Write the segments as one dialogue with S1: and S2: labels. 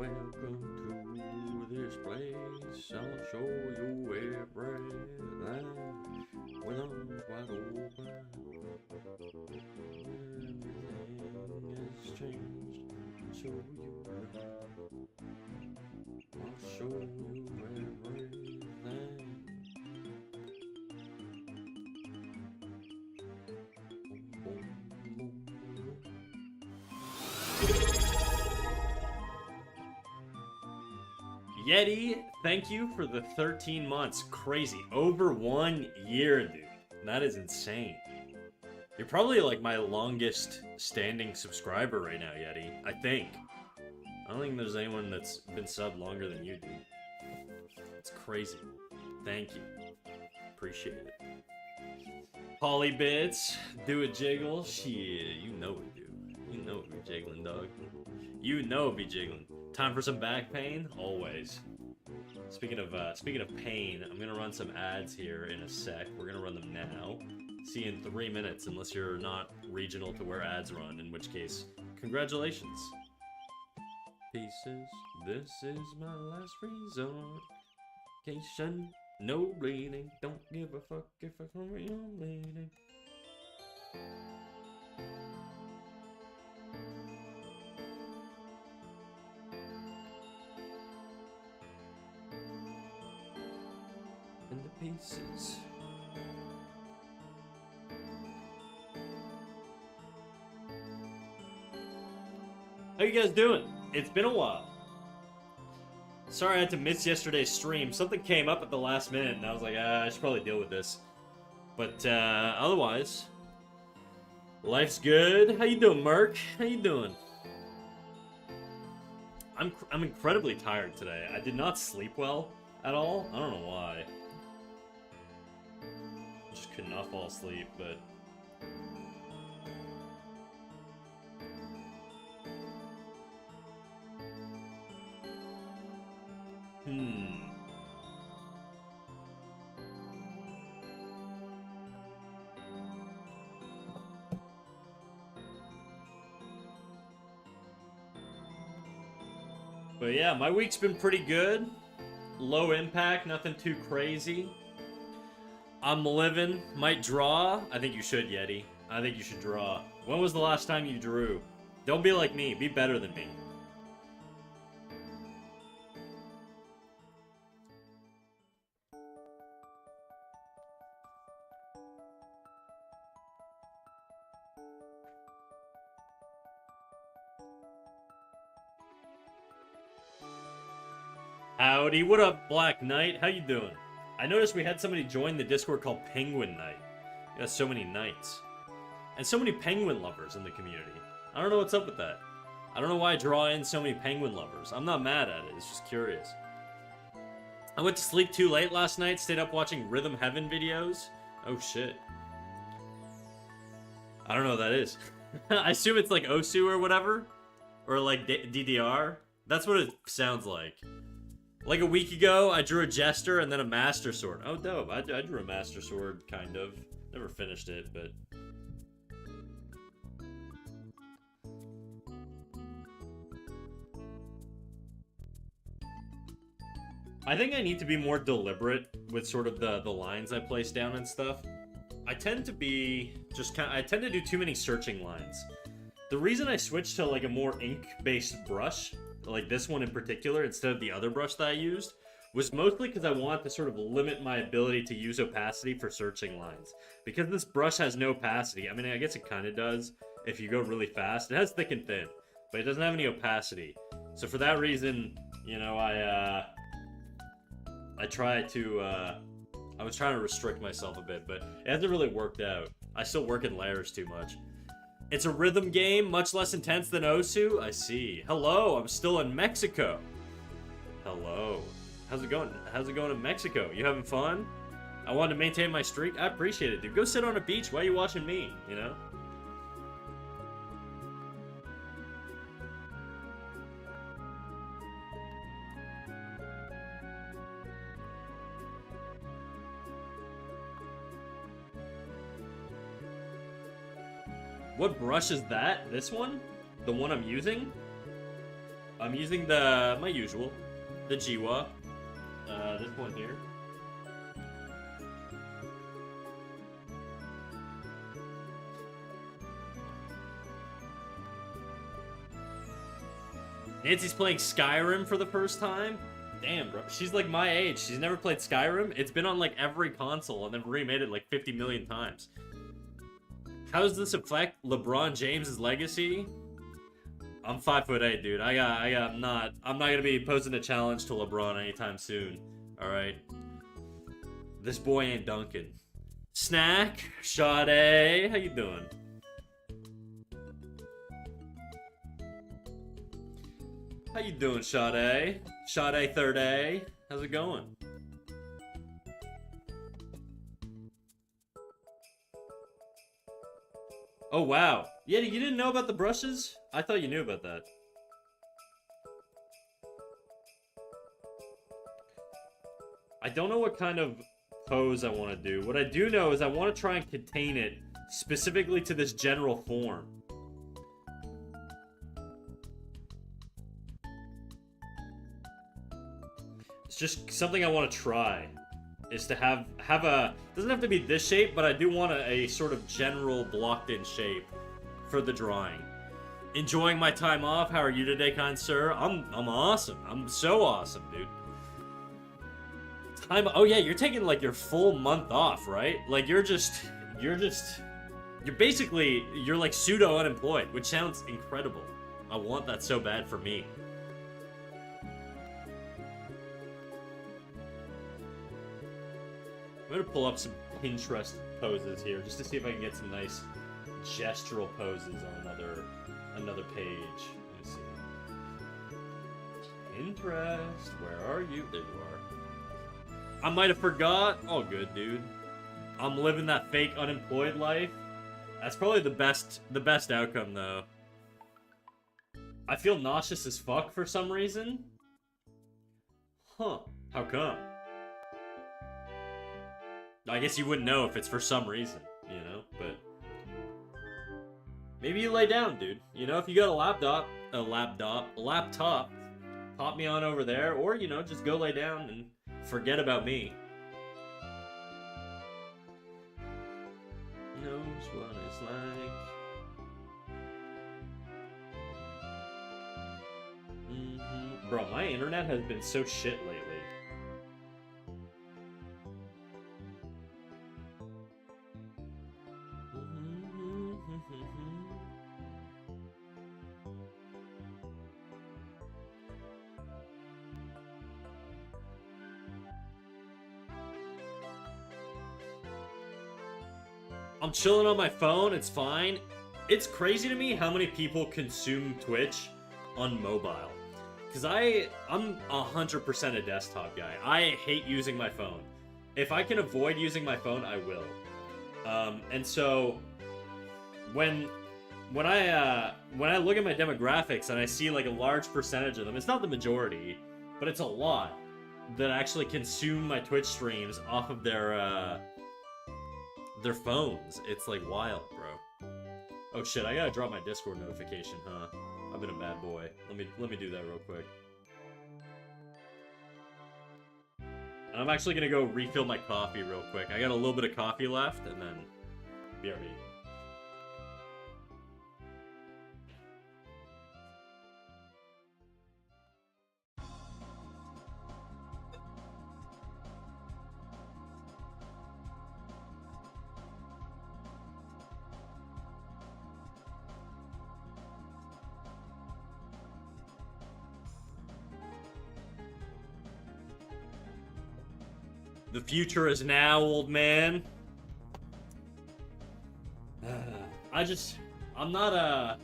S1: welcome to this place. I'll show you everything when I'm wide open. Everything has changed, so you know. I'll show you everything. Yeti, thank you for the 13 months. Crazy. Over 1 year, dude. That is insane. You're probably like my longest standing subscriber right now, Yeti. I think. I don't think there's anyone that's been subbed longer than you, dude. It's crazy. Thank you. Appreciate it. Polybits, do a jiggle. Shit, you know it, dude. You know it be jiggling, dog. You know it be jiggling. Time for some back pain? Always. Speaking of pain, I'm gonna run some ads here in a sec. We're gonna run them now. See you in 3 minutes, unless you're not regional to where ads run, in which case, congratulations. Pieces, this is my last resort. Cation, no bleeding. Don't give a fuck if I come real bleeding. And the pieces. How you guys doing? It's been a while. Sorry I had to miss yesterday's stream. Something came up at the last minute, and I was like, I should probably deal with this. But otherwise, life's good. How you doing, Merc? How you doing? I'm incredibly tired today. I did not sleep well at all. I don't know why. I just could not fall asleep, but... But yeah, my week's been pretty good. Low impact, nothing too crazy. I'm living. Might draw. I think you should, Yeti. I think you should draw. When was the last time you drew? Don't be like me. Be better than me. Howdy, what up, Black Knight? How you doing? I noticed we had somebody join the Discord called Penguin Knight. We got so many knights. And so many penguin lovers in the community. I don't know what's up with that. I don't know why I draw in so many penguin lovers. I'm not mad at it, it's just curious. I went to sleep too late last night, stayed up watching Rhythm Heaven videos. Oh shit. I don't know what that is. I assume it's like Osu or whatever. Or like DDR. That's what it sounds like. Like a week ago, I drew a Jester and then a Master Sword. Oh, dope. I drew a Master Sword, kind of. Never finished it, but... I think I need to be more deliberate with sort of the lines I place down and stuff. I tend to be just kind of... I tend to do too many searching lines. The reason I switched to like a more ink-based brush, like this one in particular, instead of the other brush that I used, was mostly because I wanted to sort of limit my ability to use opacity for searching lines. Because this brush has no opacity, I mean, I guess it kind of does if you go really fast. It has thick and thin, but it doesn't have any opacity. So for that reason, you know, I try to, I was trying to restrict myself a bit, but it hasn't really worked out. I still work in layers too much. It's a rhythm game, much less intense than Osu? I see. Hello, I'm still in Mexico. Hello. How's it going? How's it going in Mexico? You having fun? I wanted to maintain my streak. I appreciate it, dude. Go sit on a beach. Why are you watching me, you know? What brush is that? This one? The one I'm using? I'm using my usual, the Jiwa. This one here. Nancy's playing Skyrim for the first time? Damn, bro. She's like my age. She's never played Skyrim. It's been on like every console and they've remade it like 50 million times. How does this affect LeBron James's legacy? I'm 5'8", dude. I'm not gonna be posing a challenge to LeBron anytime soon. Alright. This boy ain't dunking. Snack, Sade, how you doing? How you doing, Sade? Sade third A, how's it going? Oh wow. Yeah, you didn't know about the brushes? I thought you knew about that. I don't know what kind of pose I want to do. What I do know is I want to try and contain it specifically to this general form. It's just something I want to try. Is to have a... Doesn't have to be this shape, but I do want a sort of general blocked-in shape for the drawing. Enjoying my time off. How are you today, kind sir? I'm awesome. I'm so awesome, dude. Oh yeah, you're taking like your full month off, right? Like you're basically like pseudo unemployed, which sounds incredible. I want that so bad for me. I'm gonna pull up some Pinterest poses here just to see if I can get some nice gestural poses on another page. Let me see. Pinterest, where are you? There you are. I might have forgot. Oh, good, dude. I'm living that fake unemployed life. That's probably the best outcome, though. I feel nauseous as fuck for some reason. Huh. How come? I guess you wouldn't know if it's for some reason, you know, but... Maybe you lay down, dude. You know, if you got a laptop, pop me on over there, or, you know, just go lay down and forget about me. Knows what it's like. Bro, my internet has been so shit lately. I'm chilling on my phone, it's fine. It's crazy to me how many people consume Twitch on mobile. Because I'm 100% a desktop guy. I hate using my phone. If I can avoid using my phone, I will. And so when I look at my demographics and I see like a large percentage of them, it's not the majority, but it's a lot that actually consume my Twitch streams off of their phones. It's like wild, bro. Oh shit, I gotta drop my Discord notification, huh? I've been a bad boy. Let me do that real quick. And I'm actually gonna go refill my coffee real quick. I got a little bit of coffee left, and then BRB. The future is now, old man. I'm not a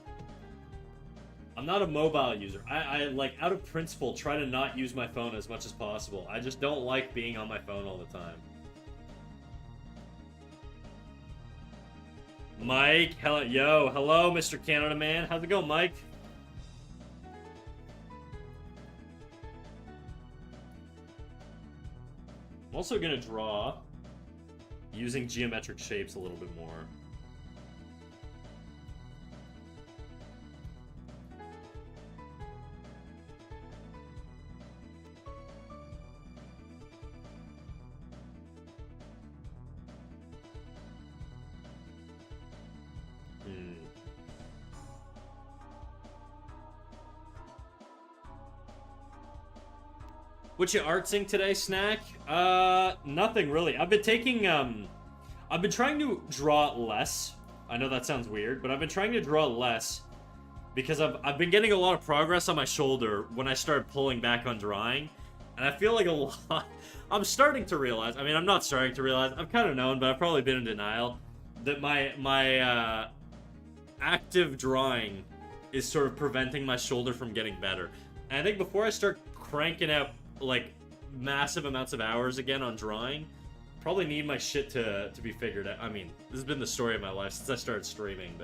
S1: mobile user. I like, out of principle, try to not use my phone as much as possible. I just don't like being on my phone all the time. Mike, hello, Mr. Canada Man. How's it going, Mike? I'm also gonna draw using geometric shapes a little bit more. What you artsing today, Snack? Nothing really. I've been trying to draw less. I know that sounds weird, but I've been trying to draw less because I've been getting a lot of progress on my shoulder when I started pulling back on drawing. And I feel like a lot... I'm starting to realize... I mean, I'm not starting to realize. I've kind of known, but I've probably been in denial. That my active drawing is sort of preventing my shoulder from getting better. And I think before I start cranking out, like, massive amounts of hours again on drawing, probably need my shit to be figured out. I mean, this has been the story of my life since I started streaming,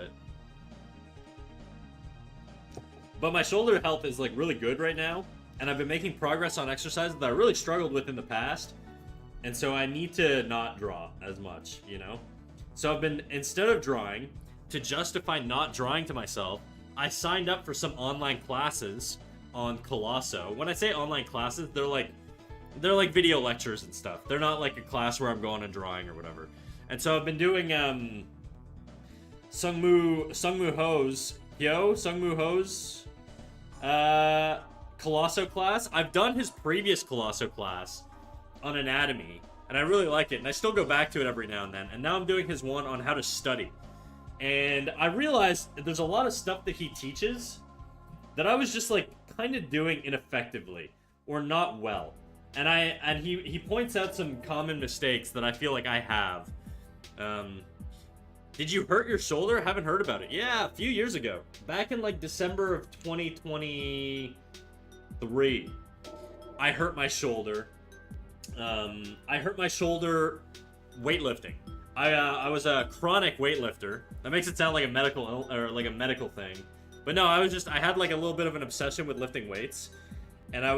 S1: but my shoulder health is, like, really good right now. And I've been making progress on exercises that I really struggled with in the past. And so I need to not draw as much, you know? So I've been, instead of drawing, to justify not drawing to myself, I signed up for some online classes on Colosso. When I say online classes, they're like video lectures and stuff. They're not like a class where I'm going and drawing or whatever. And so I've been doing Sungmoo Ho's Colosso class. I've done his previous Colosso class on anatomy, and I really like it, and I still go back to it every now and then. And now I'm doing his one on how to study. And I realized there's a lot of stuff that he teaches that I was just like kind of doing ineffectively or not well. And he points out some common mistakes that I feel like I have. Did you hurt your shoulder? Haven't heard about it. Yeah, a few years ago. Back in like December of 2023, I hurt my shoulder. I hurt my shoulder weightlifting. I was a chronic weightlifter. That makes it sound like a medical thing. But no, I had like a little bit of an obsession with lifting weights. And I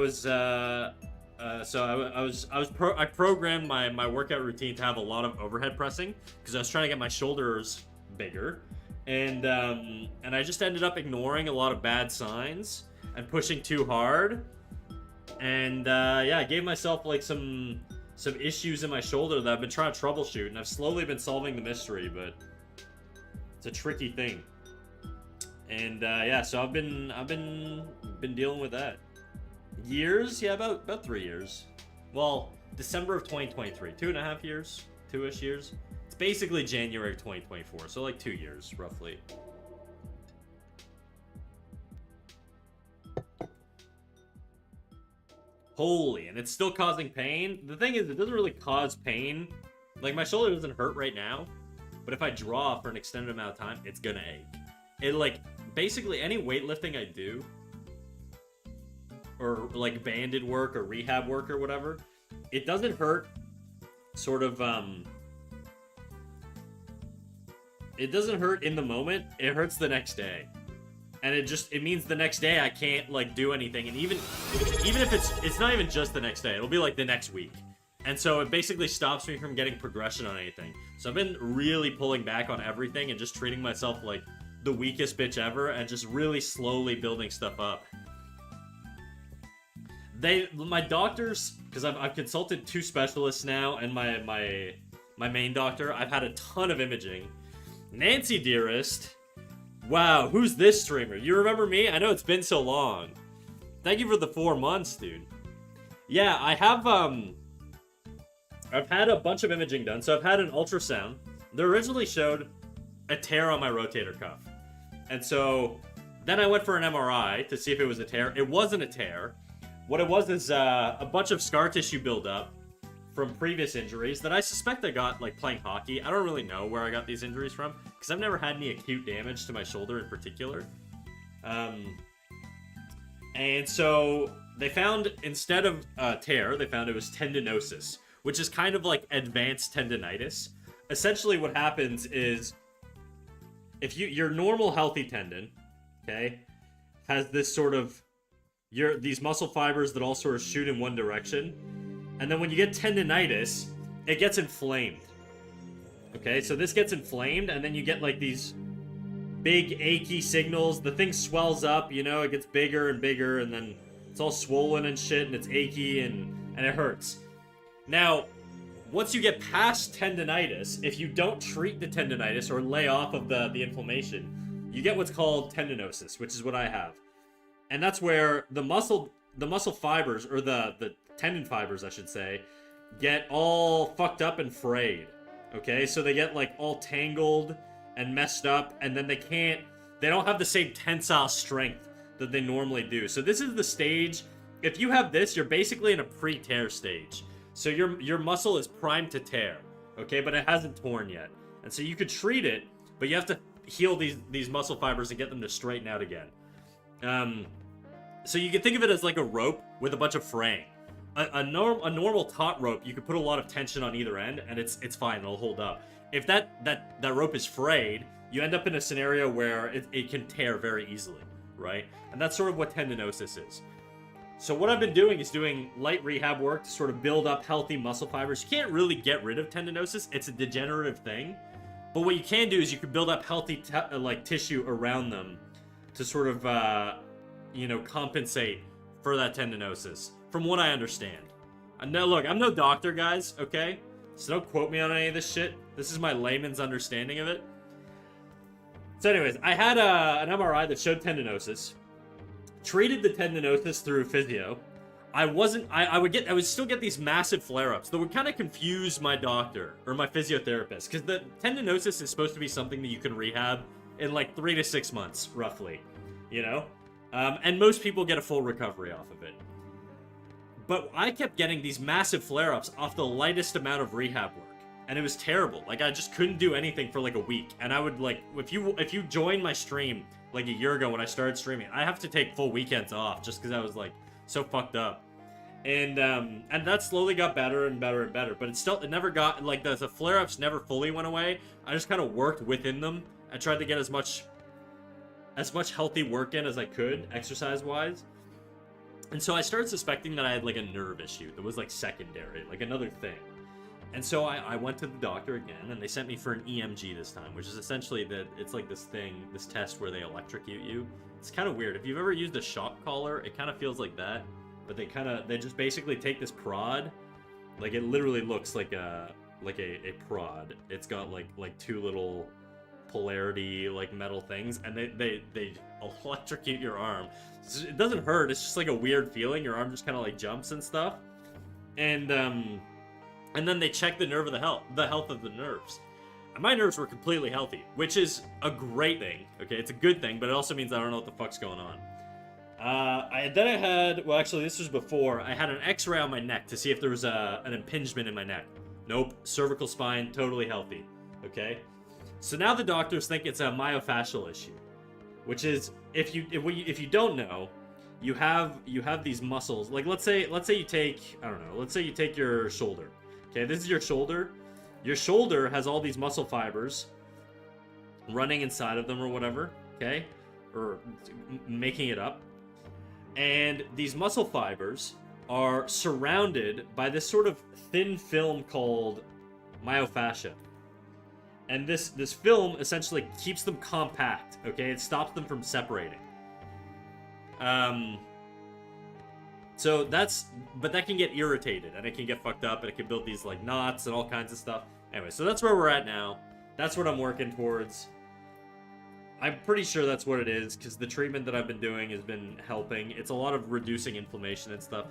S1: programmed my workout routine to have a lot of overhead pressing because I was trying to get my shoulders bigger, and I just ended up ignoring a lot of bad signs and pushing too hard, and I gave myself like some issues in my shoulder that I've been trying to troubleshoot, and I've slowly been solving the mystery, but it's a tricky thing. And so I've been dealing with that. Years? Yeah, about 3 years. Well, December of 2023. 2.5 years? 2-ish years? It's basically January of 2024, so like 2 years, roughly. Holy, and it's still causing pain? The thing is, it doesn't really cause pain. Like, my shoulder doesn't hurt right now, but if I draw for an extended amount of time, it's gonna ache. It, like, basically any weightlifting I do, or like banded work or rehab work or whatever, it doesn't hurt sort of it doesn't hurt in the moment, it hurts the next day. And it means the next day I can't like do anything, and even if it's not even just the next day, it'll be like the next week. And so it basically stops me from getting progression on anything. So I've been really pulling back on everything and just treating myself like the weakest bitch ever and just really slowly building stuff up. My doctors, because I've consulted 2 specialists now, and my main doctor, I've had a ton of imaging. Nancy Dearest, wow, who's this streamer? You remember me? I know it's been so long. Thank you for the 4 months, dude. Yeah, I have I've had a bunch of imaging done. So I've had an ultrasound. They originally showed a tear on my rotator cuff, and so then I went for an MRI to see if it was a tear. It wasn't a tear. What it was is a bunch of scar tissue buildup from previous injuries that I suspect I got, like, playing hockey. I don't really know where I got these injuries from, because I've never had any acute damage to my shoulder in particular. And so they found, instead of tear, they found it was tendinosis, which is kind of like advanced tendinitis. Essentially what happens is, if your normal healthy tendon, okay, has this sort of these muscle fibers that all sort of shoot in one direction, and then when you get tendinitis, it gets inflamed. Okay, so this gets inflamed, and then you get like these big achy signals. The thing swells up, you know, it gets bigger and bigger, and then it's all swollen and shit, and it's achy, and it hurts. Now, once you get past tendinitis, if you don't treat the tendinitis or lay off of the inflammation, you get what's called tendinosis, which is what I have. And that's where the muscle fibers, or the tendon fibers, I should say, get all fucked up and frayed. Okay, so they get like all tangled and messed up, and then they don't have the same tensile strength that they normally do. So this is the stage. If you have this, you're basically in a pre-tear stage. So your muscle is primed to tear, okay, but it hasn't torn yet. And so you could treat it, but you have to heal these muscle fibers and get them to straighten out again. So you can think of it as like a rope with a bunch of fraying. A normal taut rope, you could put a lot of tension on either end, and it's fine, it'll hold up. If that rope is frayed, you end up in a scenario where it can tear very easily, right? And that's sort of what tendinosis is. So what I've been doing is doing light rehab work to sort of build up healthy muscle fibers. You can't really get rid of tendinosis, it's a degenerative thing. But what you can do is you can build up healthy tissue around them to sort of, compensate for that tendinosis, from what I understand. Now, look, I'm no doctor, guys, okay? So don't quote me on any of this shit. This is my layman's understanding of it. So anyways, I had an MRI that showed tendinosis. Treated the tendinosis through physio. I would still get these massive flare-ups that would kind of confuse my doctor or my physiotherapist, because the tendinosis is supposed to be something that you can rehab in like 3 to 6 months, roughly, you know? And most people get a full recovery off of it. But I kept getting these massive flare-ups off the lightest amount of rehab work, and it was terrible. Like, I just couldn't do anything for like a week, and I would like, if you joined my stream like a year ago when I started streaming, I have to take full weekends off just because I was like so fucked up. And that slowly got better and better and better, but it never got, like, the flare-ups never fully went away. I just kind of worked within them. I tried to get as much healthy work in as I could, exercise-wise. And so I started suspecting that I had, like, a nerve issue that was, like, secondary, like another thing. And so I went to the doctor again, and they sent me for an EMG this time, which is essentially it's like this test where they electrocute you. It's kind of weird. If you've ever used a shock collar, it kind of feels like that. But they just basically take this prod, like it literally looks like a prod. It's got like two little polarity like metal things, and they electrocute your arm. It doesn't hurt. It's just like a weird feeling. Your arm just kind of like jumps and stuff, and then they check the health of the nerves. And my nerves were completely healthy, which is a great thing. Okay, it's a good thing, but it also means I don't know what the fuck's going on. This was before, I had an x-ray on my neck to see if there was an impingement in my neck. Nope, cervical spine, totally healthy, okay? So now the doctors think it's a myofascial issue, which is, if you don't know, you have these muscles, like let's say you take, I don't know, let's say you take your shoulder, okay, this is your shoulder has all these muscle fibers running inside of them or whatever, okay, or making it up. And these muscle fibers are surrounded by this sort of thin film called myofascia. And this film essentially keeps them compact, okay? It stops them from separating. But that can get irritated, and it can get fucked up, and it can build these like knots and all kinds of stuff. Anyway, so that's where we're at now. That's what I'm working towards. I'm pretty sure that's what it is, because the treatment that I've been doing has been helping. It's a lot of reducing inflammation and stuff.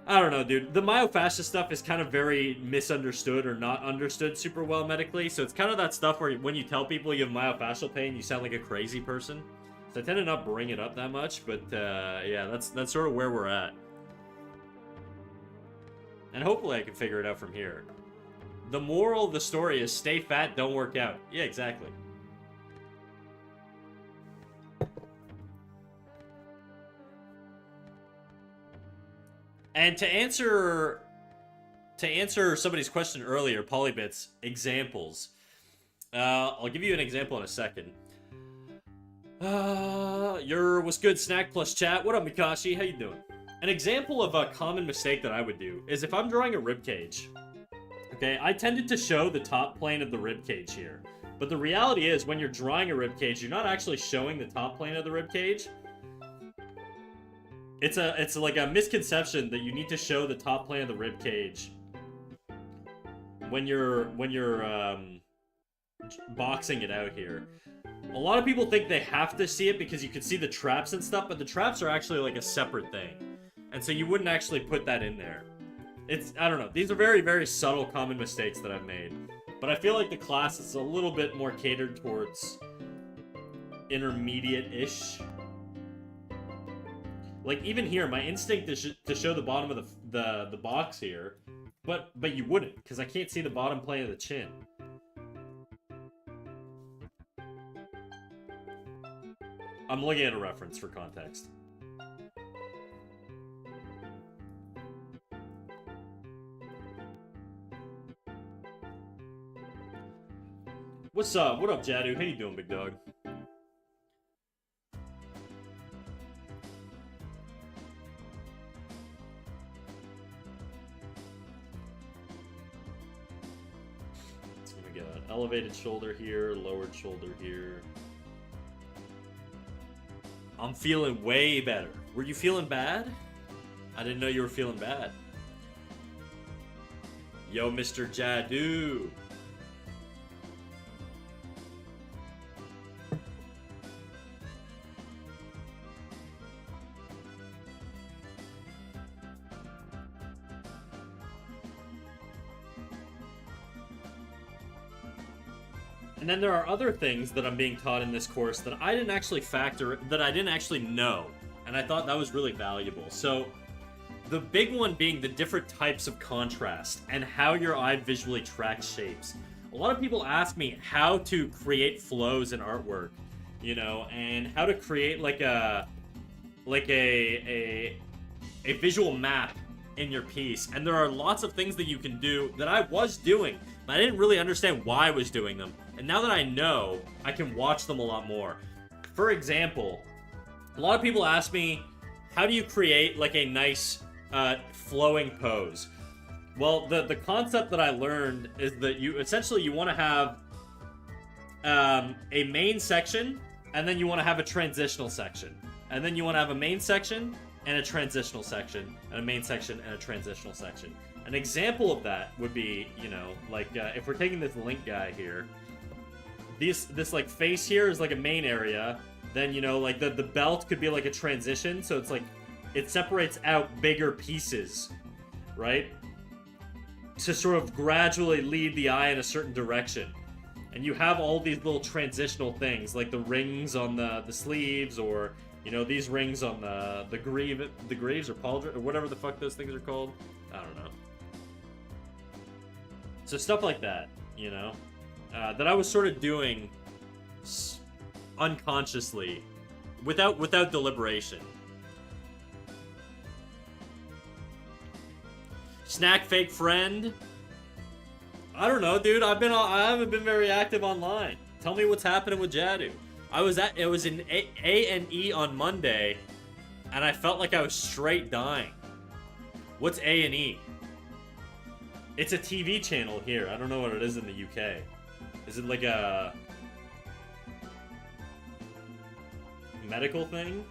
S1: I don't know, dude. The myofascia stuff is kind of very misunderstood or not understood super well medically. So it's kind of that stuff where when you tell people you have myofascial pain, you sound like a crazy person. So I tend to not bring it up that much, but yeah, that's sort of where we're at. And hopefully I can figure it out from here. The moral of the story is stay fat, don't work out. Yeah, exactly. And to answer somebody's question earlier, Polybits, examples. I'll give you an example in a second. What's good, Snack Plus Chat? What up, Mikashi? How you doing? An example of a common mistake that I would do is if I'm drawing a rib cage. Okay, I tended to show the top plane of the rib cage here. But the reality is, when you're drawing a rib cage, you're not actually showing the top plane of the rib cage. It's like a misconception that you need to show the top plane of the rib cage when you're boxing it out here. A lot of people think they have to see it because you can see the traps and stuff, but the traps are actually like a separate thing. And so you wouldn't actually put that in there. I don't know. These are very, very subtle common mistakes that I've made. But I feel like the class is a little bit more catered towards intermediate-ish. Like, even here, my instinct is to show the bottom of the box here. But you wouldn't, because I can't see the bottom plane of the chin. I'm looking at a reference for context. What's up? What up, Jadu? How you doing, big dog? It's gonna get an elevated shoulder here, lowered shoulder here. I'm feeling way better. Were you feeling bad? I didn't know you were feeling bad. Yo, Mr. Jadu. And then there are other things that I'm being taught in this course that I didn't actually that I didn't actually know. And I thought that was really valuable. So, the big one being the different types of contrast and how your eye visually tracks shapes. A lot of people ask me how to create flows in artwork, you know, and how to create like a visual map in your piece. And there are lots of things that you can do that I was doing, but I didn't really understand why I was doing them. And now that I know, I can watch them a lot more. For example, a lot of people ask me, how do you create like a nice flowing pose? Well, the concept that I learned is that you want to have a main section, and then you want to have a transitional section. And then you want to have a main section and a transitional section, and a main section and a transitional section. An example of that would be, you know, like if we're taking this Link guy here, this like face here is like a main area. Then, you know, like the belt could be like a transition, so it's like it separates out bigger pieces, right? To sort of gradually lead the eye in a certain direction. And you have all these little transitional things, like the rings on the sleeves, or, you know, these rings on the greaves or pauldron, or whatever the fuck those things are called. I don't know. So stuff like that, you know, that I was sort of doing unconsciously, without deliberation. Snack fake friend. I don't know, dude. I haven't been very active online. Tell me what's happening with Jadu. It was in A&E on Monday, and I felt like I was straight dying. What's A&E? It's a TV channel here. I don't know what it is in the UK. Is it like a medical thing?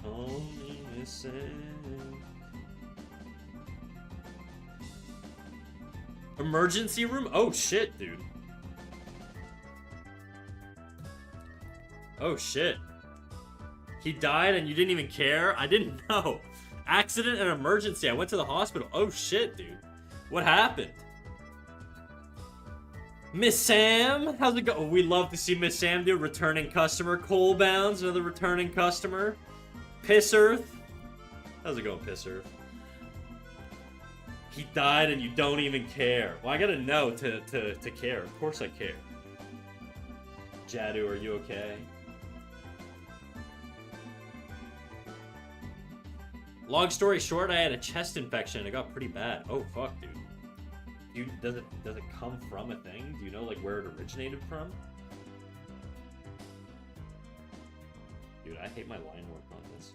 S1: Only missing. Emergency room? Oh shit, dude. Oh shit. He died and you didn't even care? I didn't know. Accident and emergency. I went to the hospital. Oh shit, dude. What happened? Miss Sam? How's it go? Oh, we love to see Miss Sam do. Returning customer. Cole Bounds, another returning customer. Piss Earth. How's it going, Piss Earth? He died and you don't even care. Well, I gotta know to care. Of course I care. Jadu, are you okay? Long story short, I had a chest infection. It got pretty bad. Oh fuck, dude. Does it come from a thing? Do you know like where it originated from? Dude, I hate my line work on this.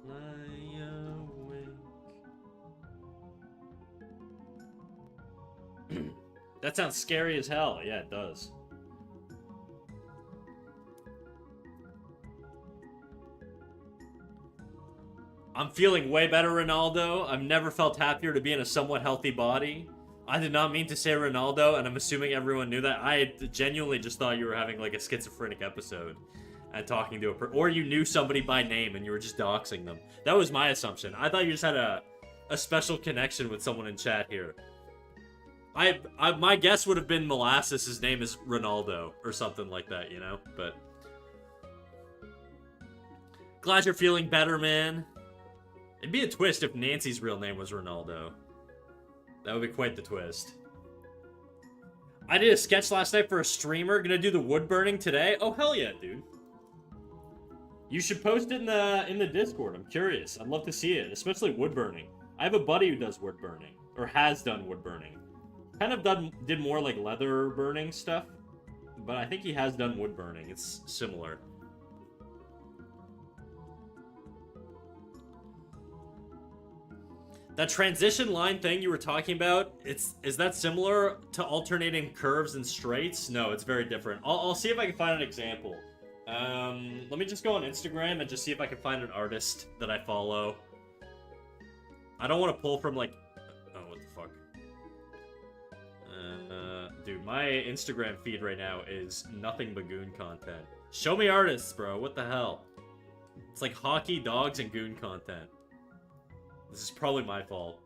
S1: Lie awake That sounds scary as hell. Yeah, it does. I'm feeling way better, Ronaldo. I've never felt happier to be in a somewhat healthy body. I did not mean to say Ronaldo, and I'm assuming everyone knew that. I genuinely just thought you were having like a schizophrenic episode and talking to or you knew somebody by name and you were just doxing them. That was my assumption. I thought you just had a special connection with someone in chat here. My guess would have been Molasses. His name is Ronaldo or something like that, you know? But glad you're feeling better, man. It'd be a twist if Nancy's real name was Ronaldo. That would be quite the twist. I did a sketch last night for a streamer. Gonna do the wood burning today. Oh, hell yeah, dude. You should post it in the Discord. I'm curious. I'd love to see it, especially wood burning. I have a buddy who does wood burning, or has done wood burning. Kind of did more like leather burning stuff, but I think he has done wood burning. It's similar. That transition line thing you were talking about, is that similar to alternating curves and straights? No, it's very different. I'll see if I can find an example. Let me just go on Instagram and just see if I can find an artist that I follow. I don't want to pull from like... Oh, what the fuck? Dude, my Instagram feed right now is nothing but goon content. Show me artists, bro. What the hell? It's like hockey, dogs, and goon content. This is probably my fault.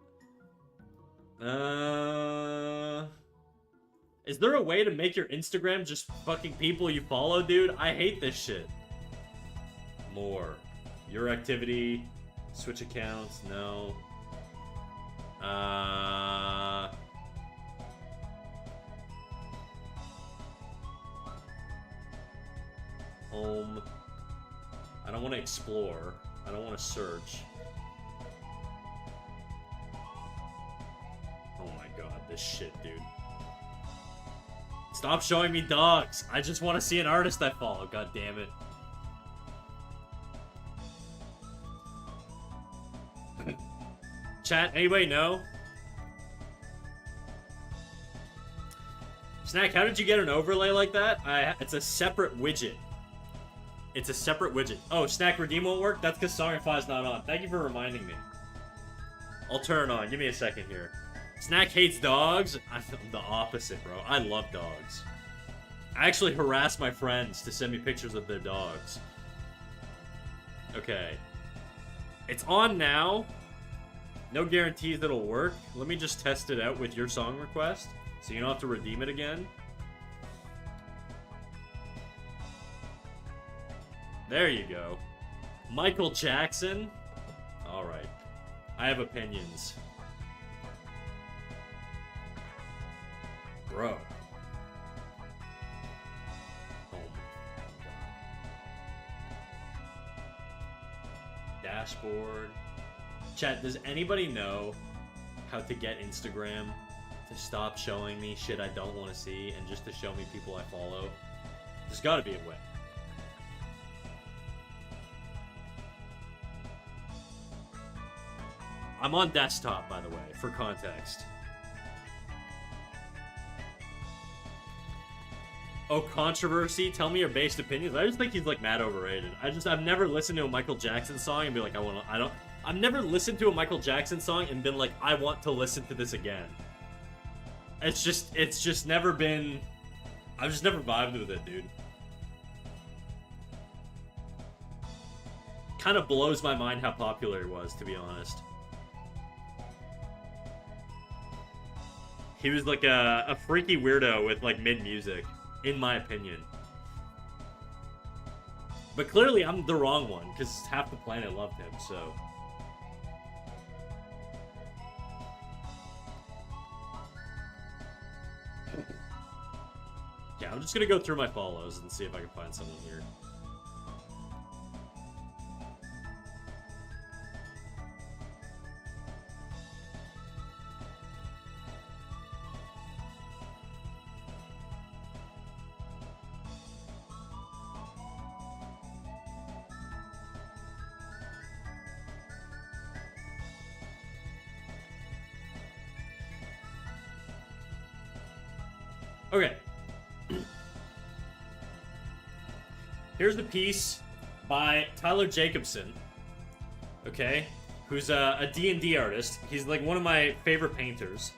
S1: Is there a way to make your Instagram just fucking people you follow, dude? I hate this shit. More. Your activity. Switch accounts. No. Home. I don't want to explore. I don't want to search. Oh my god, this shit, dude. Stop showing me dogs. I just want to see an artist I follow, god damn it. Chat, anybody know? Snack, how did you get an overlay like that? It's a separate widget. It's a separate widget. Oh, Snack Redeem won't work? That's because Songify is not on. Thank you for reminding me. I'll turn it on. Give me a second here. Snack hates dogs? I'm the opposite, bro. I love dogs. I actually harass my friends to send me pictures of their dogs. Okay. It's on now. No guarantees that it'll work. Let me just test it out with your song request, so you don't have to redeem it again. There you go. Michael Jackson? Alright. I have opinions. Bro. Oh my god. Dashboard. Chat, does anybody know how to get Instagram to stop showing me shit I don't want to see and just to show me people I follow? There's gotta be a way. I'm on desktop, by the way, for context. Oh, controversy? Tell me your based opinions. I just think he's like mad overrated. I've never listened to a Michael Jackson song and be like, I've never listened to a Michael Jackson song and been like, I want to listen to this again. It's just never been, I've just never vibed with it, dude. Kind of blows my mind how popular he was, to be honest. He was like a freaky weirdo with like mid-music, in my opinion. But clearly I'm the wrong one, because half the planet loved him, so... Yeah, I'm just gonna go through my follows and see if I can find someone here. Okay. Here's the piece by Tyler Jacobson, okay, who's a D&D artist. He's like one of my favorite painters.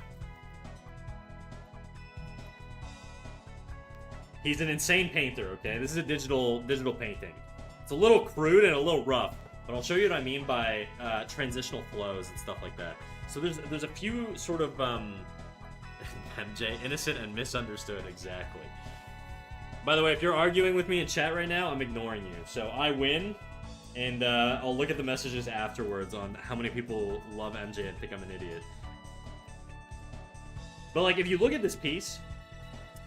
S1: He's an insane painter, okay? This is a digital painting. It's a little crude and a little rough, but I'll show you what I mean by transitional flows and stuff like that. So there's a few sort of MJ, innocent and misunderstood, exactly. By the way, if you're arguing with me in chat right now, I'm ignoring you. So I win, and I'll look at the messages afterwards on how many people love MJ and think I'm an idiot. But like, if you look at this piece,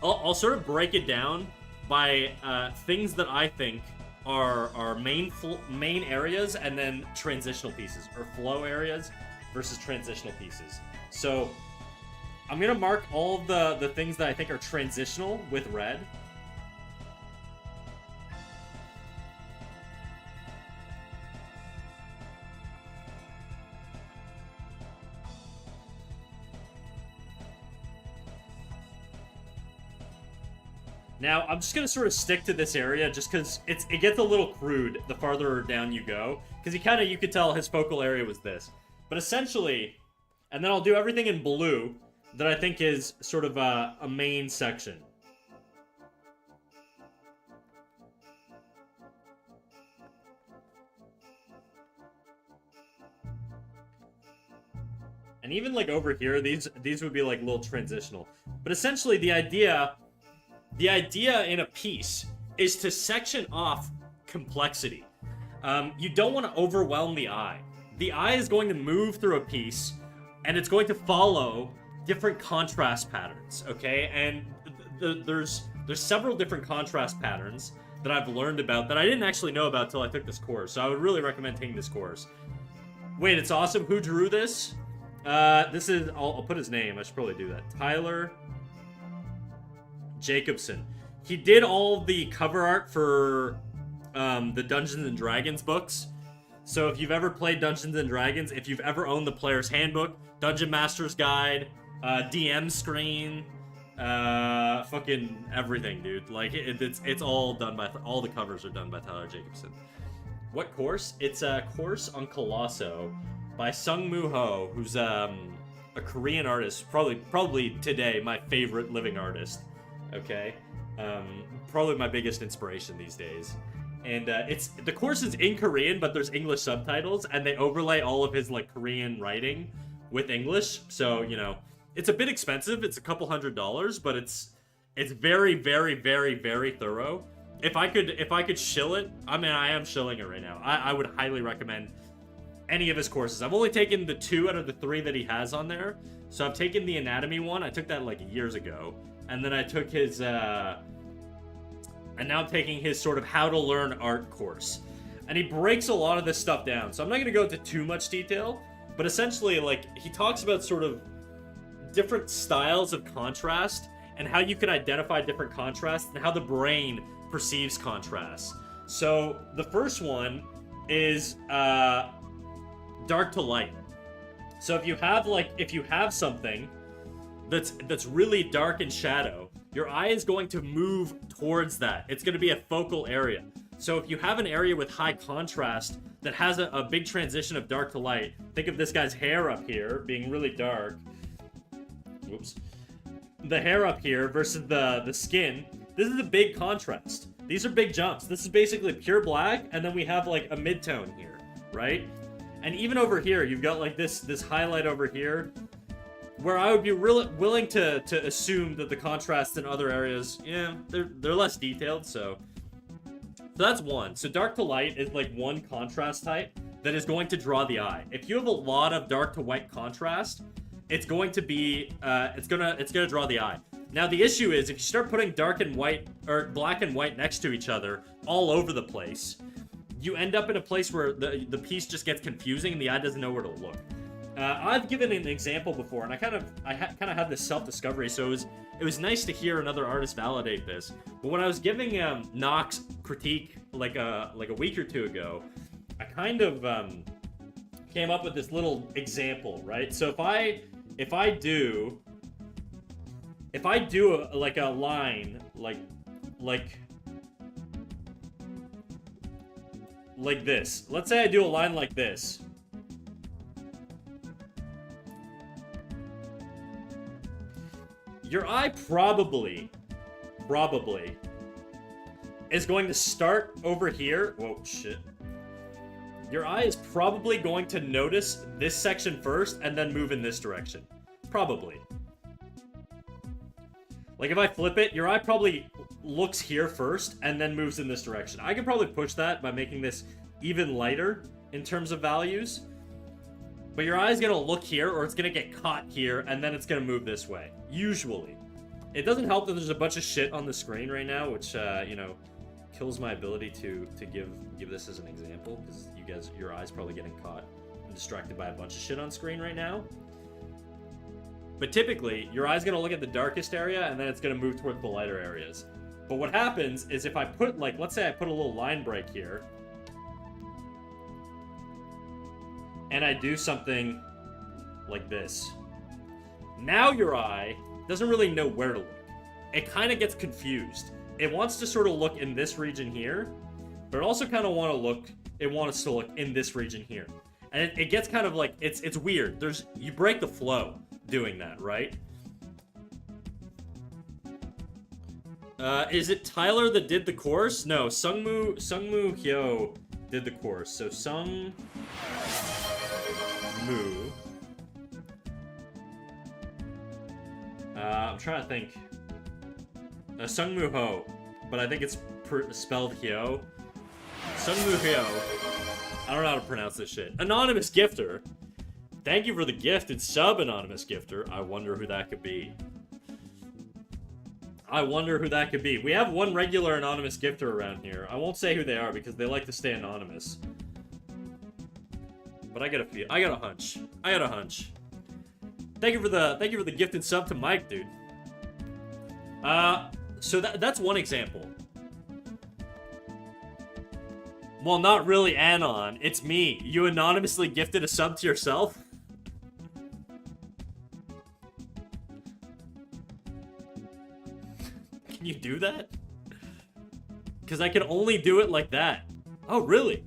S1: I'll sort of break it down by things that I think are main areas, and then transitional pieces, or flow areas versus transitional pieces. So I'm gonna mark all of the things that I think are transitional with red. Now, I'm just going to sort of stick to this area just because it gets a little crude the farther down you go. Because you could tell his focal area was this. But essentially, and then I'll do everything in blue that I think is sort of a main section. And even like over here, these would be like little transitional. But essentially the idea in a piece is to section off complexity. You don't want to overwhelm the eye. The eye is going to move through a piece, and it's going to follow different contrast patterns, okay? And there's several different contrast patterns that I've learned about that I didn't actually know about till I took this course, so I would really recommend taking this course. Wait, it's awesome. Who drew this? This is... I'll put his name. I should probably do that. Tyler Jacobson. He did all the cover art for the Dungeons and Dragons books. So if you've ever played Dungeons and Dragons, if you've ever owned the Player's Handbook, Dungeon Master's Guide, DM screen, fucking everything, dude. Like it's all done by all the covers are done by Tyler Jacobson. What course? It's a course on Colosso by Sung Moo Ho, who's a Korean artist, probably today my favorite living artist. Okay, probably my biggest inspiration these days, and the course is in Korean, but there's English subtitles, and they overlay all of his like Korean writing with English. So you know, it's a bit expensive. It's a couple $100, but it's very, very, very, very thorough. If I could shill it, I mean, I am shilling it right now. I would highly recommend any of his courses. I've only taken the 2 out of the 3 that he has on there. So I've taken the anatomy one. I took that like years ago. And then I took his, and now I'm taking his sort of how to learn art course. And he breaks a lot of this stuff down. So I'm not going to go into too much detail, but essentially, like, he talks about sort of different styles of contrast and how you can identify different contrasts and how the brain perceives contrast. So the first one is dark to light. So if you have something that's really dark in shadow, your eye is going to move towards that. It's going to be a focal area. So if you have an area with high contrast that has a big transition of dark to light, think of this guy's hair up here being really dark. Whoops. The hair up here versus the skin. This is a big contrast. These are big jumps. This is basically pure black, and then we have like a mid-tone here, right? And even over here, you've got like this highlight over here, where I would be really willing to assume that the contrast in other areas, yeah, they're less detailed. So that's one. So dark to light is like one contrast type that is going to draw the eye. If you have a lot of dark to white contrast, it's going to be it's gonna draw the eye. Now the issue is if you start putting dark and white or black and white next to each other all over the place, you end up in a place where the piece just gets confusing and the eye doesn't know where to look. I've given an example before, and I kind of had this self-discovery, so it was nice to hear another artist validate this. But when I was giving Nox critique like a week or two ago, I kind of came up with this little example, right? So if I do if I do like a line, like this. Let's say I do a line like this. Your eye probably is going to start over here. Whoa, shit. Your eye is probably going to notice this section first and then move in this direction. Probably. Like if I flip it, your eye probably looks here first and then moves in this direction. I can probably push that by making this even lighter in terms of values. But your eye's gonna look here, or it's gonna get caught here, and then it's gonna move this way. Usually. It doesn't help that there's a bunch of shit on the screen right now, which, you know, kills my ability to give this as an example, because your eye's probably getting caught and distracted by a bunch of shit on screen right now. But typically, your eye's gonna look at the darkest area, and then it's gonna move toward the lighter areas. But what happens is if I put, like, let's say I put a little line break here, and I do something like this. Now your eye doesn't really know where to look. It kind of gets confused. It wants to sort of look in this region here, but it also kind of wants to look in this region here. And it gets kind of like, it's weird. You break the flow doing that, right? Is it Tyler that did the course? No, Sungmu Hyo did the course. So Sungmu I'm trying to think. Sungmu Ho, but I think it's spelled Hyo. Sungmu Hyo. I don't know how to pronounce this shit. Anonymous Gifter. Thank you for the gifted sub, Anonymous Gifter. I wonder who that could be. I wonder who that could be. We have one regular Anonymous Gifter around here. I won't say who they are because they like to stay anonymous. But I got a hunch. I got a hunch. Thank you for the gifted sub to Mike, dude. So that's one example. Well, not really Anon. It's me. You anonymously gifted a sub to yourself? Can you do that? Because I can only do it like that. Oh, really?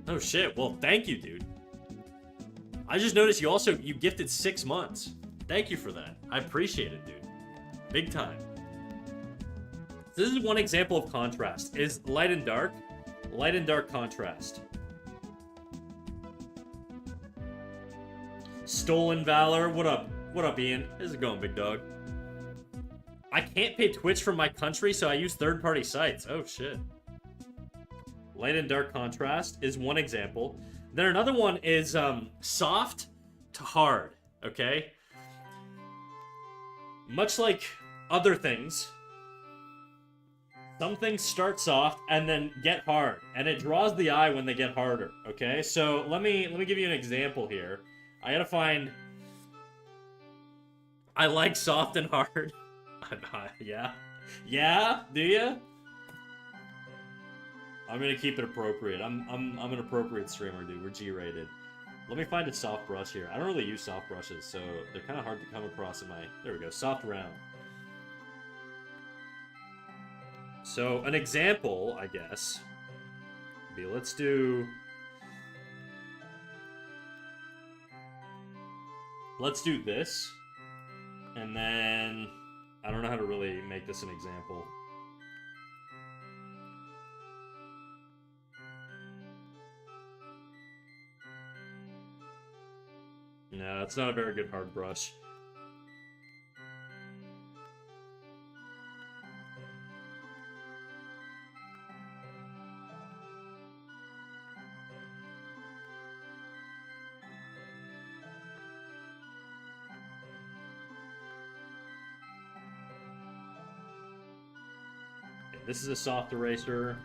S1: Oh, shit. Well, thank you, dude. I just noticed you gifted 6 months. Thank you for that. I appreciate it, dude. Big time. This is one example of contrast. Is light and dark contrast. Stolen Valor. What up? What up, Ian? How's it going, big dog? I can't pay Twitch from my country, so I use third-party sites. Oh, shit. Light and dark contrast is one example. Then another one is soft to hard, okay? Much like other things, some things start soft and then get hard, and it draws the eye when they get harder, okay? So let me give you an example here. I gotta find... I like soft and hard. Yeah? Yeah? Do ya? I'm gonna keep it appropriate. I'm an appropriate streamer, dude. We're G-rated. Let me find a soft brush here. I don't really use soft brushes, so they're kind of hard to come across in my... There we go. Soft round. So, an example, I guess, would be, let's do this, and then... I don't know how to really make this an example. No, it's not a very good hard brush. Okay, this is a soft eraser.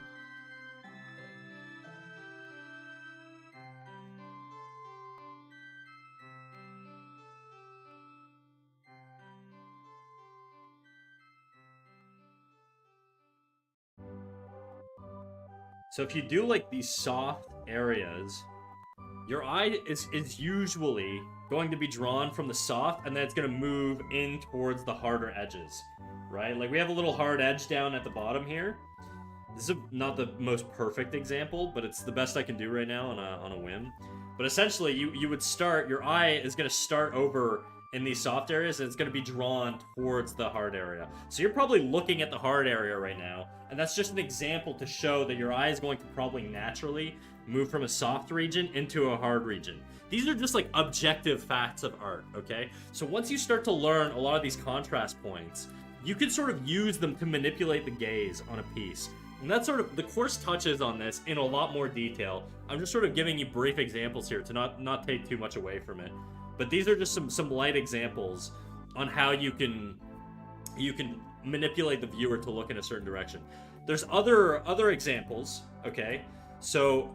S1: So if you do like these soft areas, your eye is usually going to be drawn from the soft, and then it's going to move in towards the harder edges, right? Like, we have a little hard edge down at the bottom here. This is not the most perfect example, but it's the best I can do right now on a whim. But essentially, you would start, your eye is going to start over in these soft areas, and it's going to be drawn towards the hard area. So you're probably looking at the hard area right now, and that's just an example to show that your eye is going to probably naturally move from a soft region into a hard region. These are just like objective facts of art, okay? So once you start to learn a lot of these contrast points, you can sort of use them to manipulate the gaze on a piece. And that's sort of, the course touches on this in a lot more detail. I'm just sort of giving you brief examples here to not take too much away from it. But these are just some light examples on how you can manipulate the viewer to look in a certain direction. There's other examples, okay? So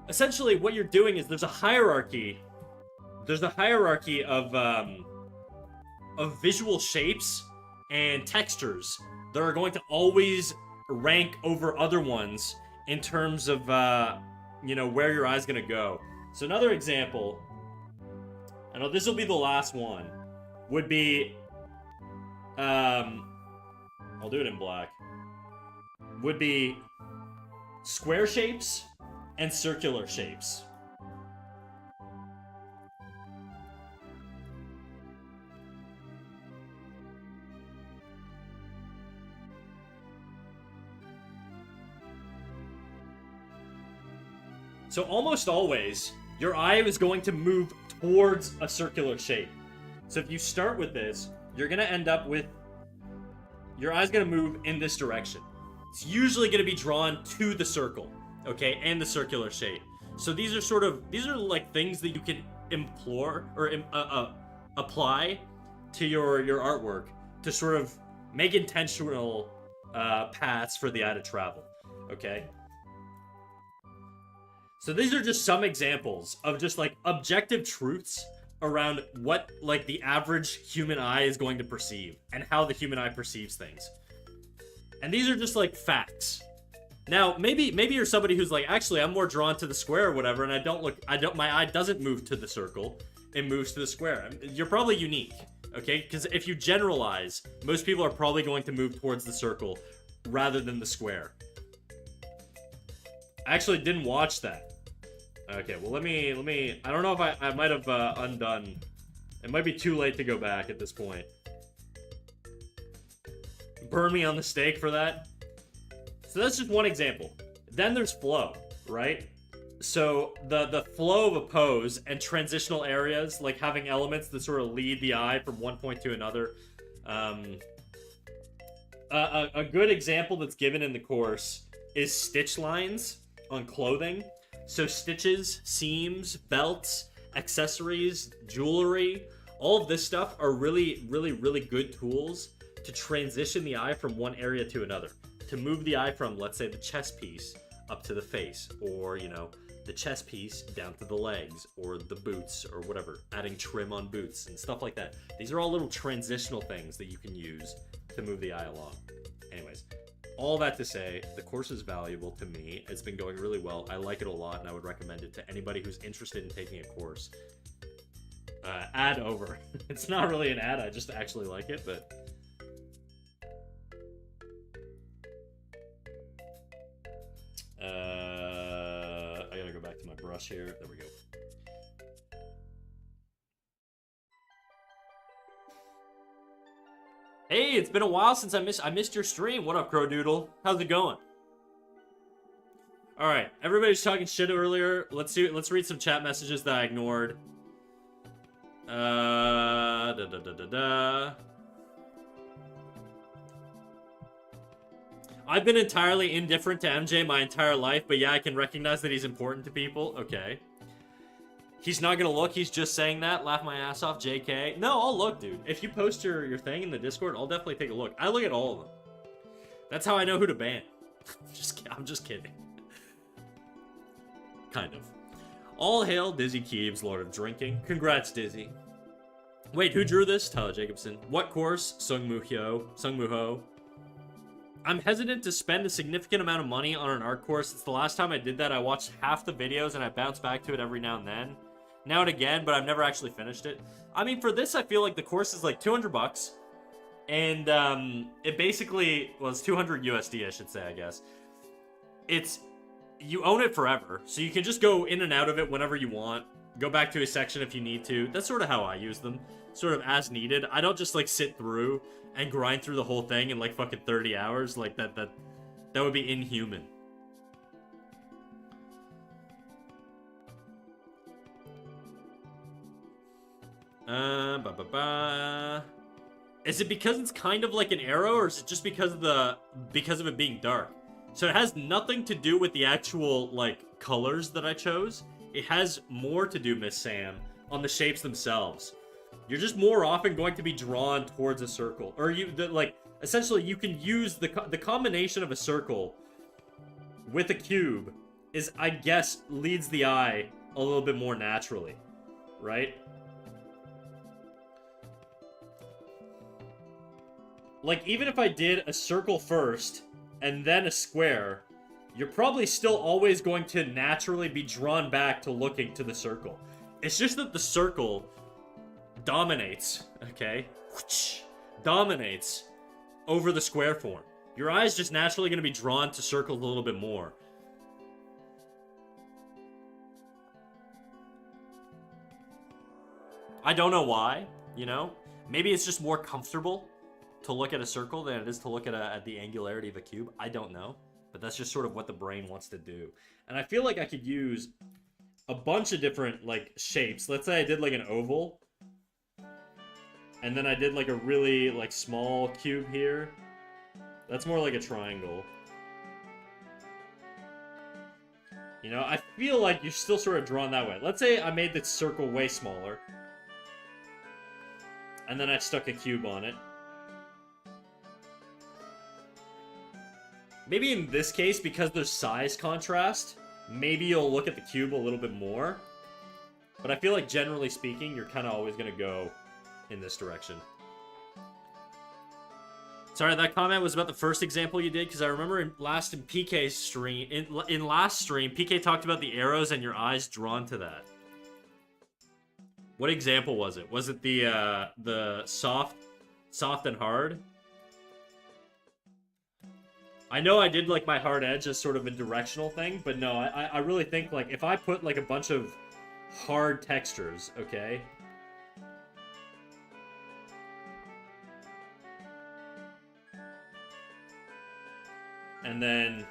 S1: essentially what you're doing is there's a hierarchy. There's a hierarchy of visual shapes and textures that are going to always rank over other ones in terms of, you know, where your eye's gonna go. So another example, I know this will be the last one, would be, I'll do it in black, would be square shapes and circular shapes. So almost always, your eye is going to move towards a circular shape. So if you start with this, you're going to end up with, your eye's going to move in this direction. It's usually going to be drawn to the circle, okay, and the circular shape. So these are like things that you can implore or apply to your artwork to sort of make intentional paths for the eye to travel, okay? So these are just some examples of just like objective truths around what like the average human eye is going to perceive and how the human eye perceives things. And these are just like facts. Now, maybe you're somebody who's like, actually, I'm more drawn to the square or whatever, and my eye doesn't move to the circle, it moves to the square. You're probably unique, okay? Because if you generalize, most people are probably going to move towards the circle rather than the square. I actually didn't watch that. Okay, well, let me, I don't know if I might have undone. It might be too late to go back at this point. Burn me on the stake for that. So that's just one example. Then there's flow, right? So the flow of a pose and transitional areas, like having elements that sort of lead the eye from one point to another. A good example that's given in the course is stitch lines on clothing. So stitches, seams, belts, accessories, jewelry, all of this stuff are really, really, really good tools to transition the eye from one area to another. To move the eye from, let's say, the chest piece up to the face, or, you know, the chest piece down to the legs, or the boots, or whatever. Adding trim on boots and stuff like that. These are all little transitional things that you can use to move the eye along. Anyways. All that to say, the course is valuable to me. It's been going really well. I like it a lot, and I would recommend it to anybody who's interested in taking a course. Ad over. It's not really an ad, I just actually like it, but... I gotta go back to my brush here. There we go. Hey, it's been a while since I missed your stream. What up, Crow Doodle? How's it going? All right, everybody's talking shit earlier. Let's read some chat messages that I ignored. I've been entirely indifferent to MJ my entire life, but yeah, I can recognize that he's important to people. Okay. He's not gonna look, he's just saying that. Laugh my ass off, JK. No, I'll look, dude. If you post your thing in the Discord, I'll definitely take a look. I look at all of them. That's how I know who to ban. I'm just kidding. Kind of. All hail Dizzy Keeves, Lord of Drinking. Congrats, Dizzy. Wait, who drew this? Tyler Jacobson. What course? Sung Moo Ho. I'm hesitant to spend a significant amount of money on an art course. It's the last time I did that. I watched half the videos and I bounce back to it every now and then. Now and again, but I've never actually finished it. I mean, for this, I feel like the course is like 200 bucks. And it basically was 200 USD, I should say, I guess. You own it forever. So you can just go in and out of it whenever you want. Go back to a section if you need to. That's sort of how I use them. Sort of as needed. I don't just like sit through and grind through the whole thing in like fucking 30 hours. Like that would be inhuman. Is it because it's kind of like an arrow, or is it just because of it being dark? So it has nothing to do with the actual like colors that I chose. It has more to do, Miss Sam, on the shapes themselves. You're just more often going to be drawn towards a circle, or essentially you can use the combination of a circle with a cube is, I guess, leads the eye a little bit more naturally, right? Like, even if I did a circle first and then a square, you're probably still always going to naturally be drawn back to looking to the circle. It's just that the circle dominates, okay? Dominates over the square form. Your eye's just naturally going to be drawn to circles a little bit more. I don't know why, you know? Maybe it's just more comfortable to look at a circle than it is to look at the angularity of a cube. I don't know. But that's just sort of what the brain wants to do. And I feel like I could use a bunch of different, like, shapes. Let's say I did, like, an oval. And then I did, like, a really, like, small cube here. That's more like a triangle. You know, I feel like you're still sort of drawn that way. Let's say I made the circle way smaller. And then I stuck a cube on it. Maybe in this case, because there's size contrast, maybe you'll look at the cube a little bit more. But I feel like, generally speaking, you're kind of always going to go in this direction. Sorry, that comment was about the first example you did, because I remember in PK's stream, in last stream, PK talked about the arrows and your eyes drawn to that. What example was it? Was it the soft and hard? I know I did, like, my hard edge as sort of a directional thing, but no, I really think, like, if I put, like, a bunch of hard textures, okay? And then,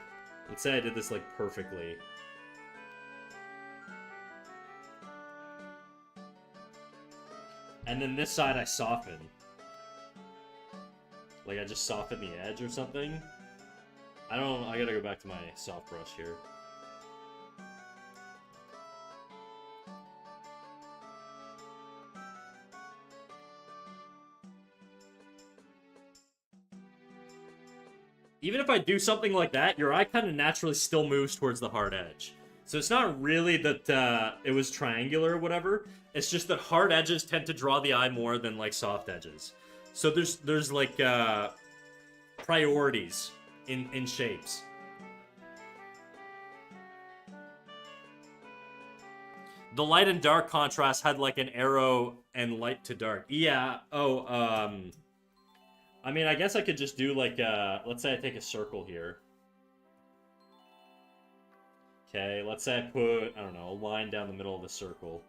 S1: let's say I did this, like, perfectly. And then this side I soften. Like, I just soften the edge or something. I gotta go back to my soft brush here. Even if I do something like that, your eye kind of naturally still moves towards the hard edge. So it's not really that it was triangular or whatever. It's just that hard edges tend to draw the eye more than, like, soft edges. So there's like, priorities in shapes. The light and dark contrast had, like, an arrow and light to dark. Yeah, I mean, I guess I could just do, like, let's say I take a circle here. Okay, let's say I put, I don't know, a line down the middle of the circle.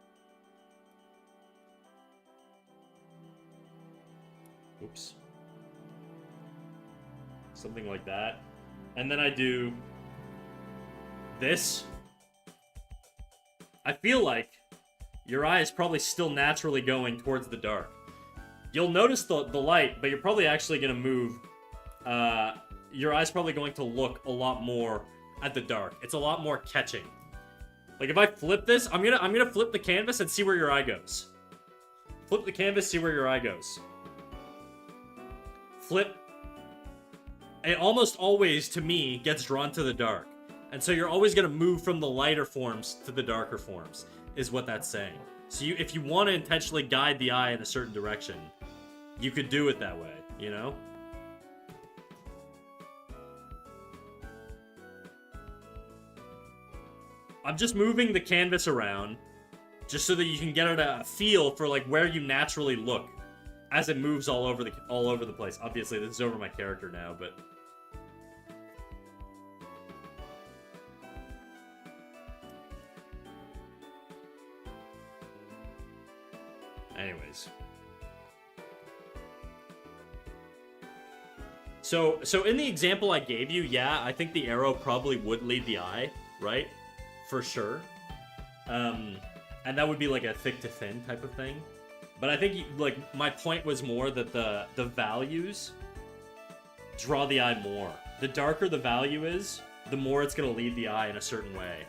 S1: Oops. Something like that. And then I do this. I feel like your eye is probably still naturally going towards the dark. You'll notice the light, but you're probably actually going to move. Your eye's probably going to look a lot more at the dark. It's a lot more catching. Like, if I flip this, I'm gonna flip the canvas and see where your eye goes. Flip the canvas, see where your eye goes. Flip. It almost always, to me, gets drawn to the dark. And so you're always going to move from the lighter forms to the darker forms, is what that's saying. So if you want to intentionally guide the eye in a certain direction, you could do it that way, you know? I'm just moving the canvas around just so that you can get a feel for like where you naturally look as it moves all over the place. Obviously, this is over my character now, but anyways. So in the example I gave you, yeah, I think the arrow probably would lead the eye, right? For sure. And that would be like a thick to thin type of thing. But I think, like, my point was more that the values draw the eye more. The darker the value is, the more it's going to lead the eye in a certain way.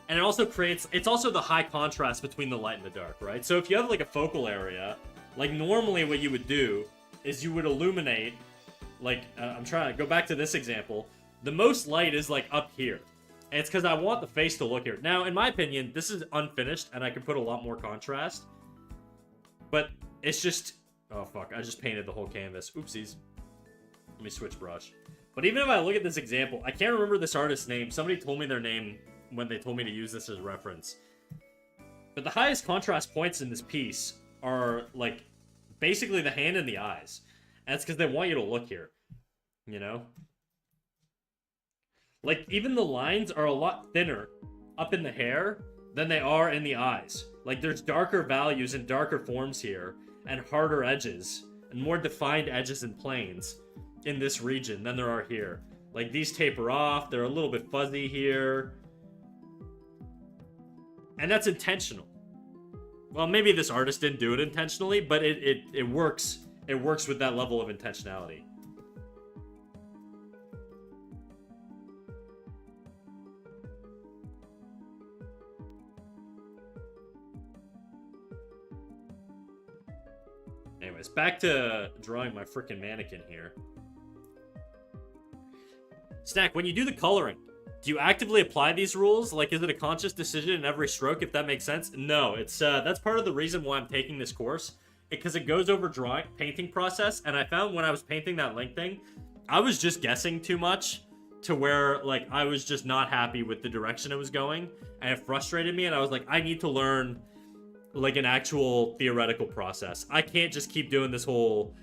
S1: And it also creates, it's also the high contrast between the light and the dark, right? So if you have like a focal area, like normally what you would do is you would illuminate, like, I'm trying to go back to this example. The most light is like up here. And it's because I want the face to look here. Now, in my opinion, this is unfinished and I can put a lot more contrast. But it's just, oh fuck, I just painted the whole canvas. Oopsies. Let me switch brush. But even if I look at this example, I can't remember this artist's name. Somebody told me their name when they told me to use this as reference. But the highest contrast points in this piece are, like, basically the hand and the eyes. And it's because they want you to look here. You know? Like, even the lines are a lot thinner up in the hair than they are in the eyes. Like, there's darker values and darker forms here, and harder edges, and more defined edges and planes in this region than there are here. Like, these taper off, they're a little bit fuzzy here. And that's intentional. Well, maybe this artist didn't do it intentionally, but it works. It works with that level of intentionality. Anyways, back to drawing my freaking mannequin here. Snack, when you do the coloring, do you actively apply these rules? Like, is it a conscious decision in every stroke, if that makes sense? No, it's that's part of the reason why I'm taking this course, because it goes over painting process, and I found when I was painting that Link thing, I was just guessing too much to where, like, I was just not happy with the direction it was going, and it frustrated me, and I was like, I need to learn, like, an actual theoretical process. I can't just keep doing this whole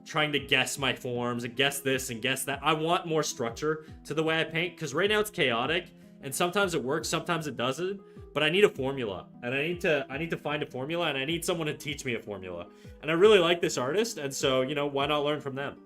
S1: trying to guess my forms and guess this and guess that. I want more structure to the way I paint, because right now it's chaotic, and sometimes it works, sometimes it doesn't, but I need a formula, and I need to find a formula, and I need someone to teach me a formula. And I really like this artist, and so, you know, why not learn from them?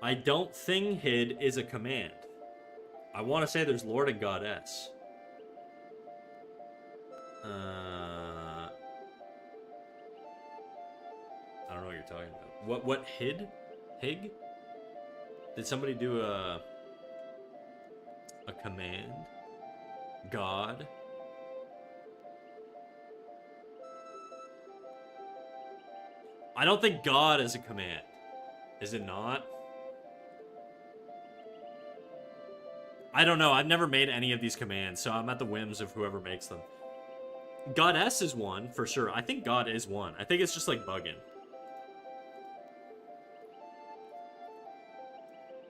S1: I don't think hid is a command. I want to say there's Lord and Goddess. I don't know what you're talking about. What hid? Hig? Did somebody do a command? God? I don't think God is a command. Is it not? I don't know. I've never made any of these commands, so I'm at the whims of whoever makes them. Goddess is one, for sure. I think God is one. I think it's just like bugging.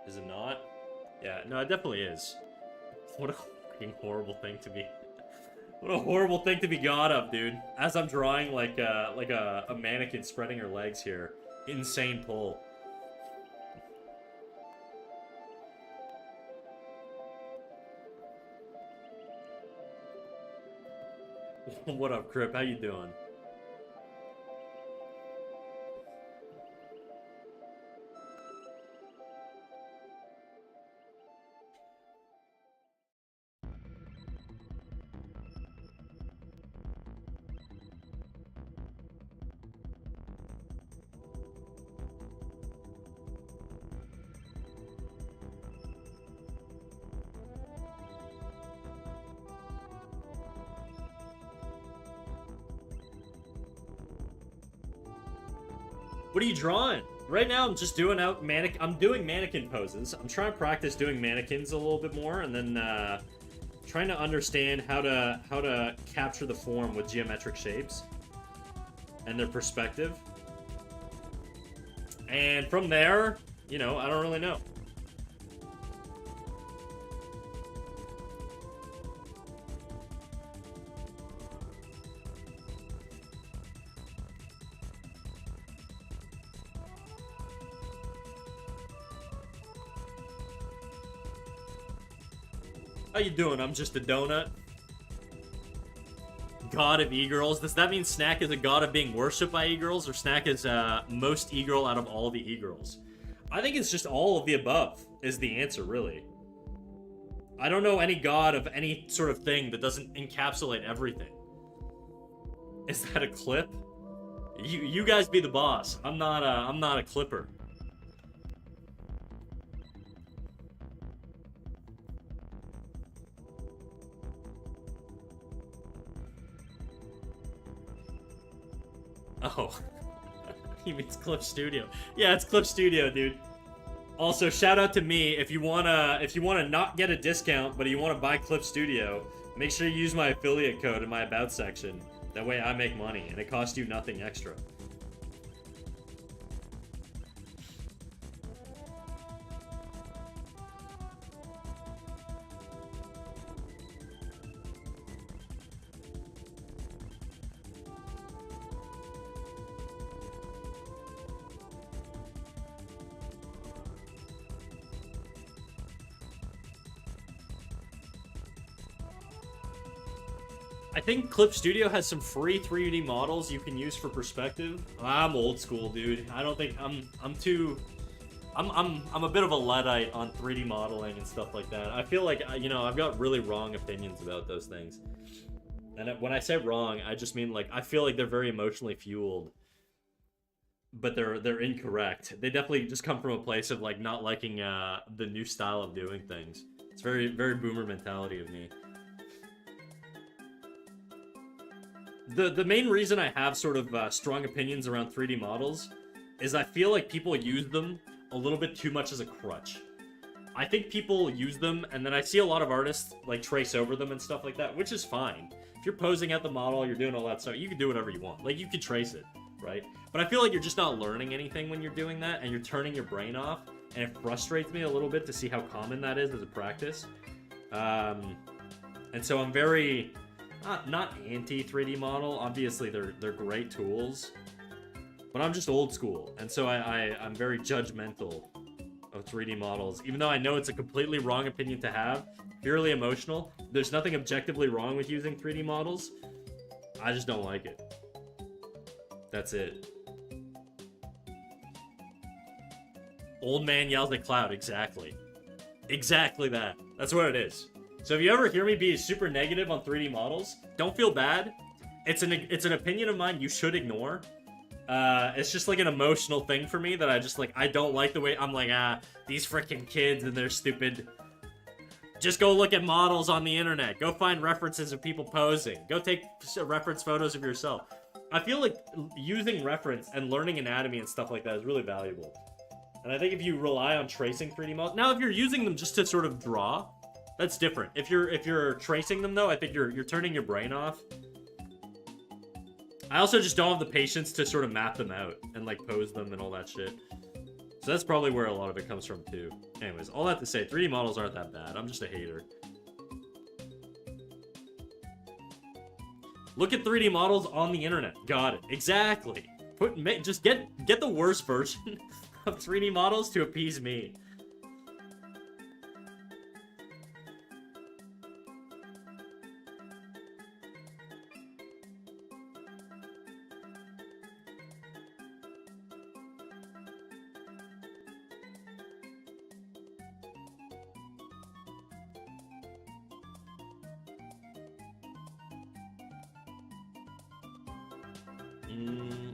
S1: Is it not? Yeah, no, it definitely is. What a fucking horrible thing to be. What a horrible thing to be god of, dude. As I'm drawing like a mannequin spreading her legs here. Insane pull. What up, Crip? How you doing? What are you drawing? Right now, I'm just doing I'm doing mannequin poses. I'm trying to practice doing mannequins a little bit more, and then trying to understand how to capture the form with geometric shapes and their perspective. And from there, you know, I don't really know. How you doing? I'm just a donut. God of e-girls. Does that mean Snack is a god of being worshipped by e-girls, or Snack is most e-girl out of all the e-girls? I think it's just all of the above is the answer, really. I don't know any god of any sort of thing that doesn't encapsulate everything. Is that a clip? You guys be the boss. I'm not a clipper. Oh. He means Clip Studio. Yeah, it's Clip Studio, dude. Also, shout out to me if you wanna not get a discount, but you wanna buy Clip Studio, make sure you use my affiliate code in my about section. That way I make money, and it costs you nothing extra. I think Clip Studio has some free 3D models you can use for perspective. I'm old school, dude. I don't think I'm a bit of a Luddite on 3D modeling and stuff like that. I feel like, you know, I've got really wrong opinions about those things. And when I say wrong, I just mean, like, I feel like they're very emotionally fueled, but they're incorrect. They definitely just come from a place of, like, not liking the new style of doing things. It's very boomer mentality of me. The main reason I have sort of strong opinions around 3D models is I feel like people use them a little bit too much as a crutch. I think people use them, and then I see a lot of artists like trace over them and stuff like that, which is fine. If you're posing at the model, you're doing all that stuff, you can do whatever you want. Like, you can trace it, right? But I feel like you're just not learning anything when you're doing that, and you're turning your brain off, and it frustrates me a little bit to see how common that is as a practice. And so I'm very... Not anti 3D model. Obviously, they're great tools, but I'm just old school, and so I'm very judgmental of 3D models. Even though I know it's a completely wrong opinion to have, purely emotional. There's nothing objectively wrong with using 3D models. I just don't like it. That's it. Old man yells at cloud. Exactly. Exactly that. That's what it is. So if you ever hear me be super negative on 3D models, don't feel bad. It's an opinion of mine you should ignore. It's just like an emotional thing for me that I don't like the way I'm like, these freaking kids and they're stupid. Just go look at models on the internet. Go find references of people posing. Go take reference photos of yourself. I feel like using reference and learning anatomy and stuff like that is really valuable. And I think if you rely on tracing 3D models, now if you're using them just to sort of draw, that's different. If you're tracing them though, I think you're turning your brain off. I also just don't have the patience to sort of map them out and like pose them and all that shit. So that's probably where a lot of it comes from too. Anyways, all that to say, 3D models aren't that bad. I'm just a hater. Look at 3D models on the internet. Got it. Exactly. Just get the worst version of 3D models to appease me.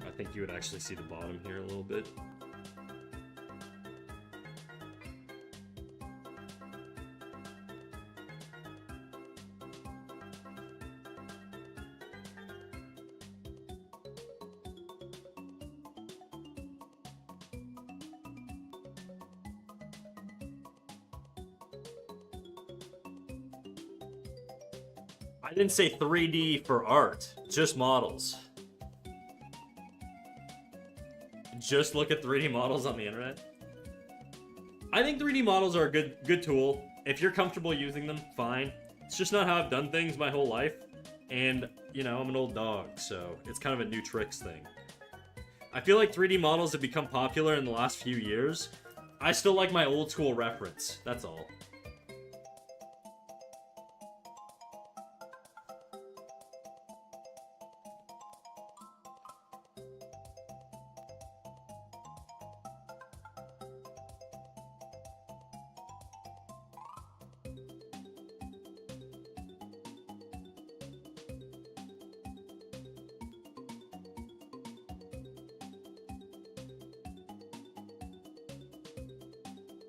S1: I think you would actually see the bottom here a little bit. I didn't say 3D for art, just models. Just look at 3D models on the internet. I think 3D models are a good tool. If you're comfortable using them, fine. It's just not how I've done things my whole life. And, you know, I'm an old dog, so it's kind of a new tricks thing. I feel like 3D models have become popular in the last few years. I still like my old school reference, that's all.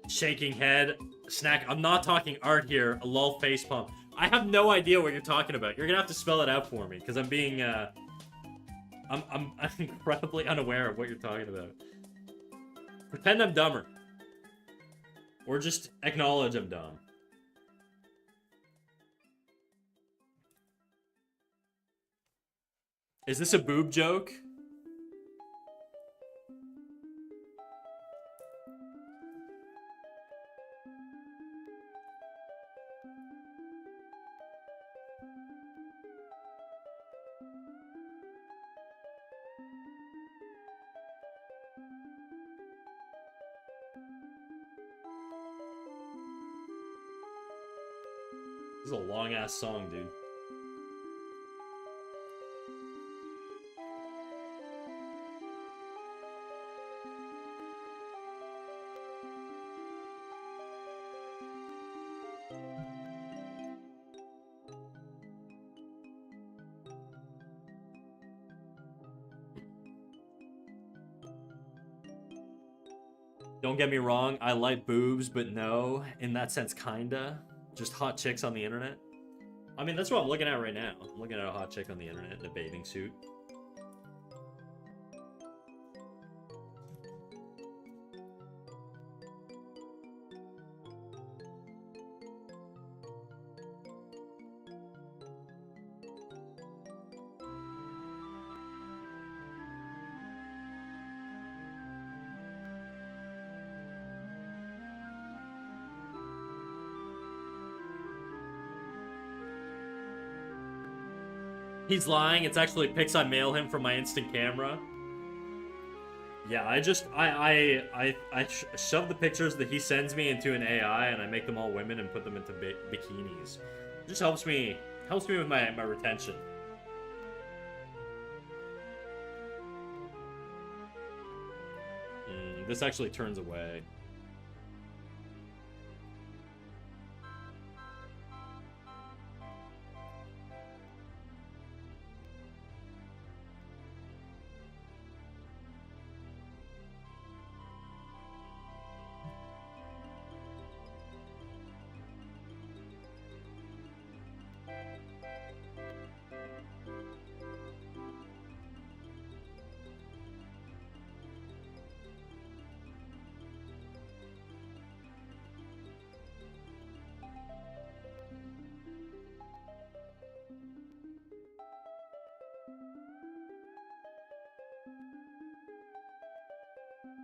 S1: Shaking head. Snack, I'm not talking art here. A lol face pump. I have no idea what you're talking about. You're gonna have to spell it out for me, because I'm being, I'm incredibly unaware of what you're talking about. Pretend I'm dumber. Or just acknowledge I'm dumb. Is this a boob joke? This is a long-ass song, dude. Don't get me wrong, I like boobs, but no, in that sense, kinda. Just hot chicks on the internet. I mean, that's what I'm looking at right now. I'm looking at a hot chick on the internet in a bathing suit. He's lying. It's actually pics I mail him from my instant camera. Yeah, I shove the pictures that he sends me into an AI, and I make them all women and put them into bikinis. It just helps me with my retention. This actually turns away.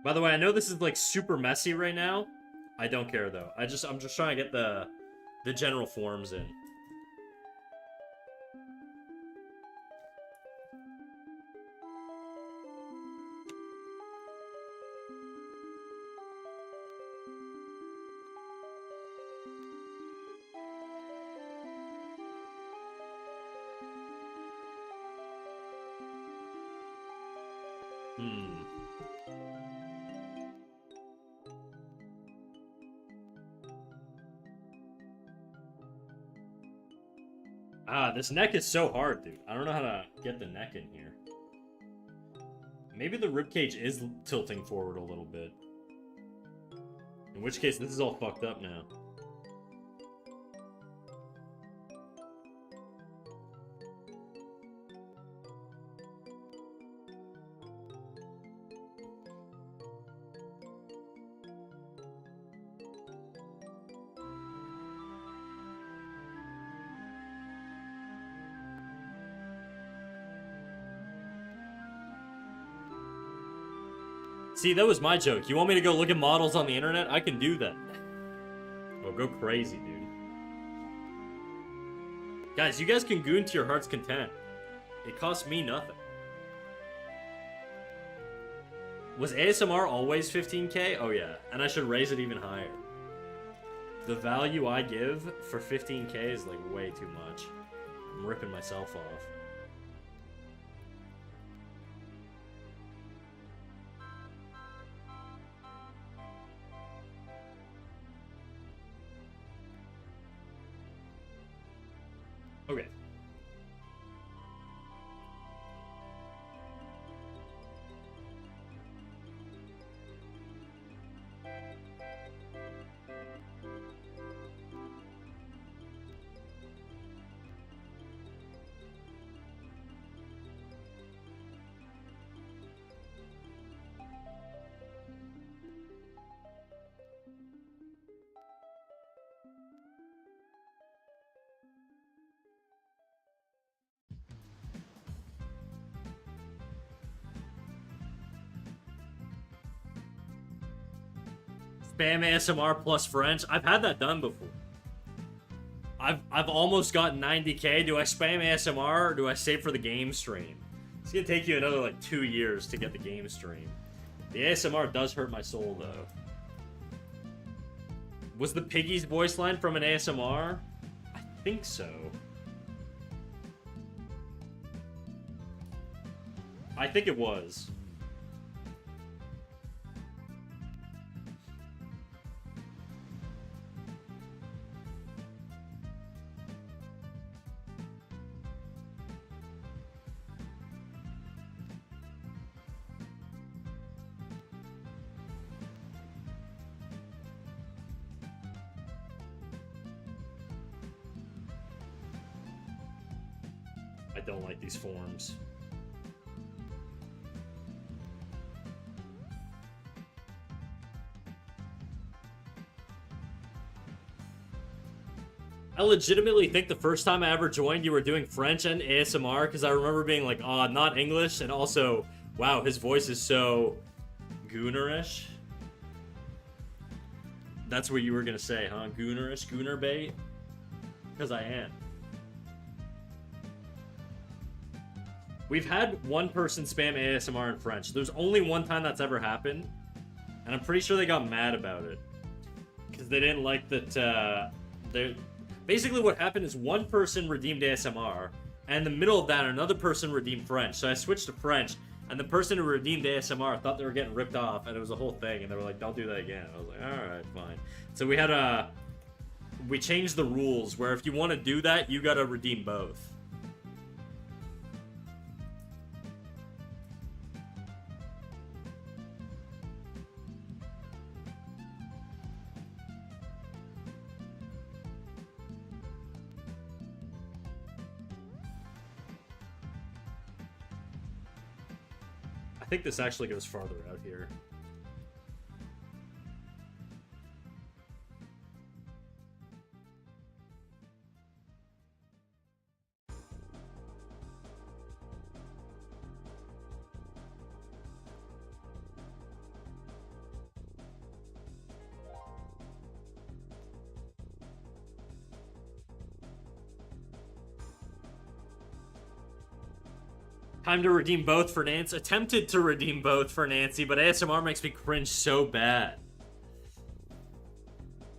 S1: By the way, I know this is like super messy right now. I don't care though. I'm just trying to get the general forms in. Ah, this neck is so hard, dude. I don't know how to get the neck in here. Maybe the ribcage is tilting forward a little bit. In which case, this is all fucked up now. See, that was my joke. You want me to go look at models on the internet? I can do that. Oh, go crazy, dude. Guys, you guys can goon to your heart's content. It costs me nothing. Was ASMR always 15K? Oh yeah, and I should raise it even higher. The value I give for 15K is like way too much. I'm ripping myself off. Okay. Spam ASMR plus French. I've had that done before. I've almost got 90K. Do I spam ASMR or do I save for the game stream? It's gonna take you another like 2 years to get the game stream. The ASMR does hurt my soul though. Was the Piggy's voice line from an ASMR? I think so. I think it was. I don't like these forms. I legitimately think the first time I ever joined, you were doing French and ASMR, because I remember being like, oh, not English, and also, wow, his voice is so goonerish. That's what you were gonna say, huh? Goonerish? Gooner bait? Because I am. We've had one person spam ASMR in French. There's only one time that's ever happened, and I'm pretty sure they got mad about it. Because they didn't like that, basically what happened is one person redeemed ASMR, and in the middle of that, another person redeemed French. So I switched to French, and the person who redeemed ASMR thought they were getting ripped off, and it was a whole thing, and they were like, don't do that again. I was like, alright, fine. So we had we changed the rules, where if you want to do that, you gotta redeem both. I think this actually goes farther out here. Time to redeem both for Nancy. Attempted to redeem both for Nancy, but ASMR makes me cringe so bad.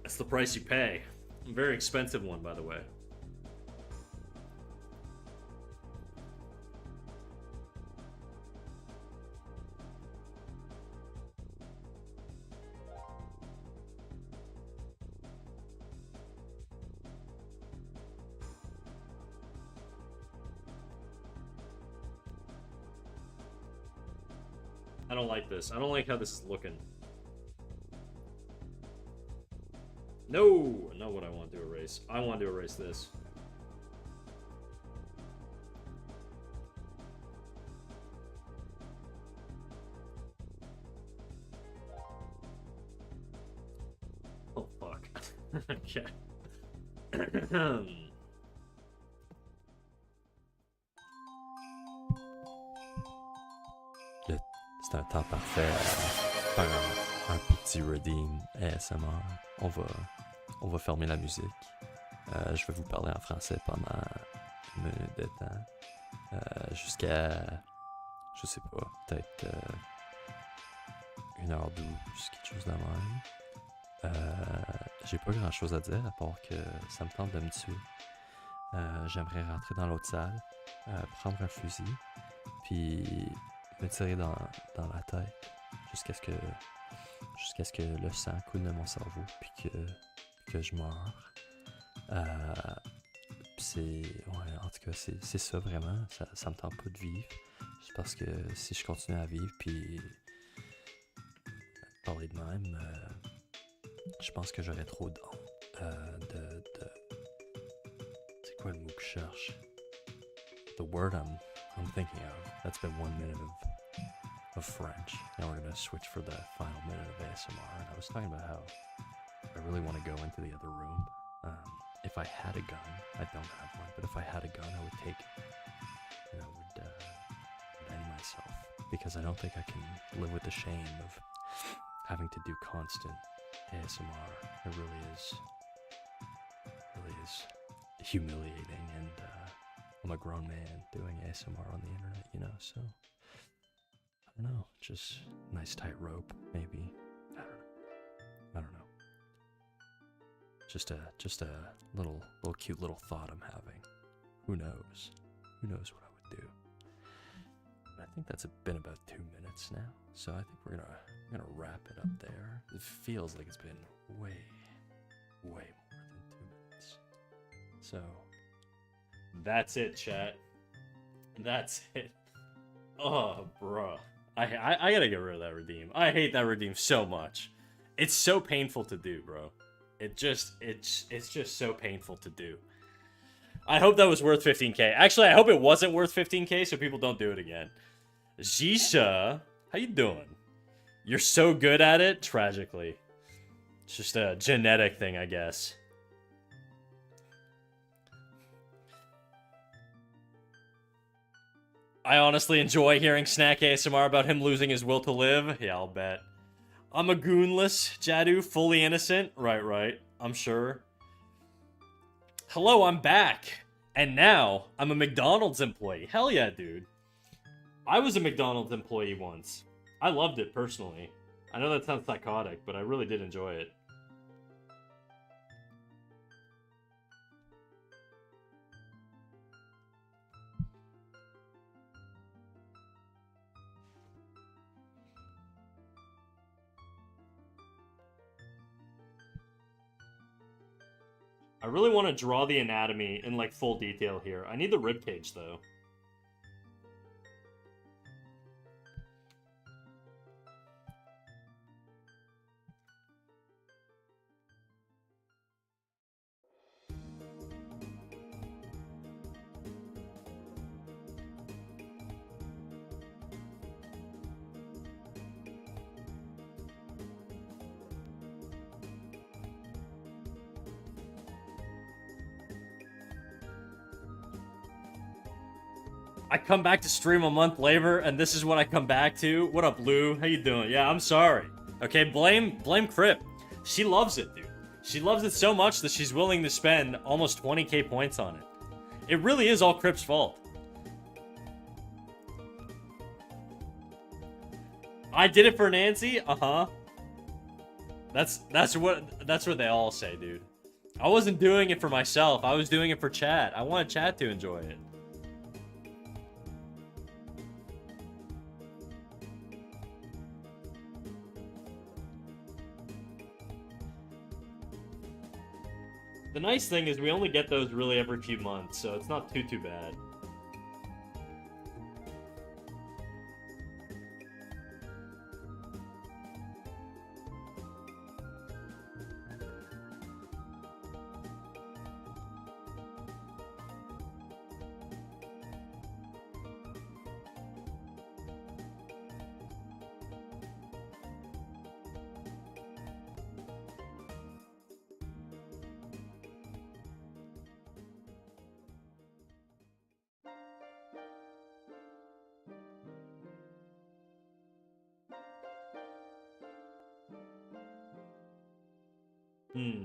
S1: That's the price you pay. A very expensive one, by the way. I don't like this. I don't like how this is looking. No! Not what I want to erase. I want to erase this. Oh, fuck. Okay.
S2: C'est un temps parfait. faire un petit redeem ASMR. On va fermer la musique. Je vais vous parler en français pendant une minute de temps. Jusqu'à, je sais pas, peut-être 1h12, quelque chose de même. J'ai pas grand chose à dire à part que ça me tente de me tuer. J'aimerais rentrer dans l'autre salle, prendre un fusil, puis me tirer dans la tête jusqu'à ce que le sang coule de mon cerveau, puis que je meure. C'est. Ouais, en tout cas, c'est ça vraiment. Ça me tente pas de vivre. C'est parce que si je continue à vivre, puis parler de même, je pense que j'aurais trop d'honte. C'est quoi le mot que je cherche? The word I'm thinking of. That's been 1 minute of French. Now we're gonna switch for the final minute of ASMR. And I was talking about how I really want to go into the other room. If I had a gun, I don't have one, but if I had a gun, I would take it. And I would end myself. Because I don't think I can live with the shame of having to do constant ASMR. It really is humiliating, and I'm a grown man doing ASMR on the internet, you know, so I don't know, just nice tight rope, maybe. I don't know. Just a little cute little thought I'm having. Who knows? Who knows what I would do? But I think that's been about 2 minutes now, so I think we're gonna wrap it up there. It feels like it's been way more than 2 minutes. So
S1: That's it, chat. That's it. Oh, bruh. I gotta get rid of that redeem. I hate that redeem so much. It's so painful to do, bro. It's just so painful to do. I hope that was worth 15k. Actually, I hope it wasn't worth 15k so people don't do it again. Zisha, how you doing? You're so good at it, tragically. It's just a genetic thing, I guess. I honestly enjoy hearing Snack ASMR about him losing his will to live. Yeah, I'll bet. I'm a goonless Jadu, fully innocent. Right. I'm sure. Hello, I'm back. And now, I'm a McDonald's employee. Hell yeah, dude. I was a McDonald's employee once. I loved it, personally. I know that sounds psychotic, but I really did enjoy it. I really want to draw the anatomy in, like, full detail here. I need the ribcage, though. I come back to stream a month later, and this is what I come back to. What up, Lou? How you doing? Yeah, I'm sorry. Okay, blame Crip. She loves it, dude. She loves it so much that she's willing to spend almost 20k points on it. It really is all Crip's fault. I did it for Nancy? Uh-huh. That's what they all say, dude. I wasn't doing it for myself. I was doing it for chat. I wanted chat to enjoy it. The nice thing is we only get those really every few months, so it's not too bad. Hmm.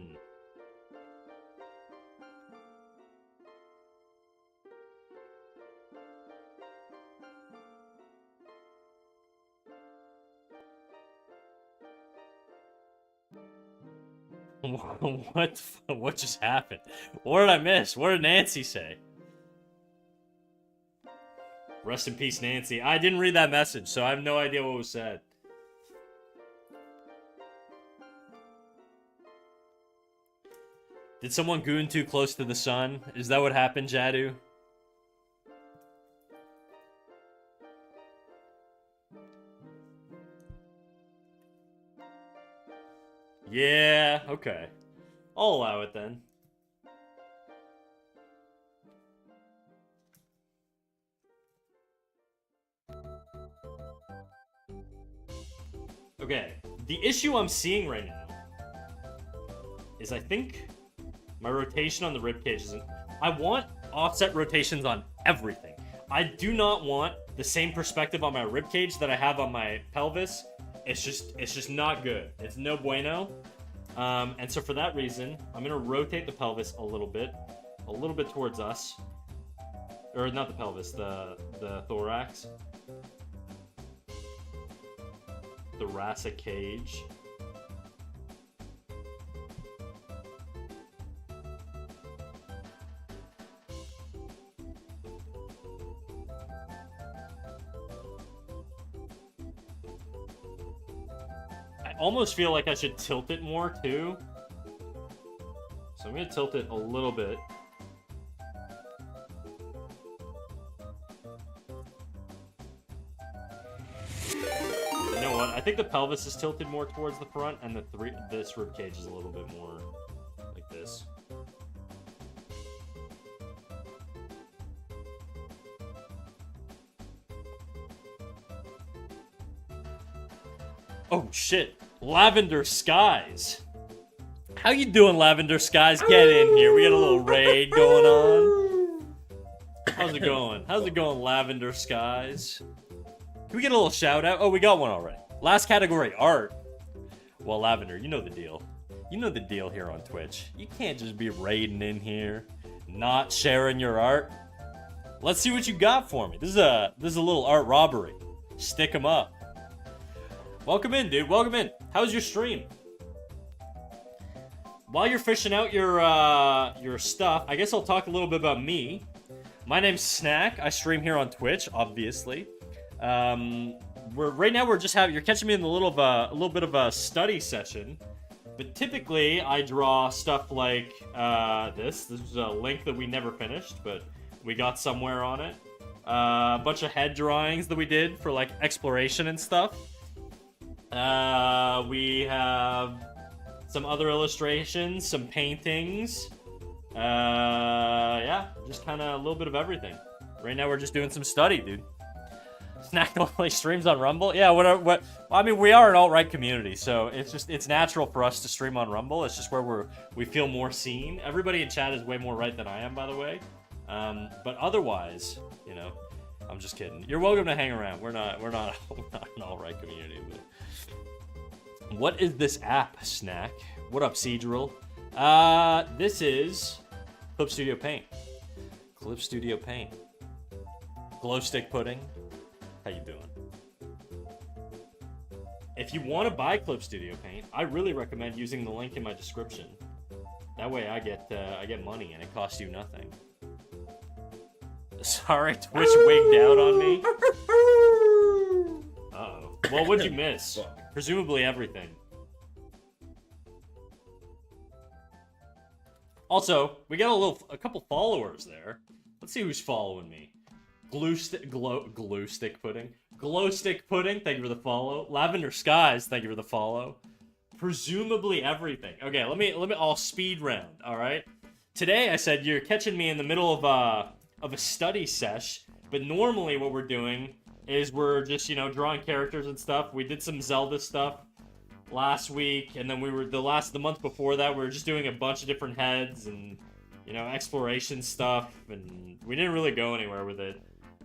S1: What just happened? What did I miss? What did Nancy say? Rest in peace, Nancy. I didn't read that message, so I have no idea what was said. Did someone goon too close to the sun? Is that what happened, Jadu? Yeah, okay. I'll allow it then. Okay, the issue I'm seeing right now is I think my rotation on the ribcage isn't... I want offset rotations on everything. I do not want the same perspective on my ribcage that I have on my pelvis. It's just not good. It's no bueno. And so for that reason, I'm gonna rotate the pelvis a little bit towards us. Or not the pelvis, the thorax. Thoracic cage. I almost feel like I should tilt it more too. So I'm gonna tilt it a little bit. You know what? I think the pelvis is tilted more towards the front, and this rib cage is a little bit more like this. Oh shit! Lavender Skies. How you doing, Lavender Skies? Get in here. We got a little raid going on. How's it going? How's it going, Lavender Skies? Can we get a little shout out? Oh, we got one already. Last category, art. Well, Lavender, you know the deal. You know the deal here on Twitch. You can't just be raiding in here, not sharing your art. Let's see what you got for me. This is a little art robbery. Stick 'em up. Welcome in, dude. Welcome in. How's your stream? While you're fishing out your stuff, I guess I'll talk a little bit about me. My name's Snack. I stream here on Twitch, obviously. Right now you're catching me in a little bit of a study session, but typically I draw stuff like this. This is a link that we never finished, but we got somewhere on it. A bunch of head drawings that we did for like exploration and stuff. We have some other illustrations, some paintings. Yeah, just kind of a little bit of everything. Right now we're just doing some study, dude. Snack only streams on Rumble. Yeah, I mean, we are an alt-right community, so it's natural for us to stream on Rumble. It's just where we feel more seen. Everybody in chat is way more right than I am, by the way. But otherwise, you know, I'm just kidding. You're welcome to hang around. We're not an alt-right community. But what is this app, Snack? What up, Seadrill? This is Clip Studio Paint. Clip Studio Paint. Glow stick pudding. How you doing? If you want to buy Clip Studio Paint, I really recommend using the link in my description. That way I get money and it costs you nothing. Sorry, Twitch wigged out on me. Uh-oh. Well, what'd you miss? Presumably everything. Also, we got a couple followers there. Let's see who's following me. Glue stick pudding. Glow stick pudding, thank you for the follow. Lavender Skies, thank you for the follow. Presumably everything. Okay, let me all speed round, alright? Today I said you're catching me in the middle of a study sesh, but normally what we're doing is we're just, you know, drawing characters and stuff. We did some Zelda stuff last week, and then the month before that, we were just doing a bunch of different heads and, you know, exploration stuff, and we didn't really go anywhere with it.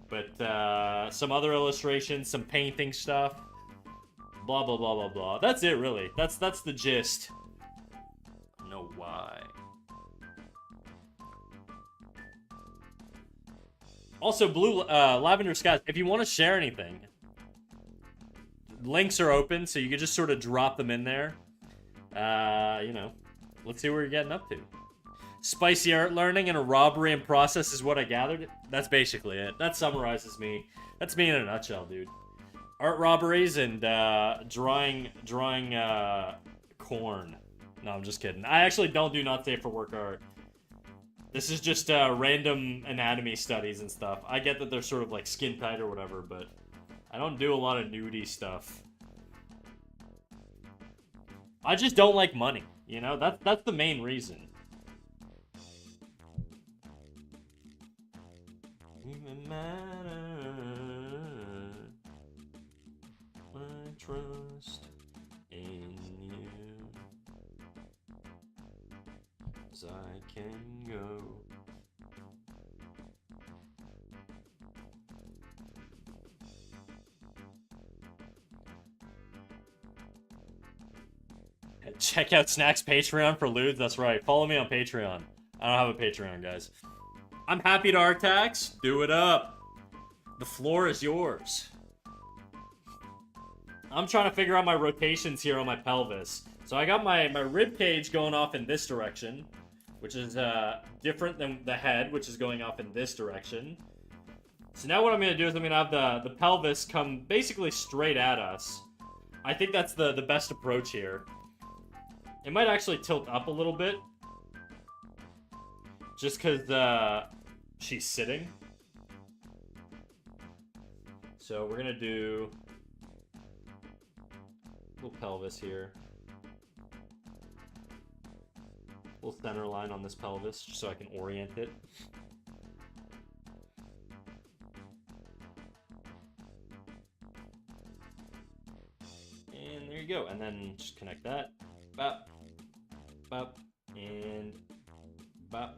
S1: But some other illustrations, some painting stuff, blah blah blah blah blah. That's it, really. That's the gist. Bye. Also, Blue Lavender Skies, if you want to share anything, links are open, so you can just sort of drop them in there. You know, let's see what you're getting up to. Spicy art learning and a robbery in process is what I gathered. That's basically it. That summarizes me. That's me in a nutshell, dude. Art robberies and drawing corn. No, I'm just kidding. I actually don't do not safe for work art. This is just random anatomy studies and stuff. I get that they're sort of like skin tight or whatever, but I don't do a lot of nudie stuff. I just don't like money, you know? That's the main reason. Even matter, I trust in you as I can go. Check out Snack's Patreon for lewd. That's right. Follow me on Patreon. I don't have a Patreon, guys. I'm happy to Artax. Do it up. The floor is yours. I'm trying to figure out my rotations here on my pelvis. So I got my rib cage going off in this direction, which is different than the head, which is going off in this direction. So now what I'm going to do is I'm going to have the pelvis come basically straight at us. I think that's the best approach here. It might actually tilt up a little bit. Just because she's sitting. So we're going to do a little pelvis here. A little center line on this pelvis, just so I can orient it. And there you go. And then just connect that. Bop. Bop. And bop.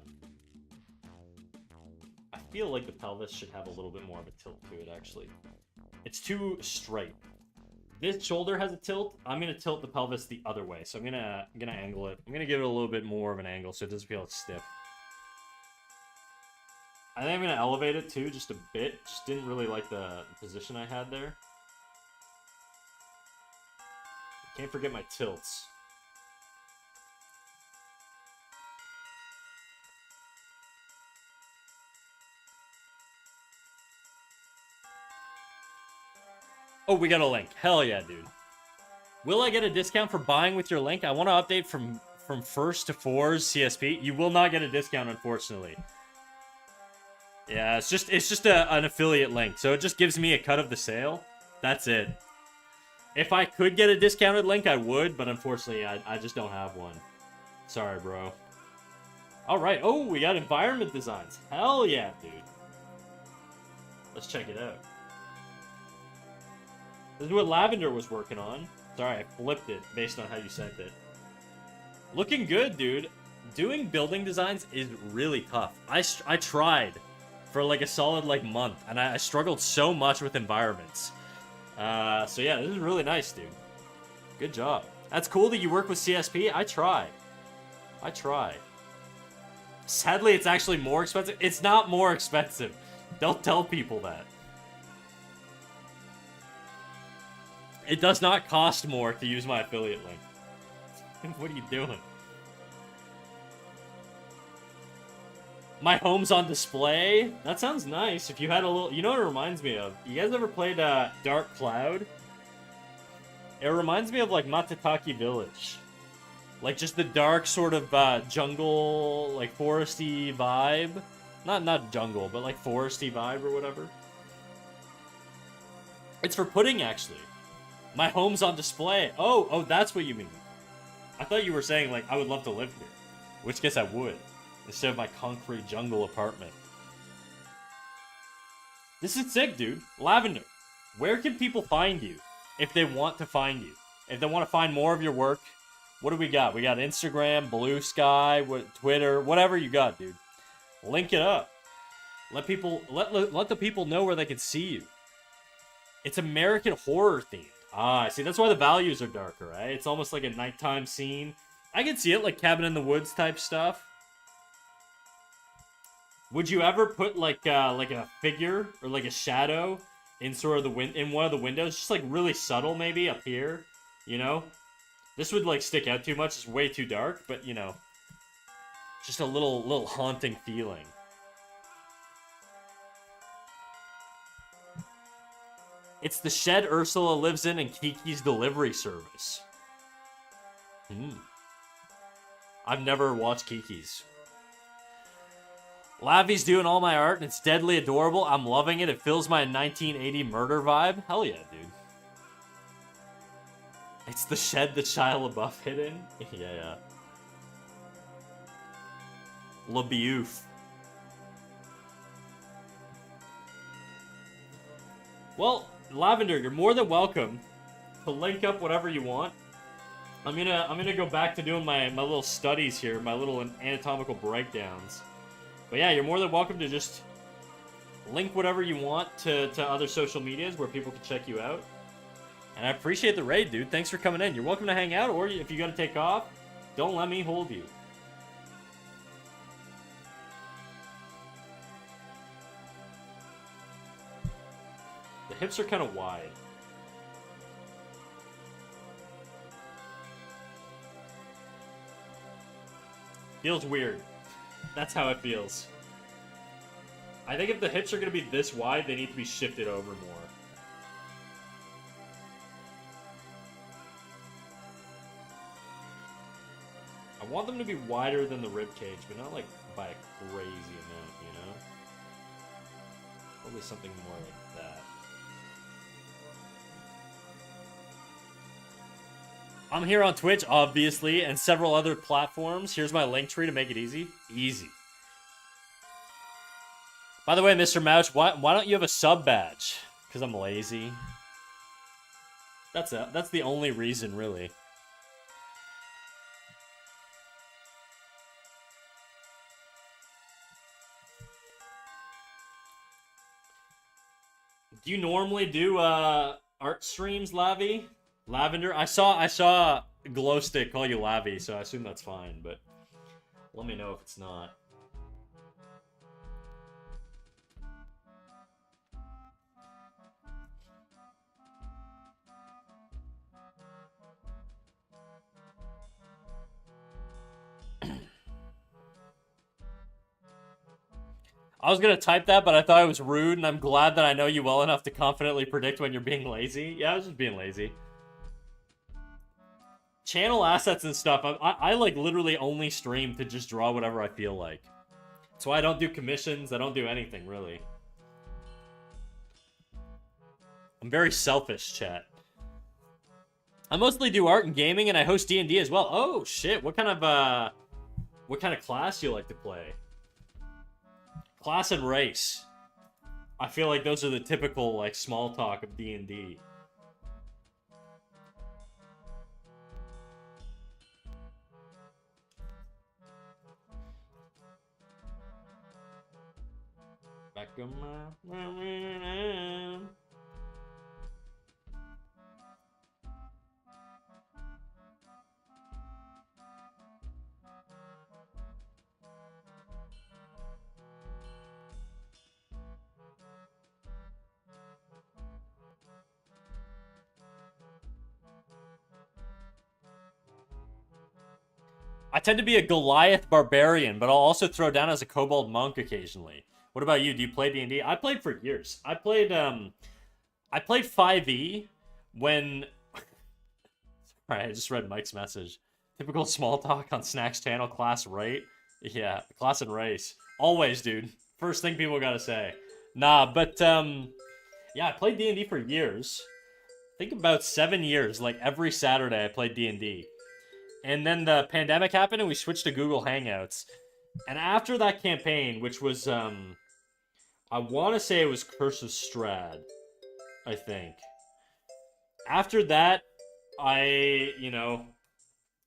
S1: I feel like the pelvis should have a little bit more of a tilt to it, actually. It's too straight. This shoulder has a tilt. I'm gonna tilt the pelvis the other way, so I'm gonna angle it. I'm gonna give it a little bit more of an angle so it doesn't feel stiff. I think I'm gonna elevate it too, just a bit. Just didn't really like the position I had there. Can't forget my tilts. Oh, we got a link. Hell yeah, dude. Will I get a discount for buying with your link? I want to update from 1st to 4's CSP. You will not get a discount, unfortunately. Yeah, it's just an affiliate link, so it just gives me a cut of the sale. That's it. If I could get a discounted link, I would, but unfortunately, I just don't have one. Sorry, bro. All right. Oh, we got environment designs. Hell yeah, dude. Let's check it out. This is what Lavender was working on. Sorry, I flipped it based on how you sent it. Looking good, dude. Doing building designs is really tough. I tried for like a solid month, and I struggled so much with environments. So yeah, this is really nice, dude. Good job. That's cool that you work with CSP. I try. Sadly, it's actually more expensive. It's not more expensive. Don't tell people that. It does not cost more to use my affiliate link. What are you doing? My home's on display? That sounds nice. If you had a little... You know what it reminds me of? You guys ever played Dark Cloud? It reminds me of, like, Matataki Village. Like, just the dark sort of jungle, like, foresty vibe. Not jungle, but, like, foresty vibe or whatever. It's for pudding, actually. My home's on display. Oh, that's what you mean. I thought you were saying, like, I would love to live here. Which guess I would. Instead of my concrete jungle apartment. This is sick, dude. Lavender, where can people find you if they want to find you? If they want to find more of your work, what do we got? We got Instagram, Blue Sky, Twitter, whatever you got, dude. Link it up. Let the people know where they can see you. It's American horror themed. Ah, see, that's why the values are darker, right? It's almost like a nighttime scene. I can see it, like cabin in the woods type stuff. Would you ever put like a figure or like a shadow in sort of in one of the windows, just like really subtle, maybe up here? You know, this would like stick out too much. It's way too dark, but you know, just a little haunting feeling. It's the shed Ursula lives in Kiki's delivery service. I've never watched Kiki's. Lavi's doing all my art, and it's deadly adorable. I'm loving it. It fills my 1980 murder vibe. Hell yeah, dude. It's the shed that Shia LaBeouf hid in? Yeah. LaBeouf. Well, Lavender, you're more than welcome to link up whatever you want. I'm gonna go back to doing my little studies here, my little anatomical breakdowns. But yeah, you're more than welcome to just link whatever you want to other social medias where people can check you out. And I appreciate the raid, dude. Thanks for coming in. You're welcome to hang out, or if you gotta take off, don't let me hold you. The hips are kind of wide. Feels weird. That's how it feels. I think if the hips are going to be this wide, they need to be shifted over more. I want them to be wider than the rib cage, but not like by a crazy amount, you know? Probably something more like that. I'm here on Twitch, obviously, and several other platforms. Here's my link tree to make it easy. Easy. By the way, Mr. Mouch, why don't you have a sub badge? Because I'm lazy. That's the only reason, really. Do you normally do art streams, Lavi? Lavender? I saw Glowstick call you Lavi, so I assume that's fine, but let me know if it's not. I was gonna type that, but I thought it was rude, and I'm glad that I know you well enough to confidently predict when you're being lazy. Yeah, I was just being lazy. Channel assets and stuff, I like literally only stream to just draw whatever I feel like. That's why I don't do commissions, I don't do anything, really. I'm very selfish, chat. I mostly do art and gaming, and I host D&D as well. Oh, shit, what kind of class do you like to play? Class and race. I feel like those are the typical, like, small talk of D&D. Back on my... I tend to be a Goliath barbarian, but I'll also throw down as a kobold monk occasionally. What about you? Do you play D&D? I played for years. I played 5e when... Sorry, I just read Mike's message. Typical small talk on Snacks channel, class rate. Yeah, class and race. Always, dude. First thing people gotta say. Nah, but, yeah, I played D&D for years. I think about 7 years. Like, every Saturday I played D&D. And then the pandemic happened and we switched to Google Hangouts. And after that campaign, which was, I want to say it was Curse of Strahd, I think. After that, I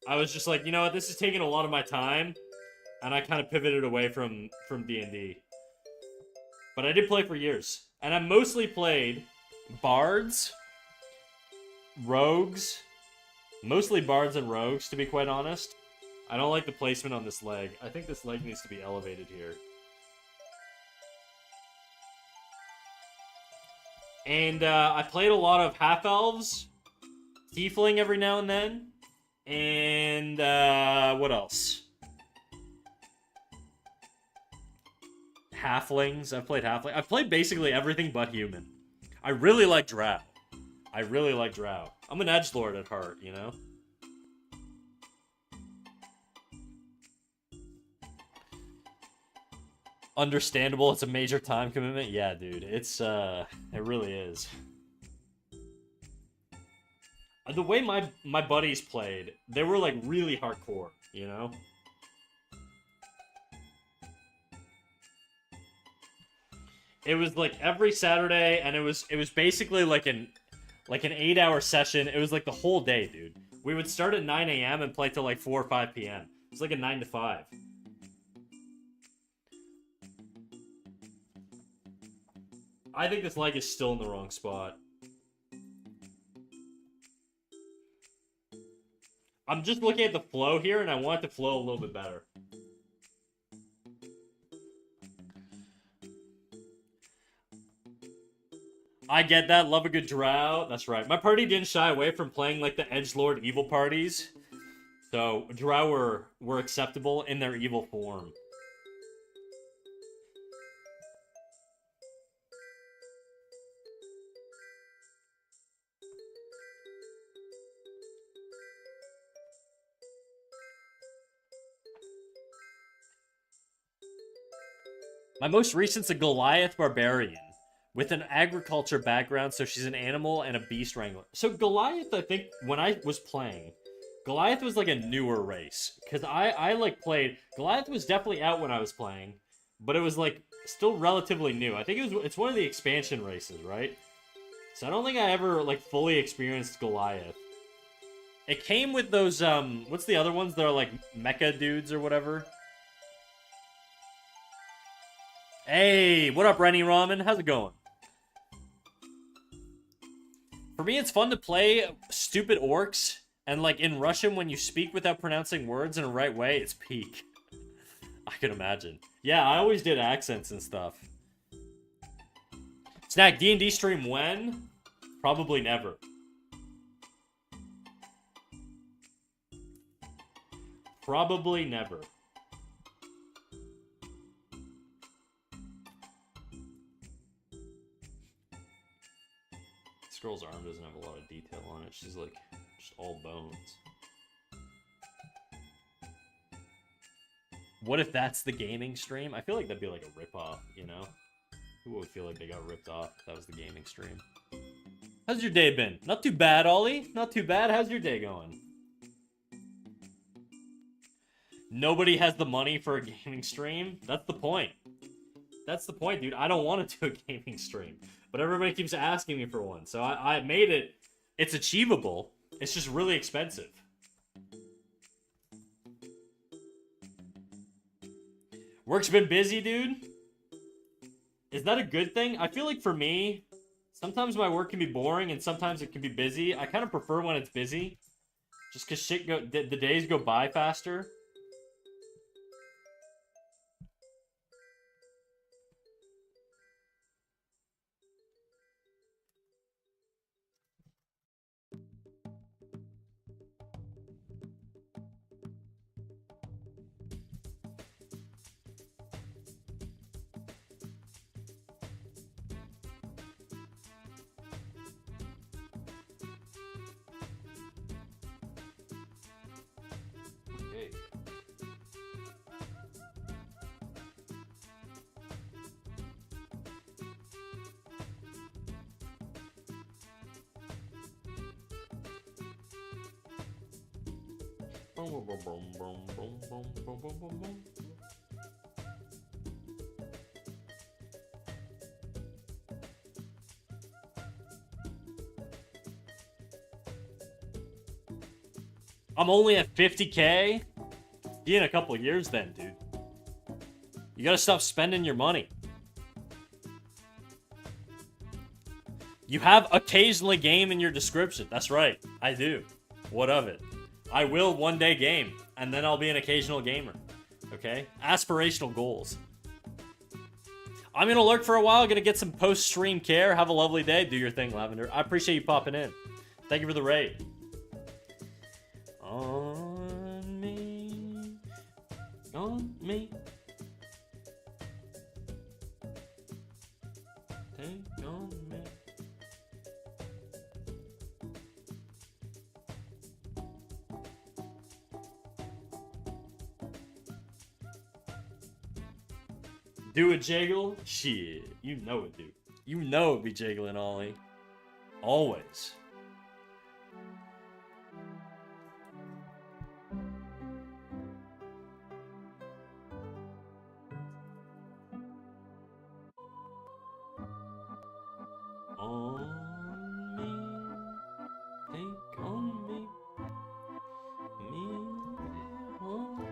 S1: was just like, you know what, this is taking a lot of my time. And I kind of pivoted away from D&D. But I did play for years. And I mostly played bards, rogues, mostly bards and rogues, to be quite honest. I don't like the placement on this leg. I think this leg needs to be elevated here. And I played a lot of half-elves, tiefling every now and then, and what else? Halflings. I've played halfling. I've played basically everything but human. I really like drow. I really like drow. I'm an edgelord at heart, you know? Understandable, it's a major time commitment. Yeah, dude, it's it really is. The way my buddies played, they were like really hardcore, you know? It was like every Saturday, and it was basically like an 8-hour session. It was like the whole day, dude. We would start at 9 a.m. and play till like 4 or 5 p.m. It was like a 9 to 5. I think this leg is still in the wrong spot. I'm just looking at the flow here, and I want it to flow a little bit better. I get that. Love a good drow. That's right. My party didn't shy away from playing like the edgelord evil parties. So drow were acceptable in their evil form. My most recent's a Goliath Barbarian with an agriculture background, so she's an animal and a beast wrangler. So Goliath, I think, when I was playing, Goliath was like a newer race. Because I like played... Goliath was definitely out when I was playing, but it was like still relatively new. I think it's one of the expansion races, right? So I don't think I ever like fully experienced Goliath. It came with those, what's the other ones that are like mecha dudes or whatever? Hey, what up, Rennie Ramen? How's it going? For me, it's fun to play stupid orcs, and like in Russian, when you speak without pronouncing words in the right way, it's peak. I can imagine. Yeah, I always did accents and stuff. Snack, D&D stream when? Probably never. Probably never. This girl's arm doesn't have a lot of detail on it. She's like just all bones. What if that's the gaming stream? I feel like that'd be like a ripoff, you know? Who would feel like they got ripped off if that was the gaming stream? How's your day been? Not too bad, Ollie. Not too bad. How's your day going? Nobody has the money for a gaming stream? That's the point. That's the point, dude. I don't want to do a gaming stream. But everybody keeps asking me for one. So I made it. It's achievable. It's just really expensive. Work's been busy, dude. Is that a good thing? I feel like for me, sometimes my work can be boring and sometimes it can be busy. I kind of prefer when it's busy. Just because the days go by faster. Okay. I'm only at 50K? Be in a couple years then, dude. You gotta stop spending your money. You have occasionally game in your description. That's right. I do. What of it? I will one day game. and then I'll be an occasional gamer. Okay? Aspirational goals. I'm gonna lurk for a while, gonna get some post-stream care. Have a lovely day. Do your thing, Lavender. I appreciate you popping in. Thank you for the raid. On me. On me. Take on me. Do a jiggle? Shit, you know it, dude. You know it be jiggling, Ollie. Always. On me, take on me, on.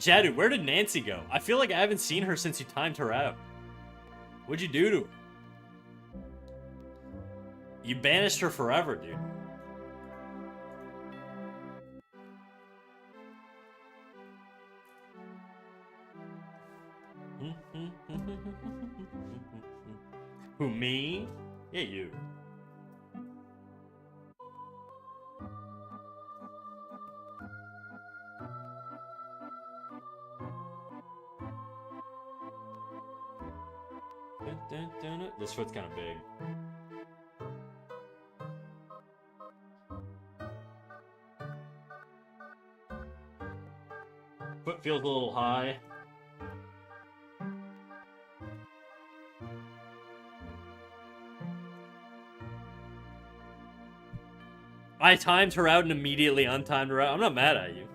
S1: Jadu, where did Nancy go? I feel like I haven't seen her since you timed her out. What'd you do to her? You banished her forever, dude. Who, me? Yeah, you. This foot's kind of big. Foot feels a little high. I timed her out and immediately untimed her out. I'm not mad at you.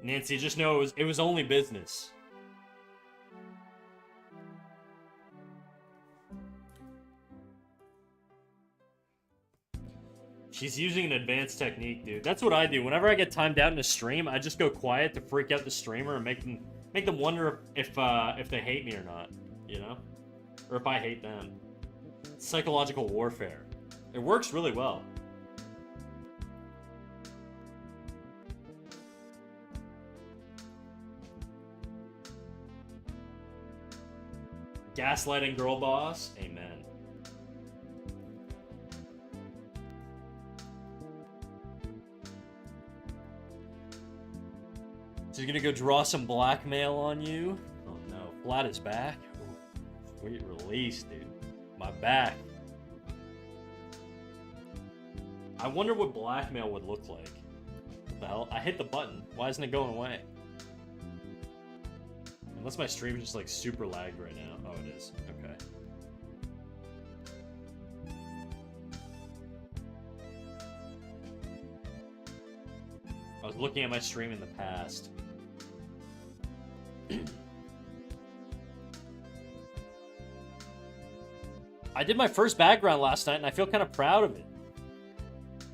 S1: Nancy, just know it was only business. She's using an advanced technique, dude. That's what I do. Whenever I get timed out in a stream, I just go quiet to freak out the streamer and make them wonder if they hate me or not, you know? Or if I hate them. Psychological warfare. It works really well. Gaslighting girl boss? Amen. She's gonna go draw some blackmail on you. Oh no, Flat is back. Ooh, sweet release, dude. My back. I wonder what blackmail would look like. What the hell? I hit the button. Why isn't it going away? Unless my stream is just like super lagged right now. Oh, it is. Okay. I was looking at my stream in the past. I did my first background last night and I feel kind of proud of it.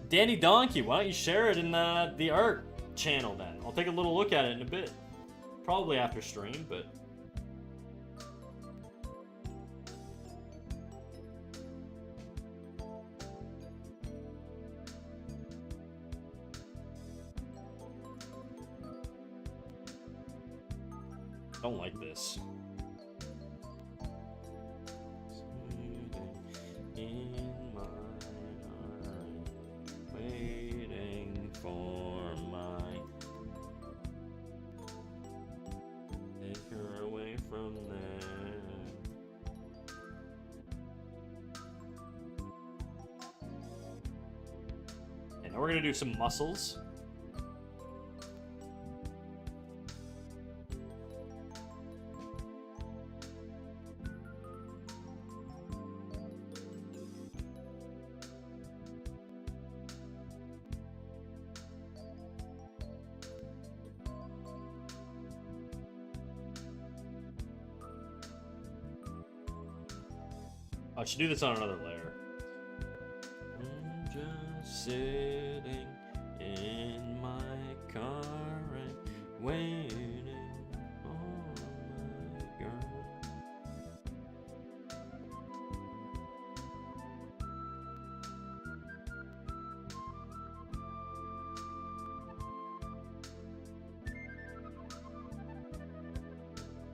S1: Danny Donkey, why don't you share it in the art channel then? I'll take a little look at it in a bit. Probably after stream, but... don't like this. In my mind, waiting for my... Take her away from there. And now we're gonna do some muscles. I should do this on another layer. I'm just sitting in my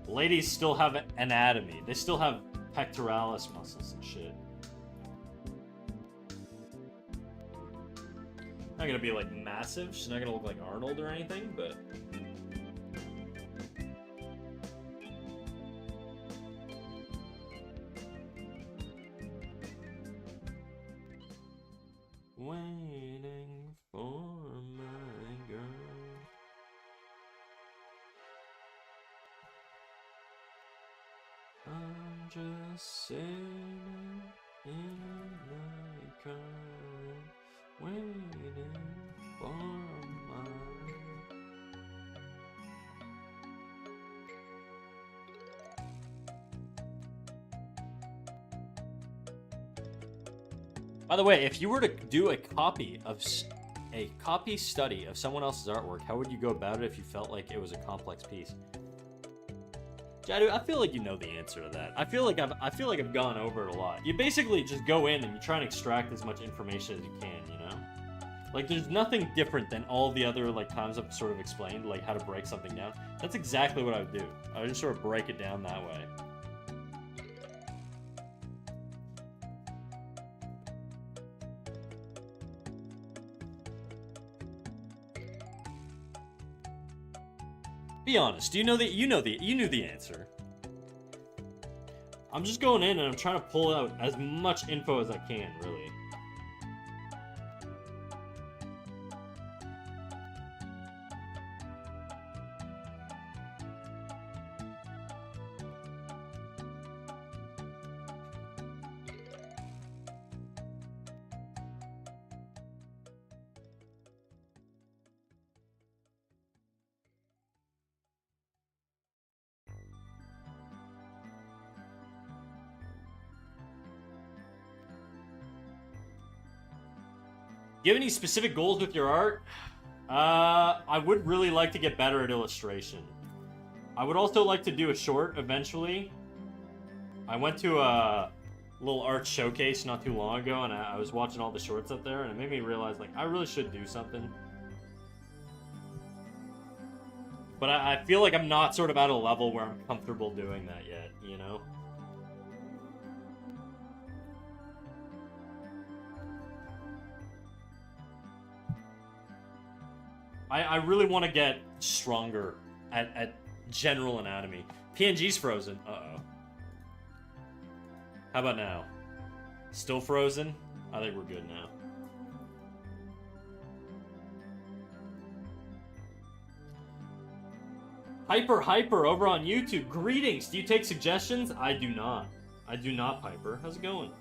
S1: Ladies still have anatomy. They still have pectoralis muscles and shit. Not gonna be like massive. She's not gonna look like Arnold or anything, but. Waiting for my girl. I'm just sitting in my car, waiting for my. By the way, if you were to do a copy study of someone else's artwork, how would you go about it if you felt like it was a complex piece? Jadu, I feel like you know the answer to that. I feel like I've gone over it a lot. You basically just go in and you try and extract as much information as you can, you know? Like, there's nothing different than all the other, like, times I've sort of explained, like, how to break something down. That's exactly what I would do. I would just sort of break it down that way. Be honest. You knew the answer. I'm just going in and I'm trying to pull out as much info as I can, really. Do you have any specific goals with your art? I would really like to get better at illustration. I would also like to do a short eventually. I went to a little art showcase not too long ago, and I was watching all the shorts up there, and it made me realize, like, I really should do something. But I feel like I'm not sort of at a level where I'm comfortable doing that yet, you know? I really want to get stronger at general anatomy. PNG's frozen. Uh-oh. How about now? Still frozen? I think we're good now. Hyper over on YouTube. Greetings. Do you take suggestions? I do not. I do not, Piper. How's it going?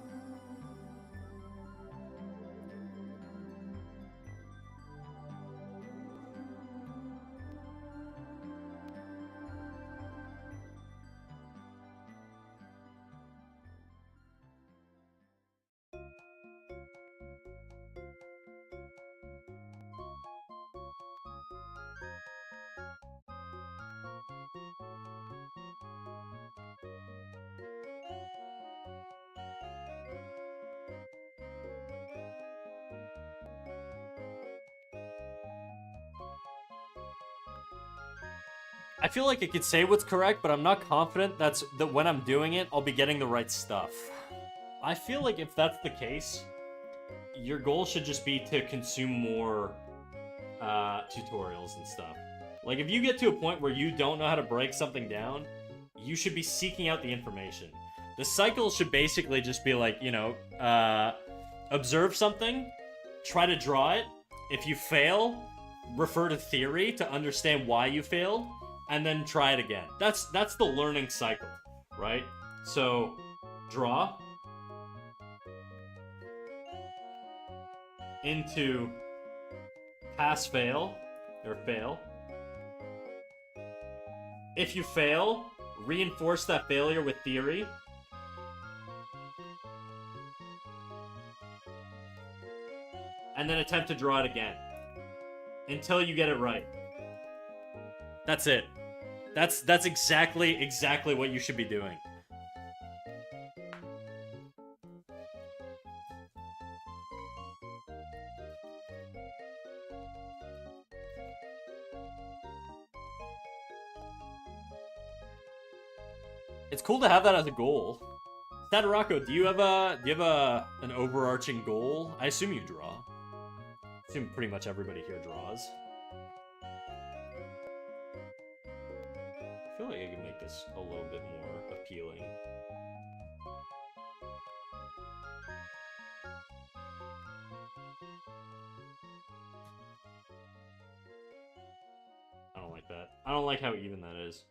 S1: I feel like I could say what's correct, but I'm not confident that when I'm doing it, I'll be getting the right stuff. I feel like if that's the case, your goal should just be to consume more tutorials and stuff. Like, if you get to a point where you don't know how to break something down, you should be seeking out the information. The cycle should basically just be like, you know, observe something, try to draw it. If you fail, refer to theory to understand why you failed, and then try it again. That's the learning cycle, right? So, draw into pass, fail, or fail. If you fail, reinforce that failure with theory. And then attempt to draw it again until you get it right. That's it. That's exactly what you should be doing. cool to have that as a goal. Sadarako, do you have an overarching goal? I assume you draw. I assume pretty much everybody here draws. I feel like I can make this a little bit more appealing. I don't like that. I don't like how even that is.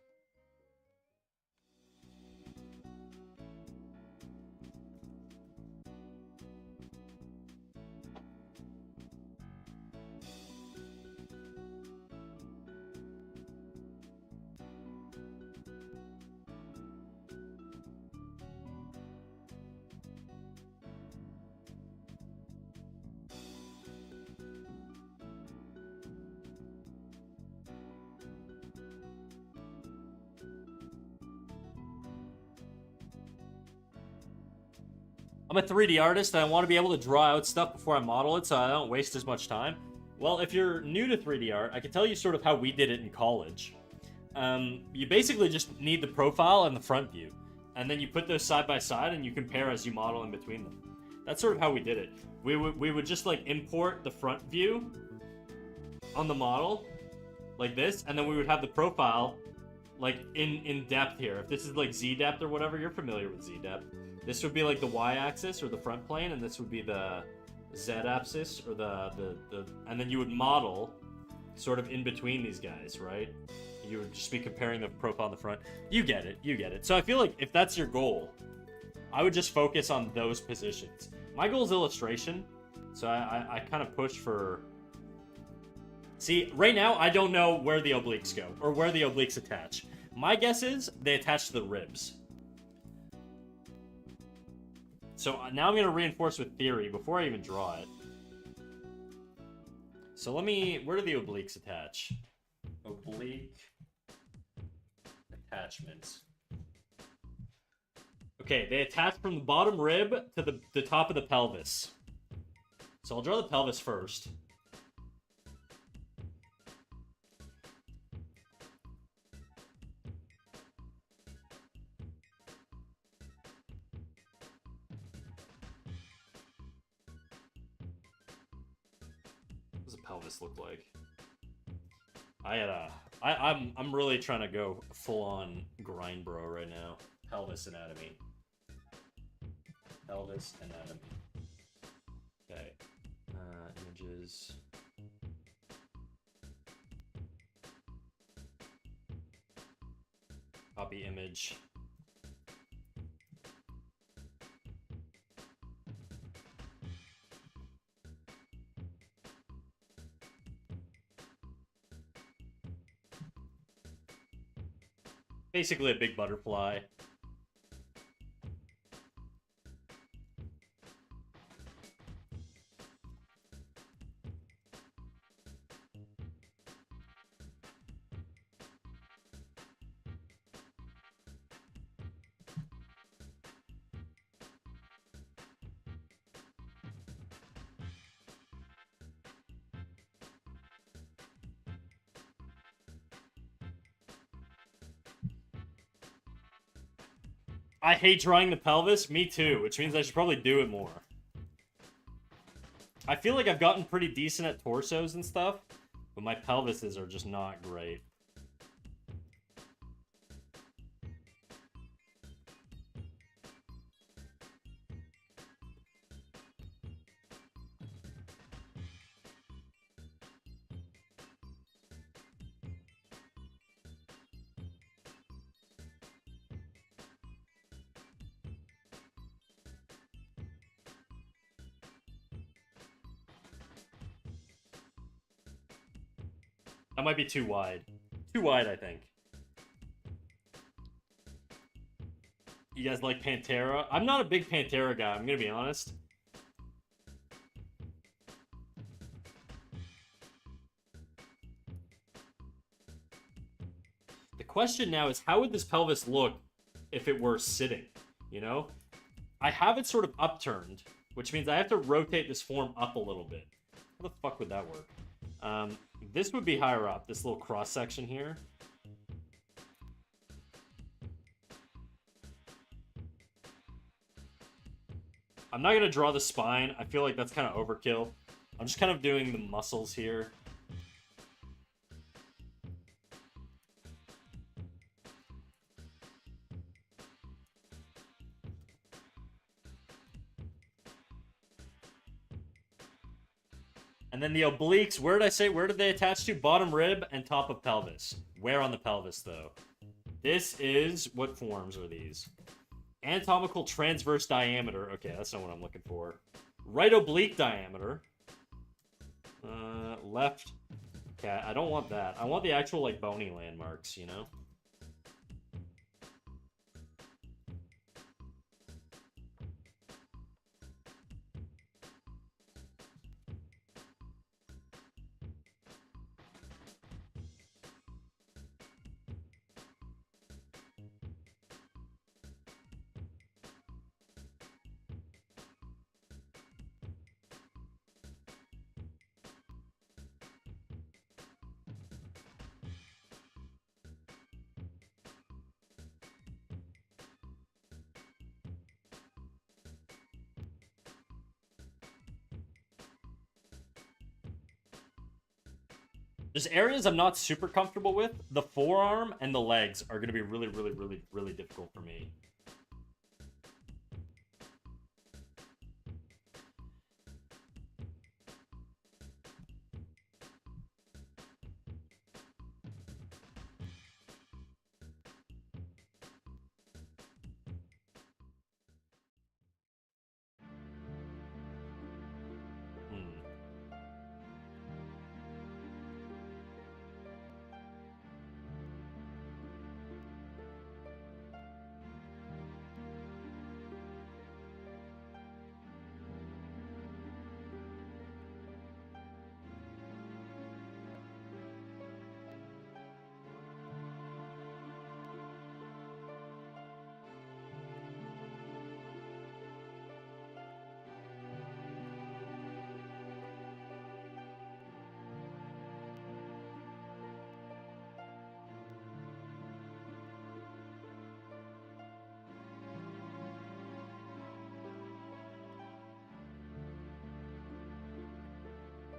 S1: I'm a 3D artist and I want to be able to draw out stuff before I model it so I don't waste as much time. Well, if you're new to 3D art, I can tell you sort of how we did it in college. You basically just need the profile and the front view. And then you put those side by side and you compare as you model in between them. That's sort of how we did it. We would just like import the front view on the model like this, and then we would have the profile like in depth here. If this is like Z depth or whatever, you're familiar with Z depth. This would be like the y-axis or the front plane, and this would be the z-axis or the and then you would model sort of in between these guys, right? You would just be comparing the profile in the front. You get it, you get it. So I feel like if that's your goal, I would just focus on those positions. My goal is illustration, so I kind of push for... See, right now, I don't know where the obliques go, or where the obliques attach. My guess is they attach to the ribs. So now I'm going to reinforce with theory before I even draw it. So let me... Where do the obliques attach? Oblique attachments. Okay, they attach from the bottom rib to the top of the pelvis. So I'll draw the pelvis first. What does a pelvis look like? I'm really trying to go full on grind bro right now. Pelvis anatomy. Pelvis anatomy. Okay. Images. Copy image. Basically a big butterfly. I hate drawing the pelvis. Me too, which means I should probably do it more. I feel like I've gotten pretty decent at torsos and stuff, but my pelvises are just not great. That might be too wide. Too wide, I think. You guys like Pantera? I'm not a big Pantera guy, I'm gonna be honest. The question now is, how would this pelvis look if it were sitting, you know? I have it sort of upturned, which means I have to rotate this form up a little bit. How the fuck would that work? This would be higher up, this little cross section here. I'm not gonna draw the spine. I feel like that's kind of overkill. I'm just kind of doing the muscles here. And then the obliques, where did I say, where did they attach to? Bottom rib and top of pelvis. Where on the pelvis, though? This is, what forms are these? Anatomical transverse diameter. Okay, that's not what I'm looking for. Right oblique diameter. Left. Okay, I don't want that. I want the actual, like, bony landmarks, you know? There's areas I'm not super comfortable with. The forearm and the legs are going to be really, really, really, really difficult for me.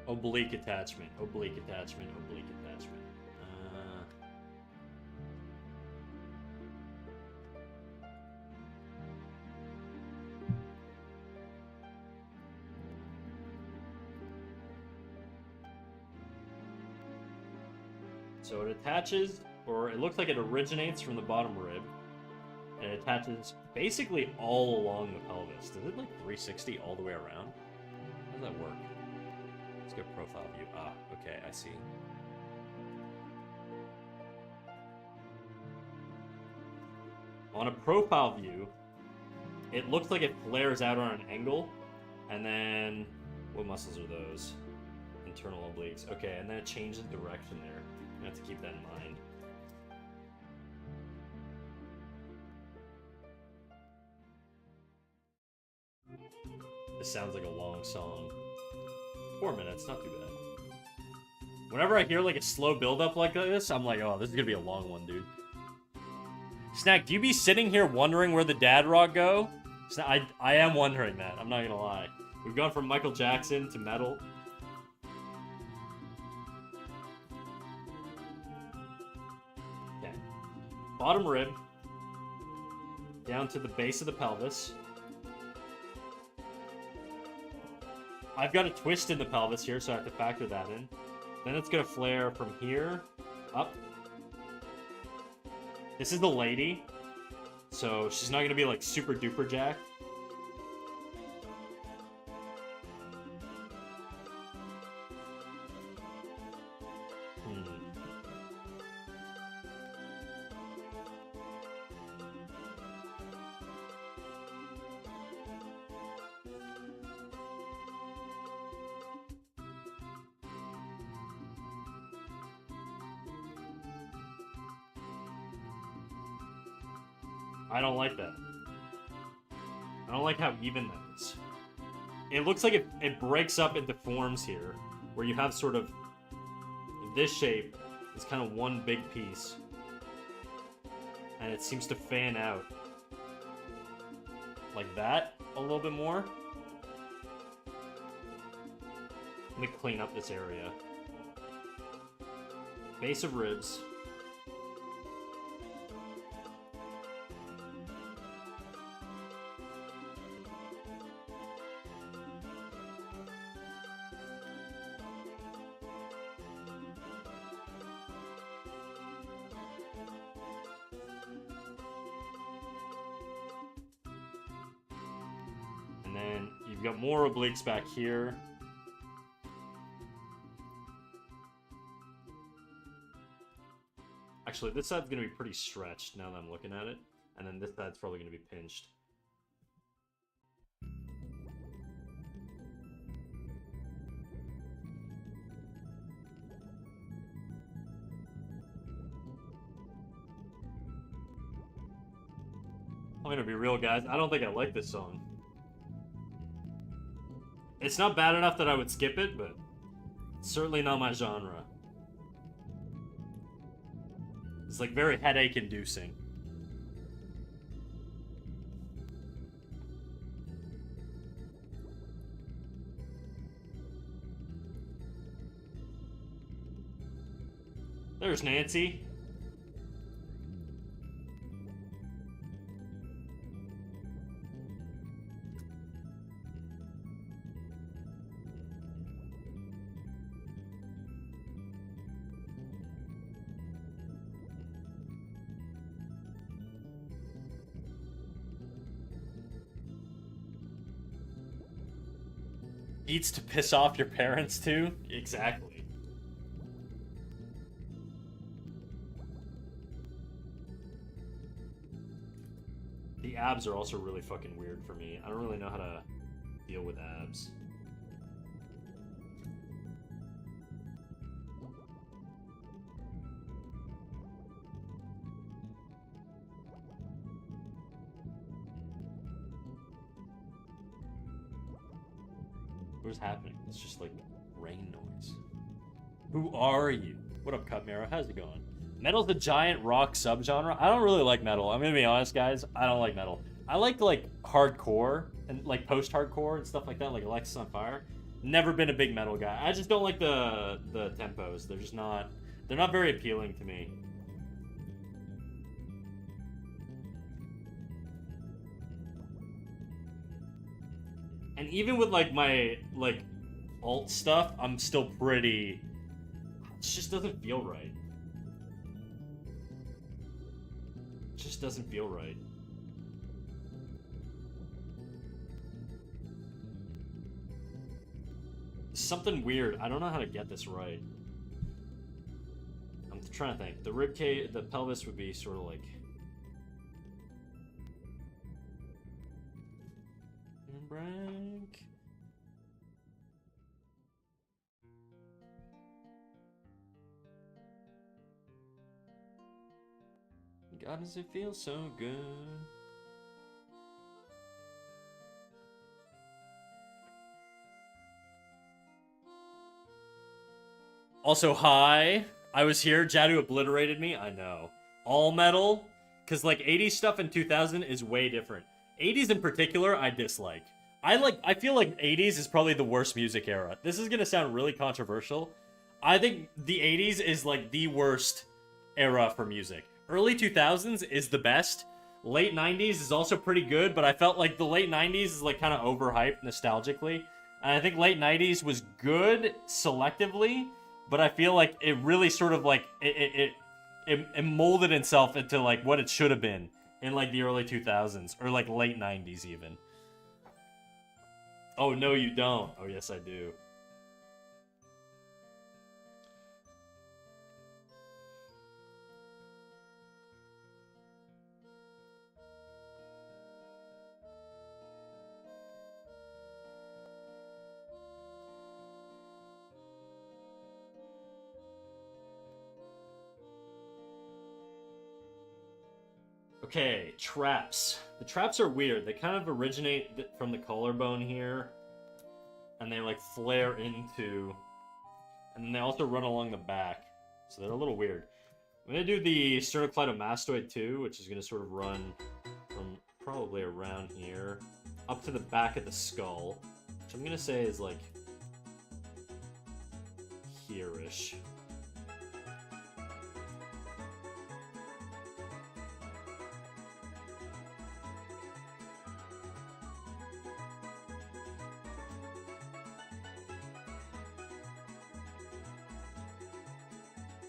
S1: Oblique attachment, oblique attachment, oblique attachment. So it attaches, or it looks like it originates from the bottom rib, and it attaches basically all along the pelvis. Does it like 360 all the way around? How does that work? Let's go profile view. Ah, okay, I see. On a profile view, it looks like it flares out on an angle, and then what muscles are those? Internal obliques. Okay, and then it changes direction there. I have to keep that in mind. This sounds like a long song. 4 minutes, not too bad. Whenever I hear like a slow build-up like this, I'm like, oh, this is gonna be a long one, dude. Snack, do you be sitting here wondering where the dad rock go? I am wondering that, I'm not gonna lie. We've gone from Michael Jackson to metal. Okay. Bottom rib. Down to the base of the pelvis. I've got a twist in the pelvis here, so I have to factor that in. Then it's gonna flare from here up. This is the lady, so she's not gonna be like super duper jacked. I don't like that. I don't like how even that is. It looks like it breaks up into forms here, where you have sort of this shape is kind of one big piece, and it seems to fan out like that a little bit more. Let me clean up this area. Base of ribs. And then you've got more obliques back here. Actually, this side's going to be pretty stretched now that I'm looking at it. And then this side's probably going to be pinched. I'm going to be real, guys. I don't think I like this song. It's not bad enough that I would skip it, but it's certainly not my genre. It's like very headache-inducing. There's Nancy. Beats to piss off your parents too? Exactly. The abs are also really fucking weird for me. I don't really know how to deal with abs. What's happening? It's just like rain noise. Who are you? What up, Cutmero? How's it going? Metal's a giant rock subgenre. I don't really like metal. I'm gonna be honest, guys. I don't like metal. I like hardcore and like post-hardcore and stuff like that, like Alexis on Fire. Never been a big metal guy. I just don't like the tempos. They're just not. They're not very appealing to me. And even with like my alt stuff, I'm still pretty. It just doesn't feel right. It just doesn't feel right. Something weird. I don't know how to get this right. I'm trying to think. The rib cage, the pelvis would be sort of like. Break. God, does it feel so good? Also, hi. I was here. Jadu obliterated me. I know. All metal. Because, like, 80s stuff in 2000 is way different. 80s in particular, I dislike. I feel like 80s is probably the worst music era. This is gonna sound really controversial. I think the 80s is like the worst era for music. Early 2000s is the best. Late 90s is also pretty good, but I felt like the late 90s is like kind of overhyped nostalgically. And I think late 90s was good selectively, but I feel like it really sort of like it molded itself into like what it should have been in like the early 2000s or like late 90s even. Oh, no, you don't. Oh, yes, I do. Okay, traps. The traps are weird. They kind of originate from the collarbone here. And they like flare into... And then they also run along the back. So they're a little weird. I'm going to do the sternocleidomastoid too, which is going to sort of run from probably around here, up to the back of the skull, which I'm gonna say is like here-ish.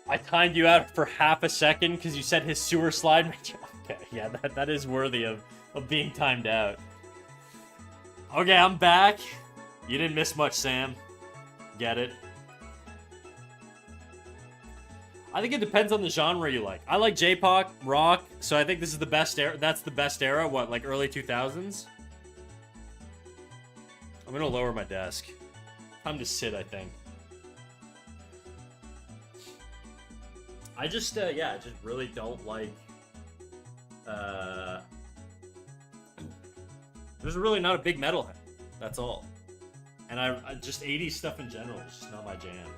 S1: I timed you out for half a second because you said his sewer slide. Okay, yeah, that is worthy of being timed out. Okay, I'm back. You didn't miss much, Sam. Get it? I think it depends on the genre you like. I like J-pop, rock, so I think this is the best era. That's the best era. What, like early 2000s? I'm gonna lower my desk. Time to sit, I think. I just, yeah, I just really don't like, there's really not a big metalhead. That's all. And I just 80s stuff in general is just not my jam.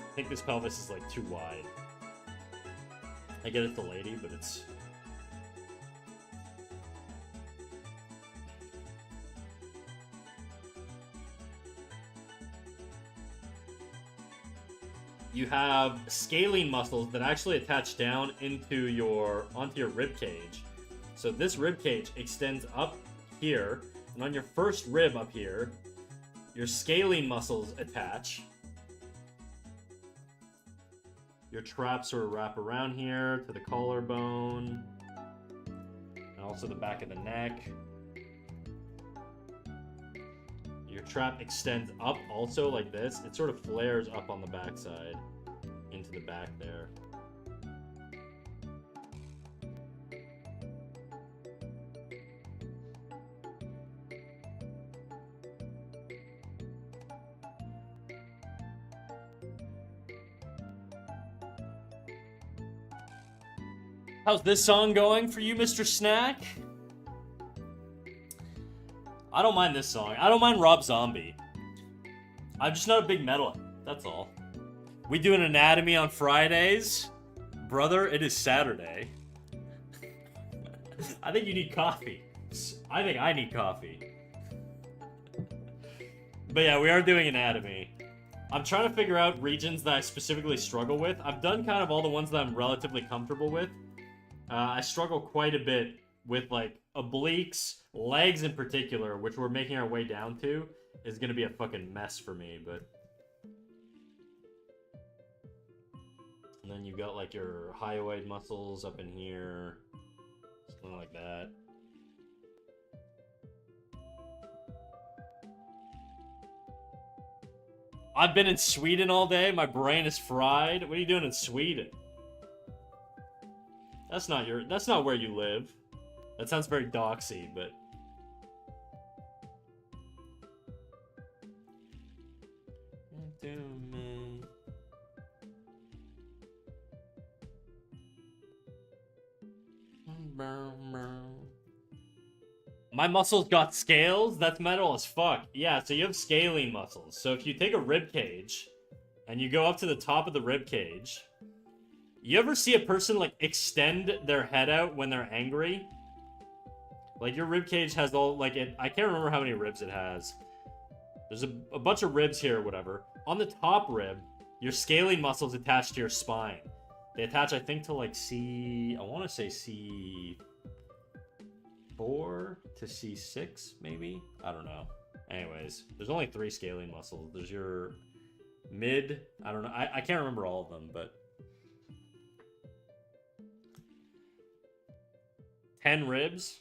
S1: I think this pelvis is like too wide. I get it's a lady, but it's... You have scalene muscles that actually attach down onto your rib cage. So this rib cage extends up here, and on your first rib up here, your scalene muscles attach. Your traps sort of wrap around here to the collarbone, and also the back of the neck. Your trap extends up also like this. It sort of flares up on the backside into the back there. How's this song going for you, Mr. Snack? I don't mind this song. I don't mind Rob Zombie. I'm just not a big metalhead. That's all. We do an anatomy on Fridays. Brother, it is Saturday. I think you need coffee. I think I need coffee. But yeah, we are doing anatomy. I'm trying to figure out regions that I specifically struggle with. I've done kind of all the ones that I'm relatively comfortable with. I struggle quite a bit with, like, obliques, legs in particular, which we're making our way down to, is going to be a fucking mess for me, but... And then you've got, like, your hyoid muscles up in here, something like that. I've been in Sweden all day, my brain is fried. What are you doing in Sweden? That's not where you live. That sounds very doxy, but... My muscles got scales? That's metal as fuck. Yeah, so you have scalene muscles. So if you take a rib cage and you go up to the top of the rib cage... You ever see a person, like, extend their head out when they're angry? Like, your rib cage has all, like, I can't remember how many ribs it has. There's a bunch of ribs here or whatever. On the top rib, your scalene muscles attach to your spine. They attach, I think, to, like, I want to say C4 to C6, maybe? I don't know. Anyways, there's only 3 scalene muscles. There's your mid, I don't know. I can't remember all of them, but... 10 ribs.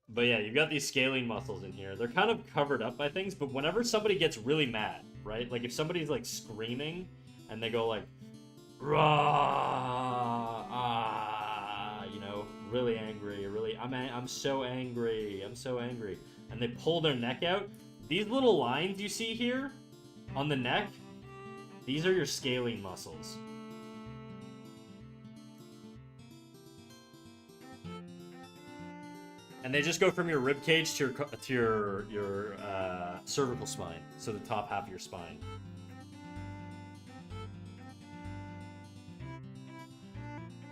S1: But yeah, you've got these scalene muscles in here. They're kind of covered up by things, but whenever somebody gets really mad, right? Like if somebody's like screaming and they go like, rah, ah, you know, really angry, I'm so angry, I'm so angry. And they pull their neck out, These little lines you see here on the neck, these are your scalene muscles. And they just go from your rib cage to your cervical spine, so the top half of your spine.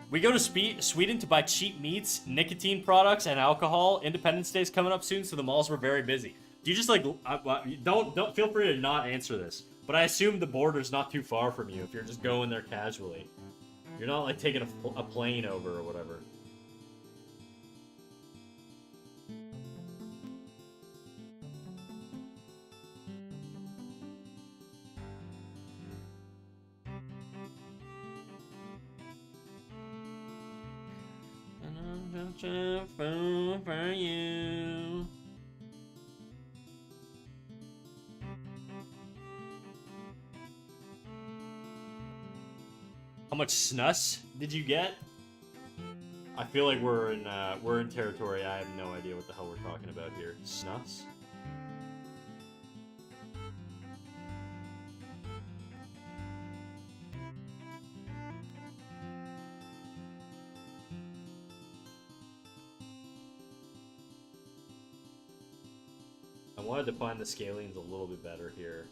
S1: We go to Sweden to buy cheap meats, nicotine products, and alcohol. Independence Day's coming up soon, so the malls were very busy. Do you just like don't feel free to not answer this? But I assume the border's not too far from you if you're just going there casually. You're not like taking a plane over or whatever. For you. How much snus did you get? I feel like we're in territory. I have no idea what the hell we're talking about here. Snus? I wanted to find the scalenes a little bit better here.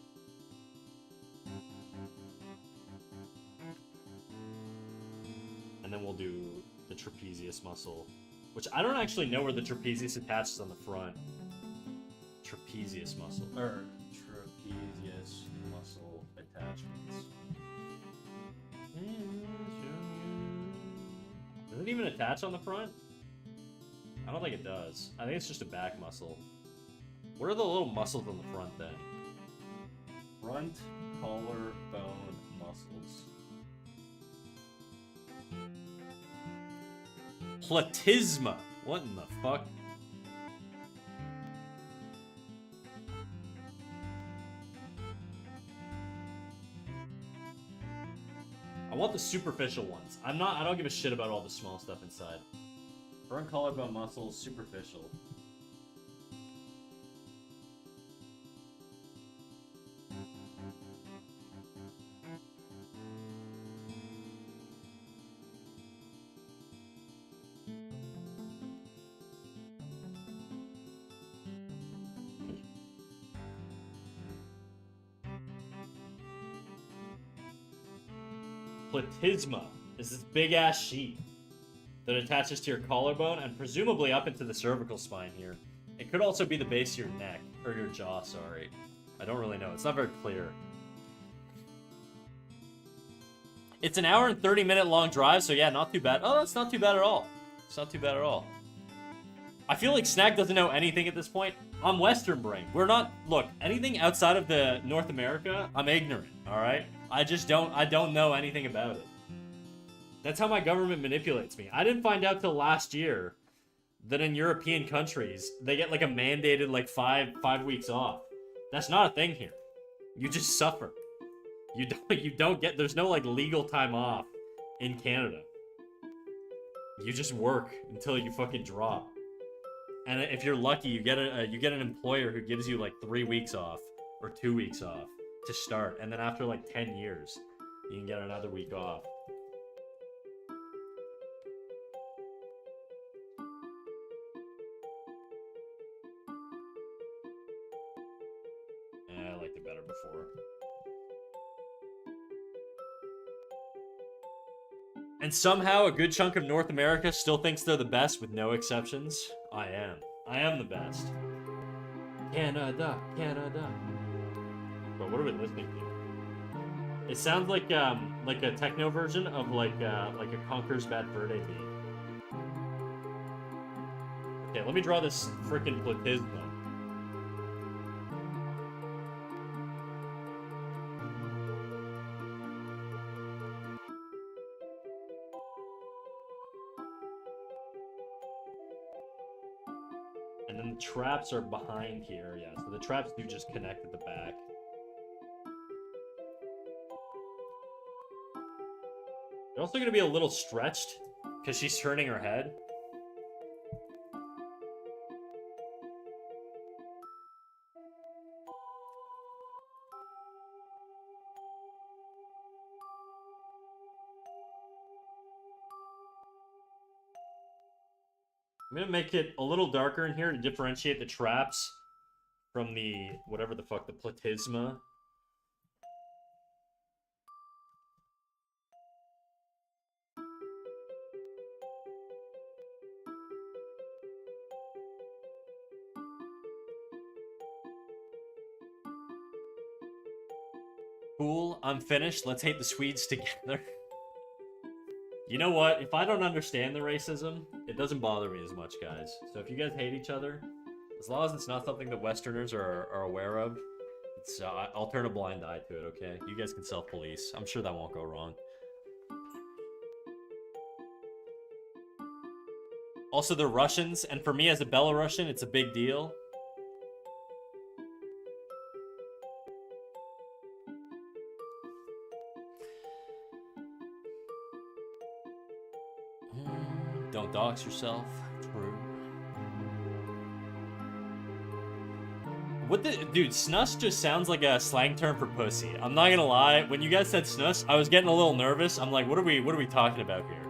S1: And then we'll do the trapezius muscle, which I don't actually know where the trapezius attaches on the front. Trapezius muscle, or trapezius muscle attachments. Does it even attach on the front? I don't think it does. I think it's just a back muscle. What are the little muscles on the front then? Front collarbone muscles. Platysma. What in the fuck? I want the superficial ones. I don't give a shit about all the small stuff inside. Front collarbone muscles, superficial. Platysma is this big-ass sheet that attaches to your collarbone and presumably up into the cervical spine here. It could also be the base of your neck, or your jaw, sorry. I don't really know. It's not very clear. It's an hour and 30-minute long drive, so yeah, not too bad. Oh, that's not too bad at all. It's not too bad at all. I feel like Snag doesn't know anything at this point. I'm Western brain. We're not... Look, anything outside of the North America, I'm ignorant, alright? I don't know anything about it. That's how my government manipulates me. I didn't find out till last year that in European countries, they get like a mandated like five weeks off. That's not a thing here. You just suffer. You don't get, there's no like legal time off in Canada. You just work until you fucking drop. And if you're lucky, you get an employer who gives you like 3 weeks off or 2 weeks off to start, and then after like 10 years, you can get another week off. I liked it better before. And somehow a good chunk of North America still thinks they're the best with no exceptions. I am the best. Canada, Canada. But what are we listening to? It sounds like a techno version of like a Conker's Bad Verde beat. Okay, let me draw this freaking platysma. And then the traps are behind here, yeah. So the traps do just connect at the back. They're also going to be a little stretched because she's turning her head. I'm gonna make it a little darker in here to differentiate the traps from the, whatever the fuck, the platysma. Cool, I'm finished. Let's hate the Swedes together. You know what? If I don't understand the racism, it doesn't bother me as much, guys. So if you guys hate each other, as long as it's not something that Westerners are aware of, it's, I'll turn a blind eye to it, okay? You guys can self-police. I'm sure that won't go wrong. Also, they're Russians, and for me as a Belarusian, it's a big deal. Don't dox yourself. True. What the dude? Snus just sounds like a slang term for pussy. I'm not gonna lie. When you guys said snus, I was getting a little nervous. I'm like, what are we talking about here?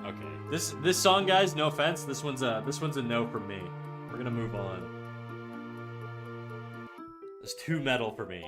S1: Okay, this song, guys. No offense. This one's a no from me. We're gonna move on. It's too metal for me.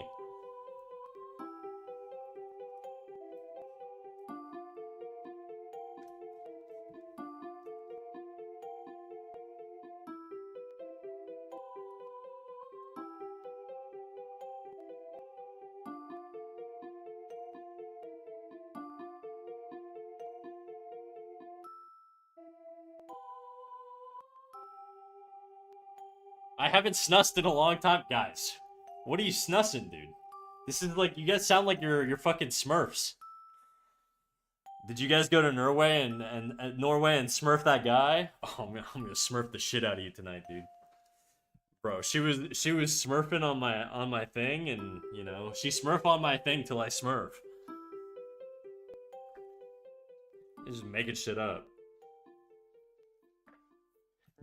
S1: I haven't snussed in a long time. Guys, what are you snussing, dude? This is like, you guys sound like you're fucking Smurfs. Did you guys go to Norway and Norway and smurf that guy? Oh, I'm gonna smurf the shit out of you tonight, dude. Bro, she was smurfing on my thing, and you know, she smurf on my thing till I smurf. Just making shit up.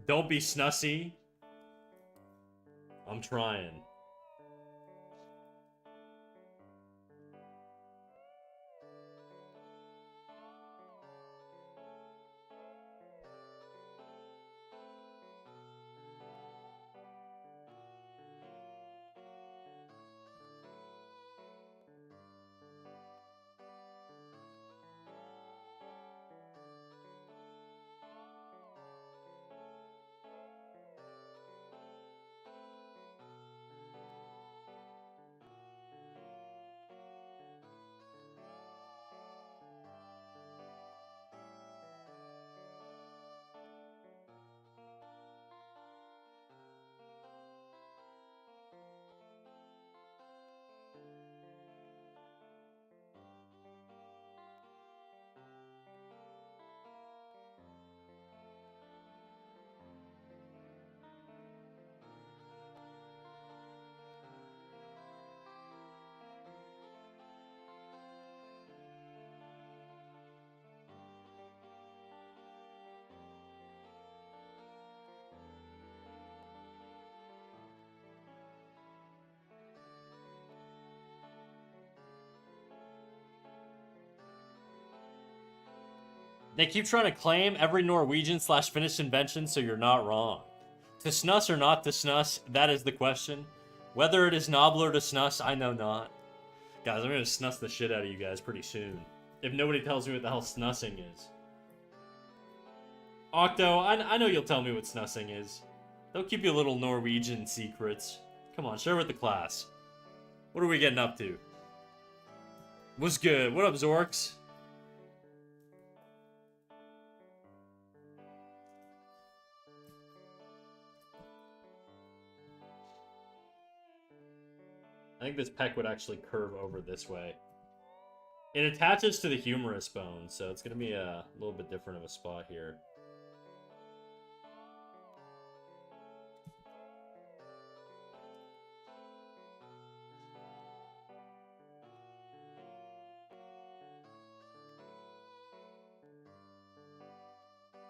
S1: Don't be snussy. I'm trying. They keep trying to claim every Norwegian/Finnish invention, so you're not wrong. To snus or not to snus, that is the question. Whether it is nobler to snus, I know not. Guys, I'm gonna snus the shit out of you guys pretty soon. If nobody tells me what the hell snussing is. Octo, I know you'll tell me what snussing is. They'll keep you little Norwegian secrets. Come on, share with the class. What are we getting up to? What's good? What up, Zorks? I think this peck would actually curve over this way. It attaches to the humerus bone, so it's going to be a little bit different of a spot here.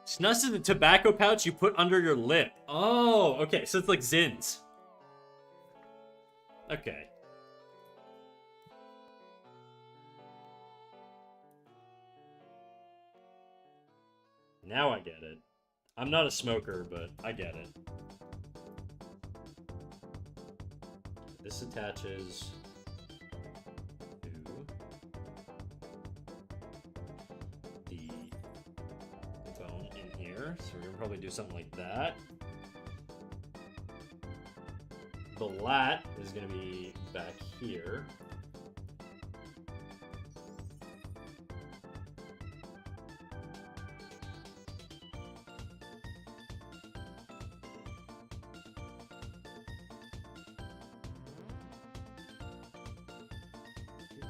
S1: Snus is the tobacco pouch you put under your lip. Oh, okay, so it's like Zins. Okay. Now I get it. I'm not a smoker, but I get it. This attaches to the bone in here. So we're gonna probably do something like that. The lat is gonna be back here.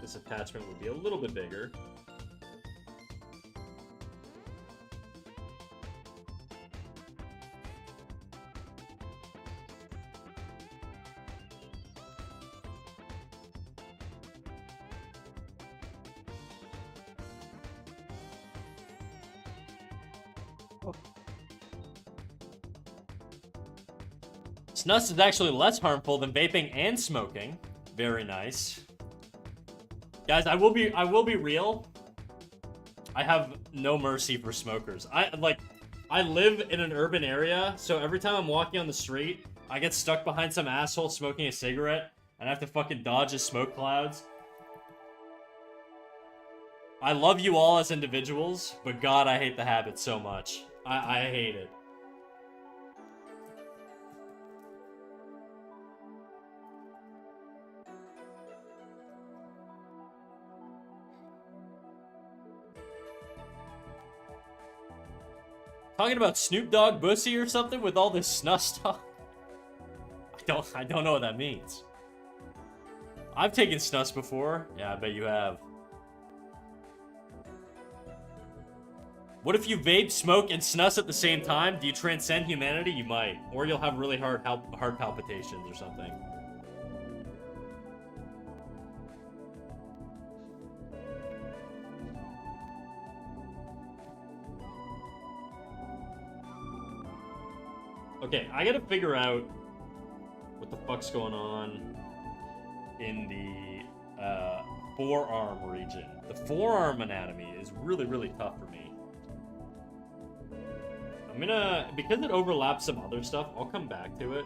S1: This attachment would be a little bit bigger. Snus is actually less harmful than vaping and smoking. Very nice. Guys, I will be real. I have no mercy for smokers. I live in an urban area, so every time I'm walking on the street, I get stuck behind some asshole smoking a cigarette, and I have to fucking dodge his smoke clouds. I love you all as individuals, but God, I hate the habit so much. I hate it. Talking about Snoop Dogg Bussy or something with all this snus talk? I don't know what that means. I've taken snus before. Yeah, I bet you have. What if you vape, smoke, and snus at the same time? Do you transcend humanity? You might. Or you'll have really hard heart palpitations or something. Okay, I gotta figure out what the fuck's going on in the forearm region. The forearm anatomy is really, really tough for me. I'm gonna, because it overlaps some other stuff, I'll come back to it.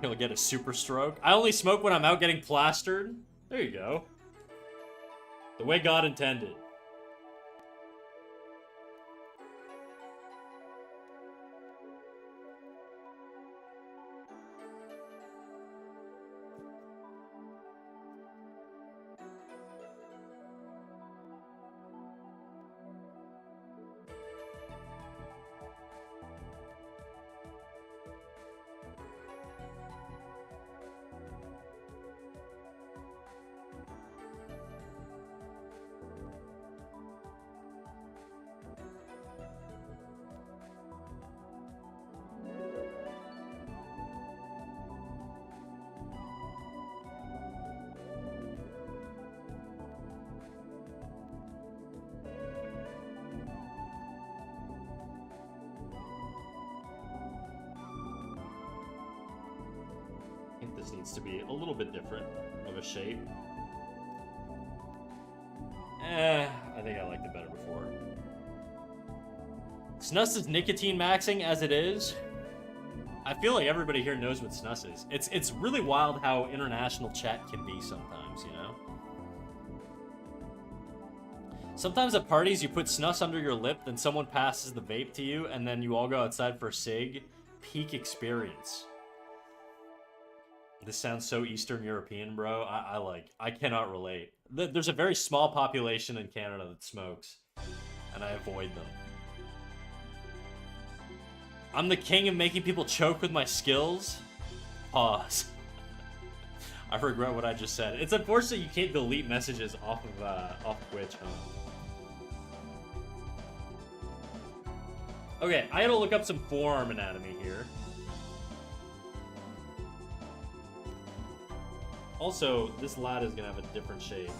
S1: He'll get a super stroke. I only smoke when I'm out getting plastered. There you go. The way God intended. This needs to be a little bit different of a shape. I think I liked it better before. Snus is nicotine maxing as it is. I feel like everybody here knows what snus is. It's really wild how international chat can be sometimes, you know? Sometimes at parties you put snus under your lip, then someone passes the vape to you, and then you all go outside for a cig. Peak experience. This sounds so Eastern European, bro. I cannot relate. There's a very small population in Canada that smokes, and I avoid them. I'm the king of making people choke with my skills. Pause. I regret what I just said. It's unfortunate you can't delete messages off Twitch, huh? Okay, I gotta look up some forearm anatomy here. Also, this lat is gonna have a different shape.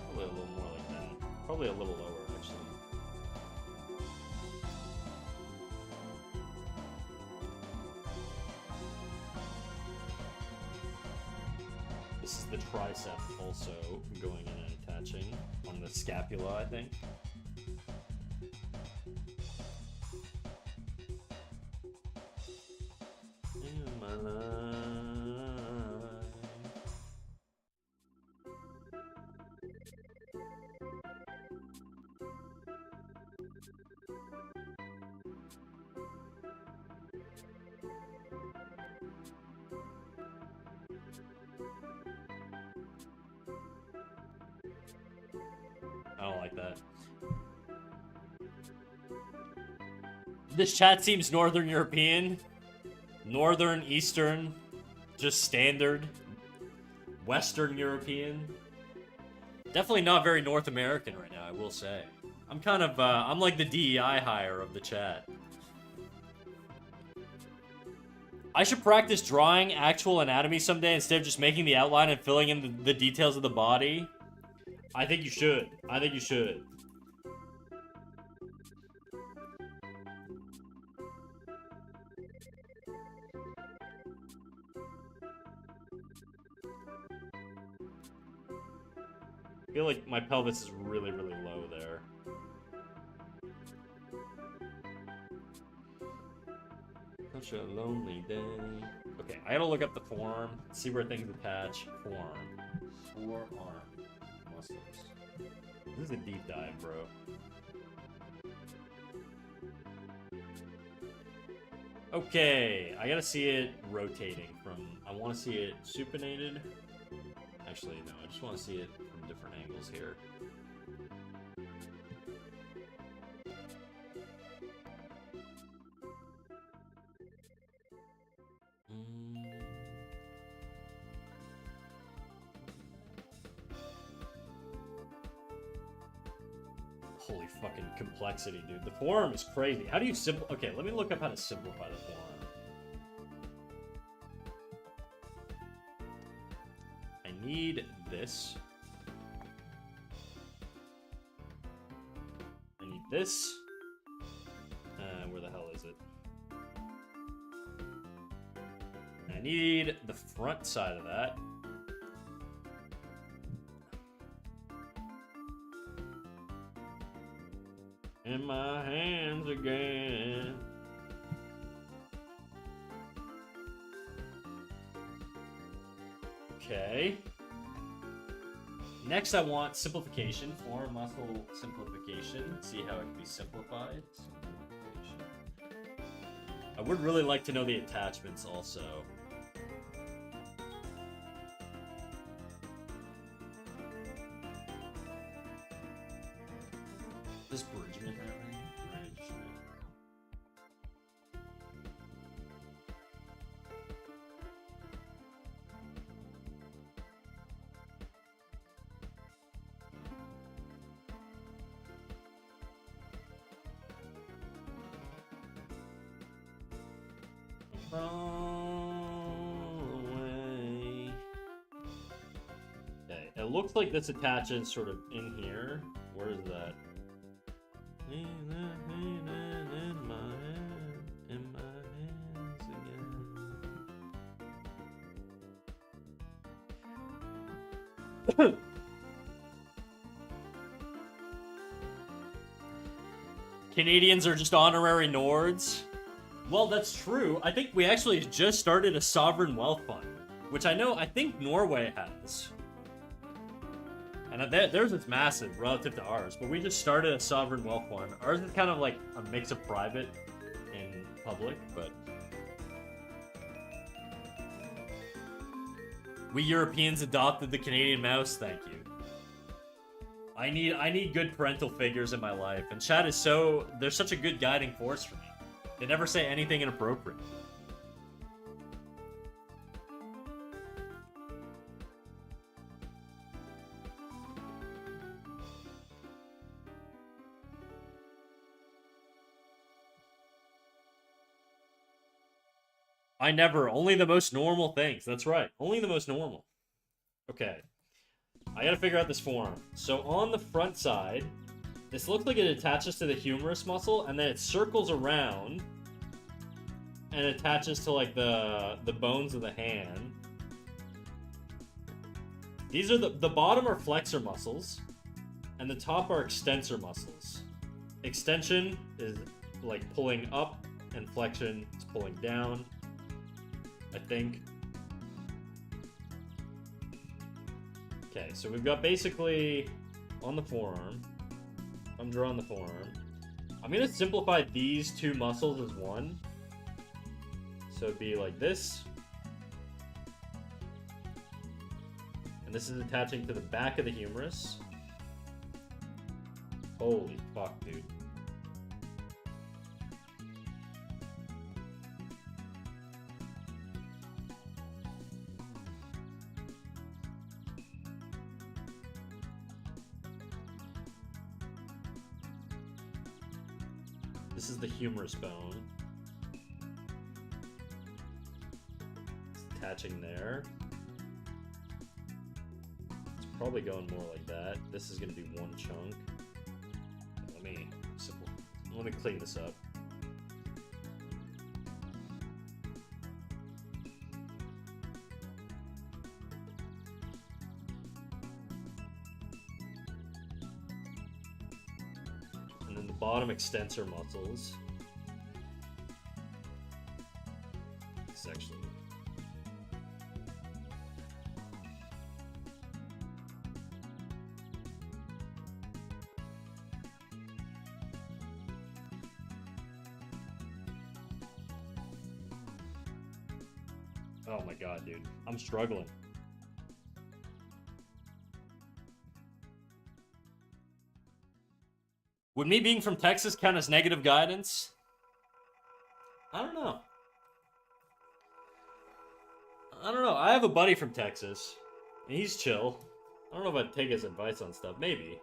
S1: Probably a little more like that. Probably a little lower, actually. This is the tricep also going in and attaching on the scapula, I think. In my life. I don't like that. This chat seems Northern European. Northern, Eastern, just standard. Western European. Definitely not very North American right now, I will say. I'm kind of, I'm like the DEI hire of the chat. I should practice drawing actual anatomy someday instead of just making the outline and filling in the details of the body. I think you should. I think you should. I feel like my pelvis is really, really low there. Such a lonely day. Okay, I gotta look up the forearm, see where things attach. Forearm. Muscles. This is a deep dive, bro. Okay, I gotta see it rotating from... I want to see it supinated. Actually, no, I just want to see it from different angles here. Holy fucking complexity, dude. The forearm is crazy. How do you Okay, let me look up how to simplify the forearm. I need this. I need this. Where the hell is it? I need the front side of that. In my hands again. Okay. Next, I want simplification. Forearm muscle simplification. See how it can be simplified. I would really like to know the attachments also. Does Bridgman have any? Away. Okay, it looks like this attaches sort of in here. Where is that? In my hands again. Canadians are just honorary Nords. Well, that's true. I think we actually just started a sovereign wealth fund, which I think Norway has. And theirs is massive relative to ours, but we just started a sovereign wealth fund. Ours is kind of like a mix of private and public, but... We Europeans adopted the Canadian mouse, thank you. I need good parental figures in my life, and chat is they're such a good guiding force for me. They never say anything inappropriate. Only the most normal things. That's right. Only the most normal. Okay. I gotta figure out this forearm. So on the front side, this looks like it attaches to the humerus muscle, and then it circles around and attaches to like the bones of the hand. These are the bottom are flexor muscles, and the top are extensor muscles. Extension is like pulling up, and flexion is pulling down, I think. Okay, so we've got basically on the forearm. I'm drawing the forearm. I'm gonna simplify these two muscles as one. So it'd be like this. And this is attaching to the back of the humerus. Holy fuck, dude. This is the humerus bone. It's attaching there. It's probably going more like that. This is gonna be one chunk. Let me clean this up. And then the bottom extensor muscles. It's actually... Oh my god, dude. I'm struggling. Would me being from Texas count as negative guidance? I don't know. I have a buddy from Texas, and he's chill. I don't know if I'd take his advice on stuff. Maybe.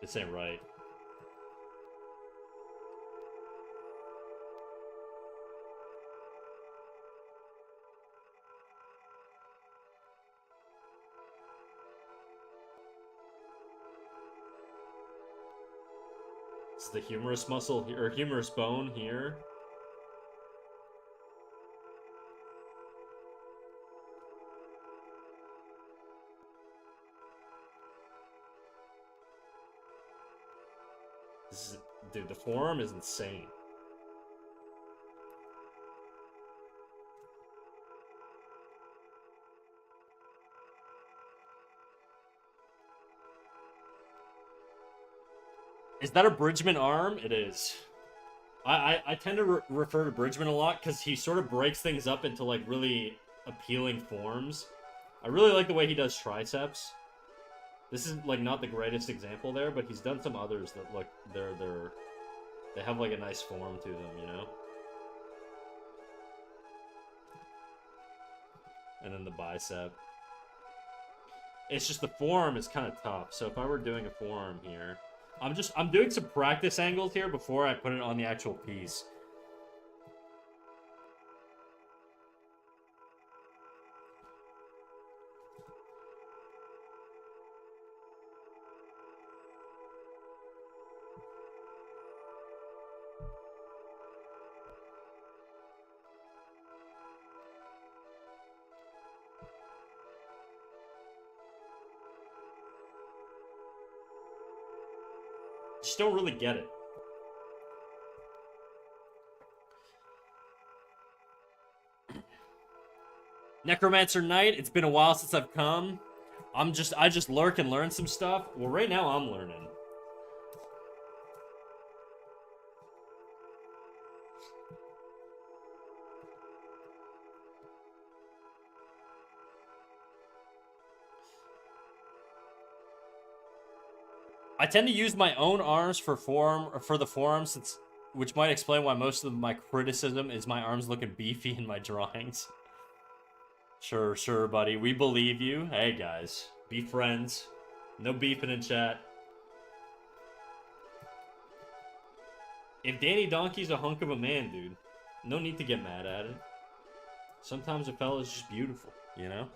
S1: This ain't right. It's the humerus muscle or humerus bone here. Dude, the forearm is insane. Is that a Bridgman arm? It is. I tend to refer to Bridgman a lot because he sort of breaks things up into like really appealing forms. I really like the way he does triceps. This is like not the greatest example there, but he's done some others that look they have like a nice form to them, you know? And then the bicep. It's just the forearm is kind of tough. So if I were doing a forearm here, I'm doing some practice angles here before I put it on the actual piece. Just don't really get it. Necromancer Knight, it's been a while since I've come. I just lurk and learn some stuff. Well, right now I'm learning. I tend to use my own arms for the forearm, which might explain why most of my criticism is my arms looking beefy in my drawings. Sure, buddy. We believe you. Hey, guys. Be friends. No beefing in chat. If Danny Donkey's a hunk of a man, dude, no need to get mad at it. Sometimes a fella's just beautiful, you know?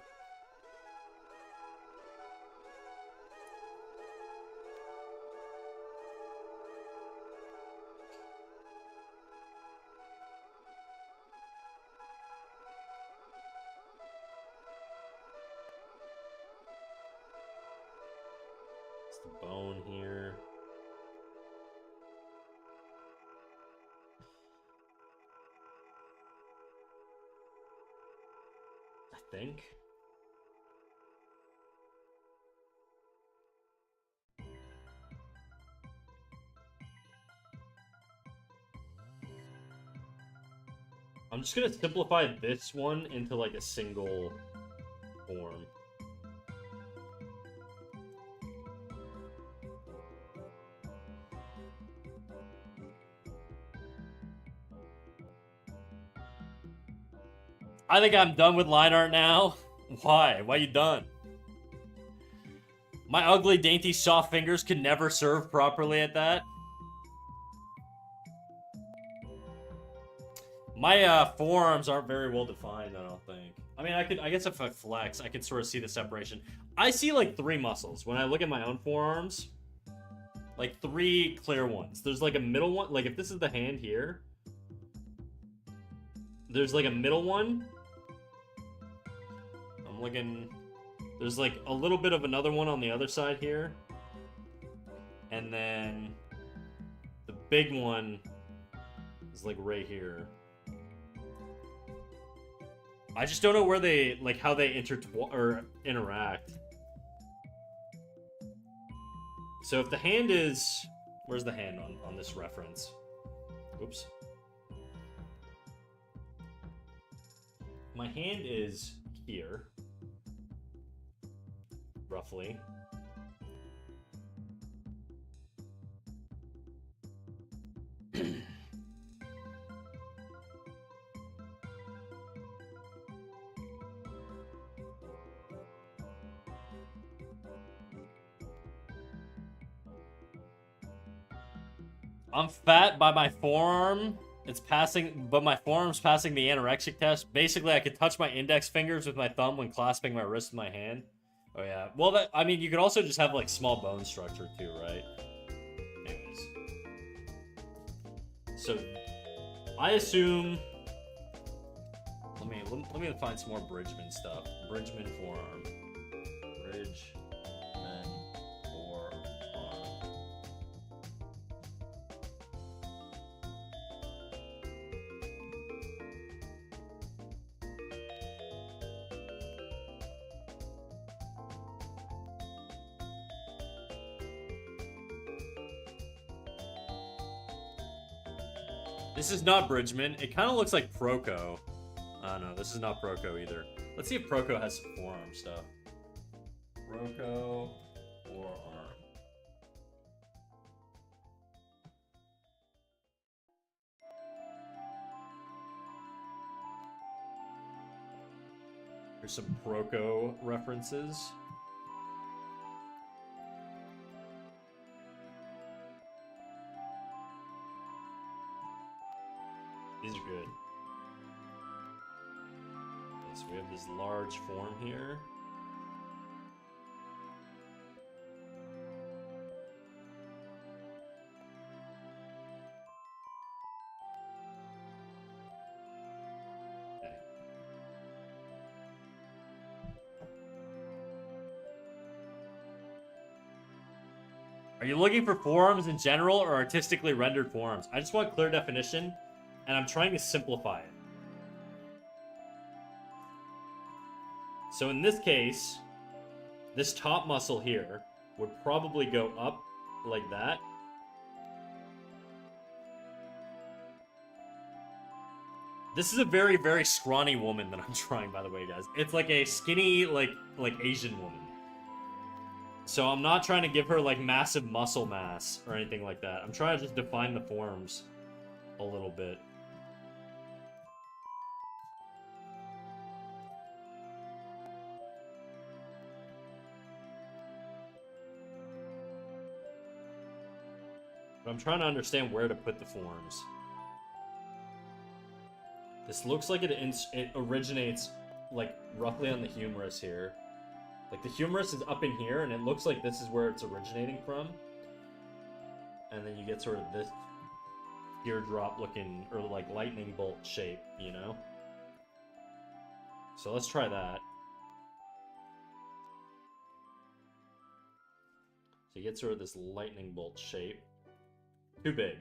S1: It's the bone here. I think. I'm just gonna simplify this one into like a single form. I think I'm done with line art now. Why? Why you done? My ugly, dainty, soft fingers could never serve properly at that. My forearms aren't very well defined, I don't think. I mean, I guess if I flex, I can sort of see the separation. I see like 3 muscles when I look at my own forearms. Like 3 clear ones. There's like a middle one. Like if this is the hand here, there's like a middle one. I'm looking. There's like a little bit of another one on the other side here. And then the big one is like right here. I just don't know where they, like, how they interact. So if the hand is... Where's the hand on this reference? Oops. My hand is here. Roughly. I'm fat by my forearm. It's passing, but my forearm's passing the anorexic test. Basically, I could touch my index fingers with my thumb when clasping my wrist with my hand. Oh yeah. Well, that, I mean, you could also just have like small bone structure too, right? Anyways. So, I assume. Let me find some more Bridgman stuff. Bridgman forearm. Bridgman forearm. This is not Bridgman. It kind of looks like Proco. No, this is not Proco either. Let's see if Proco has some forearm stuff. Proco forearm. Here's some Proco references. These are good. Okay, so we have this large form here. Okay. Are you looking for forearms in general or artistically rendered forearms? I just want clear definition, and I'm trying to simplify it. So in this case, this top muscle here would probably go up like that. This is a very, very scrawny woman that I'm trying, by the way, guys. It's like a skinny, like Asian woman. So I'm not trying to give her, like, massive muscle mass or anything like that. I'm trying to just define the forms a little bit. But I'm trying to understand where to put the forms. This looks like it originates, like, roughly on the humerus here. Like, the humerus is up in here, and it looks like this is where it's originating from. And then you get sort of this teardrop looking, or like lightning bolt shape, you know? So let's try that. So So you get sort of this lightning bolt shape. Too big.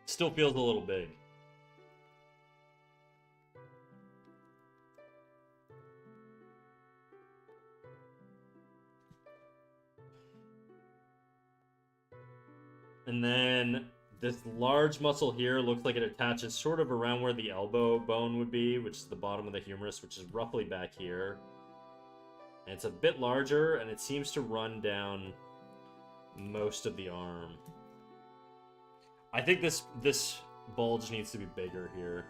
S1: Still feels a little big. And then this large muscle here looks like it attaches sort of around where the elbow bone would be, which is the bottom of the humerus, which is roughly back here. And it's a bit larger, and it seems to run down most of the arm. I think this bulge needs to be bigger here.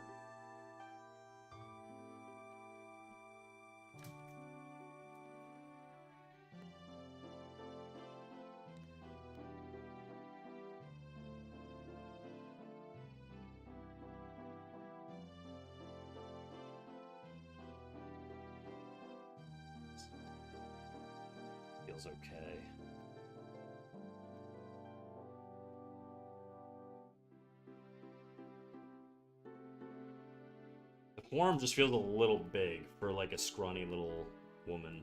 S1: Feels okay. The forearm just feels a little big for like a scrawny little woman.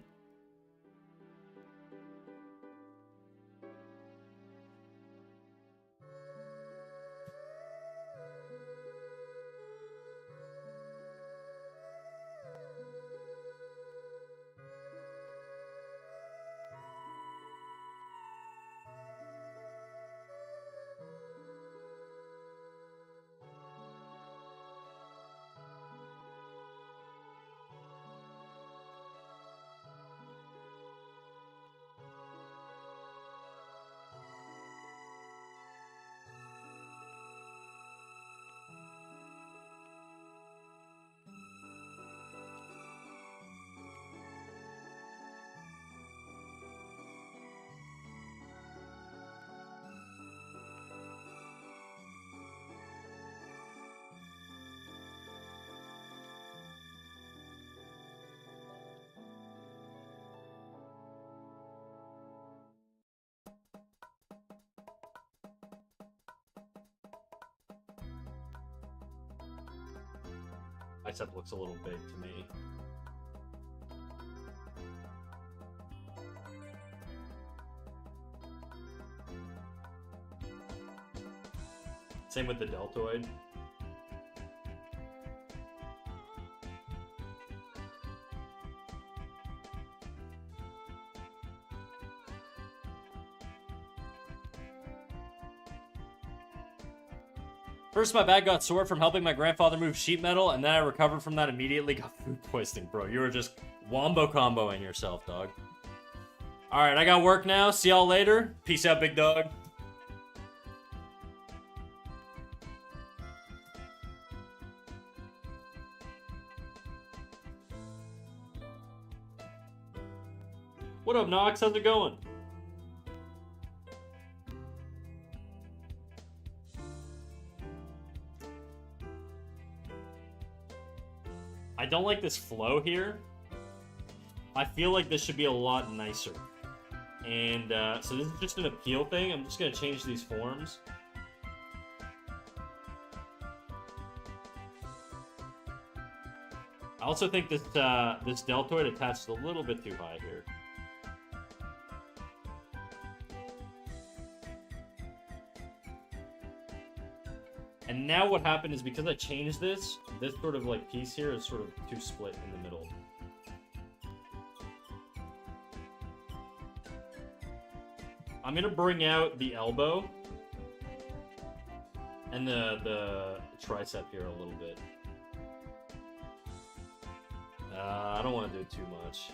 S1: Bicep looks a little big to me. Same with the deltoid. First, my back got sore from helping my grandfather move sheet metal, and then I recovered from that immediately. Got food poisoning, bro. You were just wombo comboing yourself, dog. Alright, I got work now. See y'all later. Peace out, big dog. What up, Nox? How's it going? I don't like this flow here. I feel like this should be a lot nicer. And so this is just an appeal thing. I'm just going to change these forms. I also think this this deltoid attached a little bit too high here. And now what happened is because I changed this sort of like piece here is sort of too split in the middle. I'm gonna bring out the elbow and the tricep here a little bit. I don't want to do too much.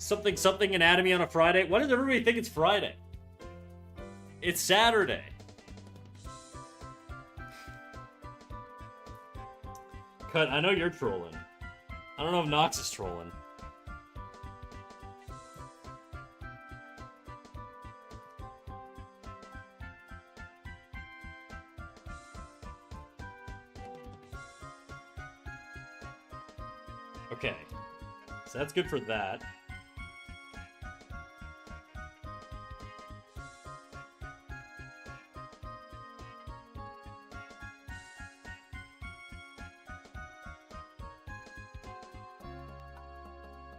S1: Something something anatomy on a Friday. Why does everybody think it's Friday? It's Saturday. Cut, I know you're trolling. I don't know if Nox is trolling. Okay. So that's good for that.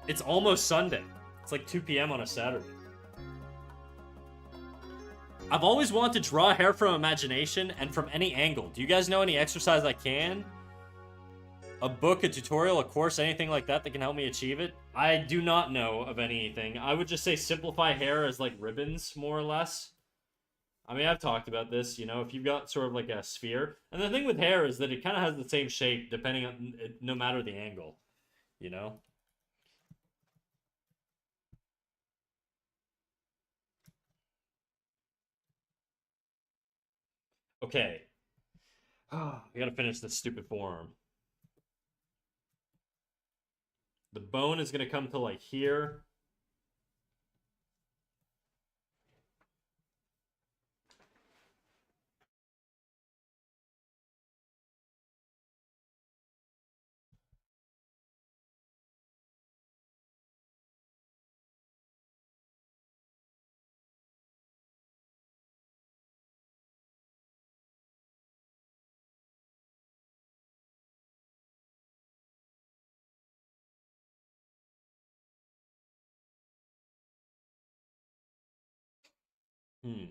S1: It's almost Sunday. It's like 2 p.m. on a Saturday. I've always wanted to draw hair from imagination and from any angle. Do you guys know any exercise I can? A book, a tutorial, a course, anything like that that can help me achieve it? I do not know of anything. I would just say simplify hair as like ribbons, more or less. I mean, I've talked about this, you know, if you've got sort of like a sphere. And the thing with hair is that it kind of has the same shape depending on, no matter the angle, you know? Okay. I gotta finish this stupid forearm. The bone is gonna come to like here. Hmm.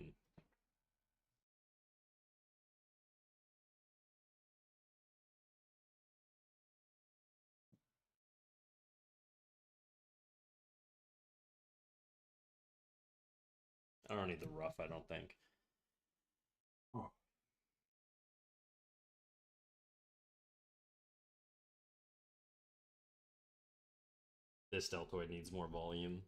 S1: I don't need the rough, I don't think. Oh. This deltoid needs more volume.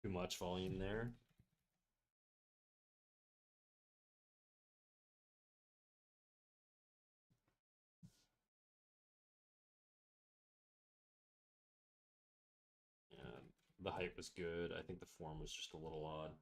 S1: Too much volume there. Yeah, the height was good. I think the form was just a little odd.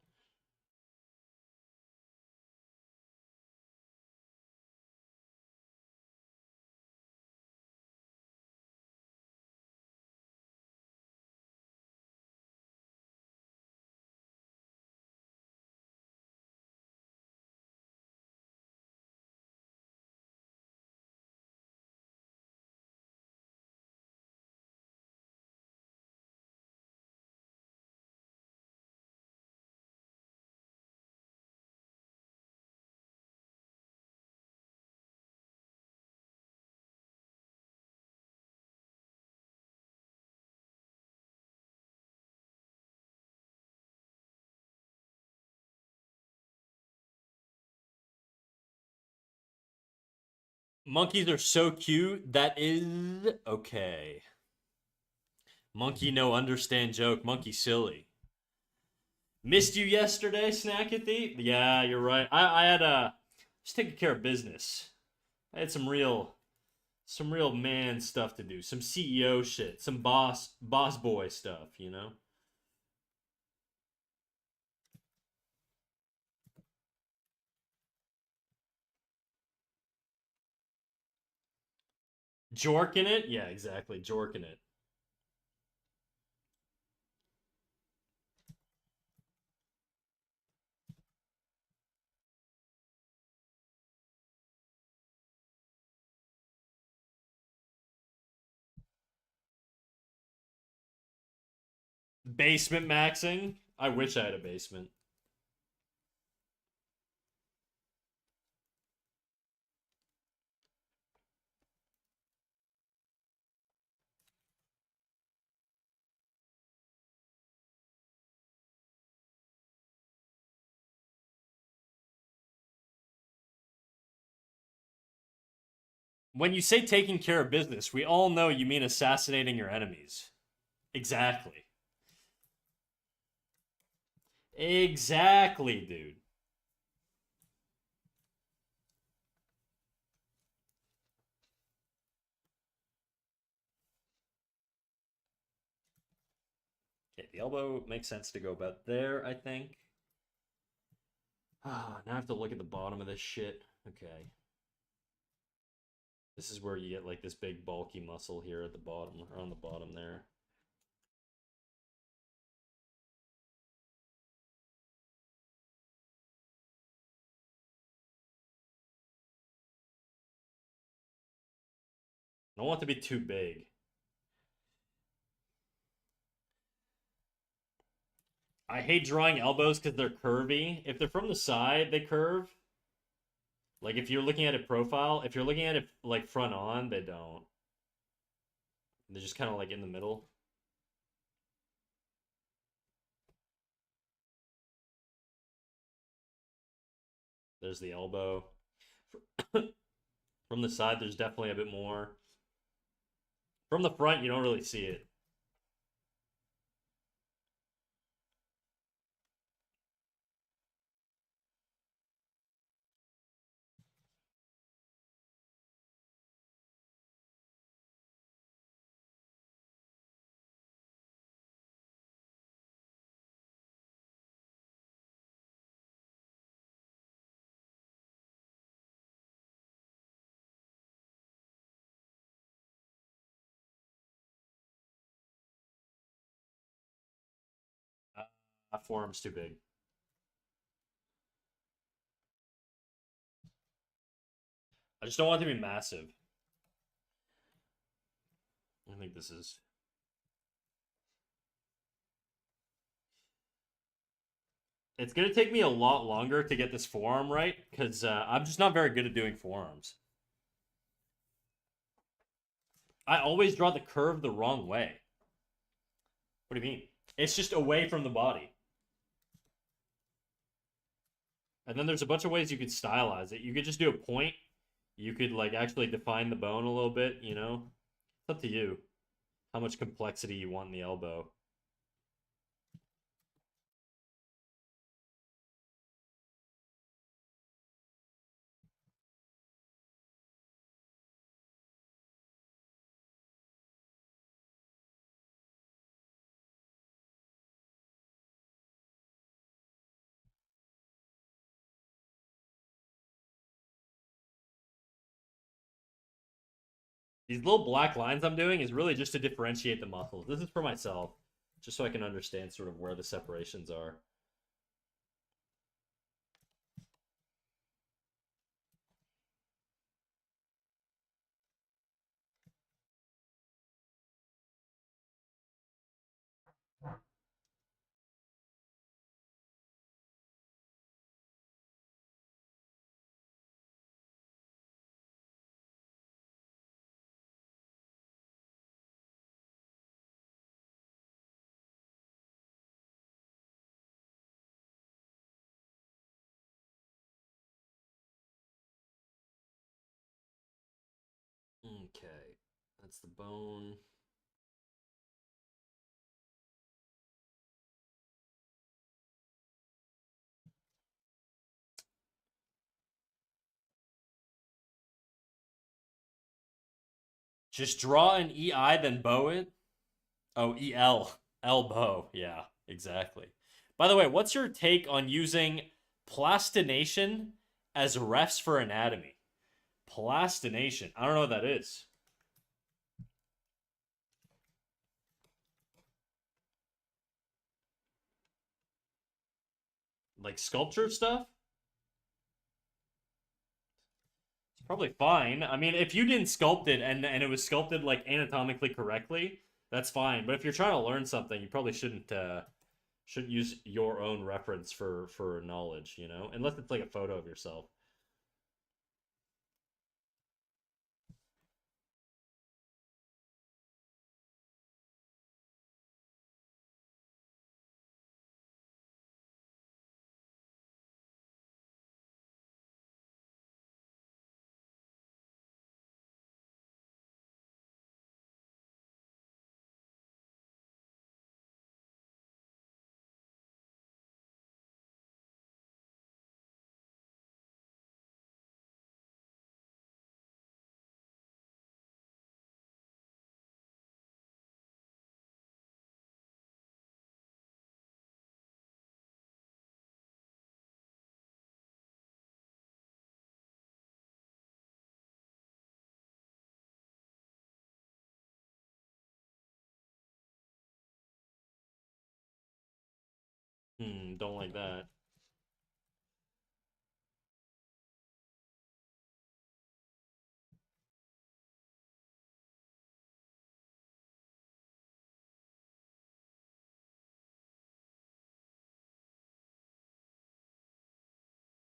S1: Monkeys are so cute. That is okay. Monkey no understand joke. Monkey silly. Missed you yesterday, Snackathy? Yeah, you're right. I had just taking care of business. I had some real man stuff to do. Some CEO shit. Some boss boy stuff, you know? Jorking it? Yeah, exactly. Jorking it. Basement maxing? I wish I had a basement. When you say taking care of business, we all know you mean assassinating your enemies. Exactly. Exactly, dude. Okay, the elbow makes sense to go about there, I think. Ah, now I have to look at the bottom of this shit. Okay. This is where you get like this big bulky muscle here at the bottom, or on the bottom there. I don't want it to be too big. I hate drawing elbows because they're curvy. If they're from the side, they curve. Like if you're looking at it profile, if you're looking at it like front on, they don't. They're just kind of like in the middle. There's the elbow. From the side, there's definitely a bit more. From the front, you don't really see it. Forearm's too big. I just don't want it to be massive. I think this is. It's gonna take me a lot longer to get this forearm right because I'm just not very good at doing forearms. I always draw the curve the wrong way. What do you mean? It's just away from the body. And then there's a bunch of ways you could stylize it. You could just do a point. You could like actually define the bone a little bit, you know? It's up to you how much complexity you want in the elbow. These little black lines I'm doing is really just to differentiate the muscles. This is for myself, just so I can understand sort of where the separations are. Okay, that's the bone. Just draw an EI, then bow it. Oh, EL. Elbow. Yeah, exactly. By the way, what's your take on using plastination as refs for anatomy? Plastination. I don't know what that is. Like sculpture stuff? It's probably fine. I mean, if you didn't sculpt it and it was sculpted like anatomically correctly, that's fine. But if you're trying to learn something, you probably shouldn't use your own reference for knowledge, you know? Unless it's like a photo of yourself. Don't like that.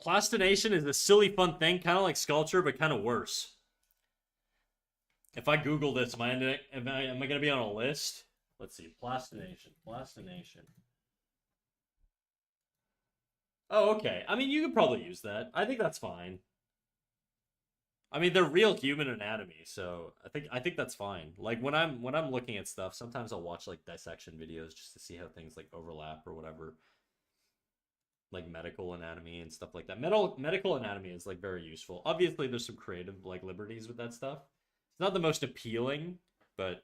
S1: Plastination is a silly fun thing, kind of like sculpture, but kind of worse. If I Google this, am I going to be on a list? Let's see. Plastination. Oh, okay. I mean, you could probably use that. I think that's fine. I mean, they're real human anatomy, so I think that's fine. Like when I'm looking at stuff, sometimes I'll watch like dissection videos just to see how things like overlap or whatever, like medical anatomy and stuff like that. Medical anatomy is like very useful. Obviously, there's some creative like liberties with that stuff. It's not the most appealing, but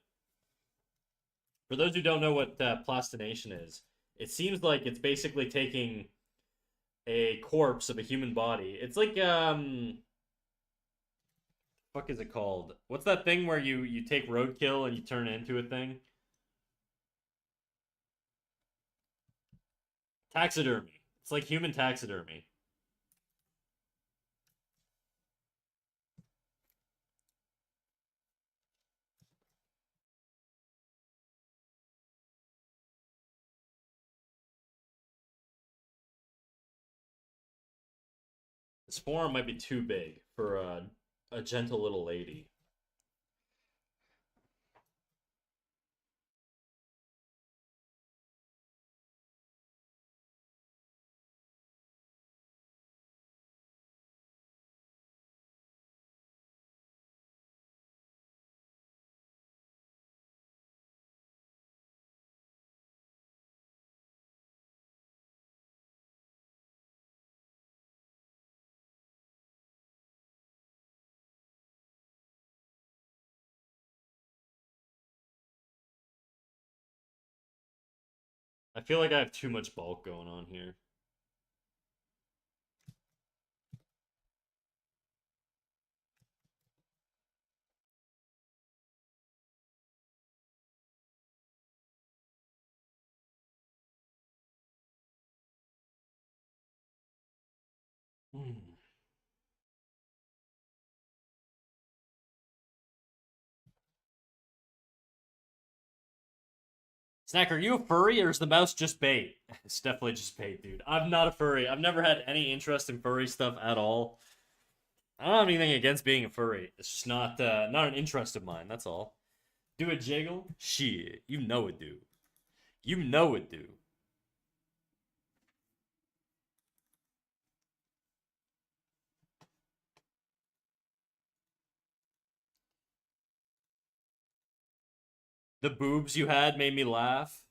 S1: for those who don't know what plastination is, it seems like it's basically taking a corpse of a human body. It's like fuck is it called? What's that thing where you take roadkill and you turn it into a thing? Taxidermy. It's like human taxidermy. This forearm might be too big for a gentle little lady. I feel like I have too much bulk going on here. Hmm. Snack, are you a furry or is the mouse just bait? It's definitely just bait, dude. I'm not a furry. I've never had any interest in furry stuff at all. I don't have anything against being a furry. It's just not an interest of mine. That's all. Do a jiggle? Shit, you know it, do. You know it, do. The boobs you had made me laugh.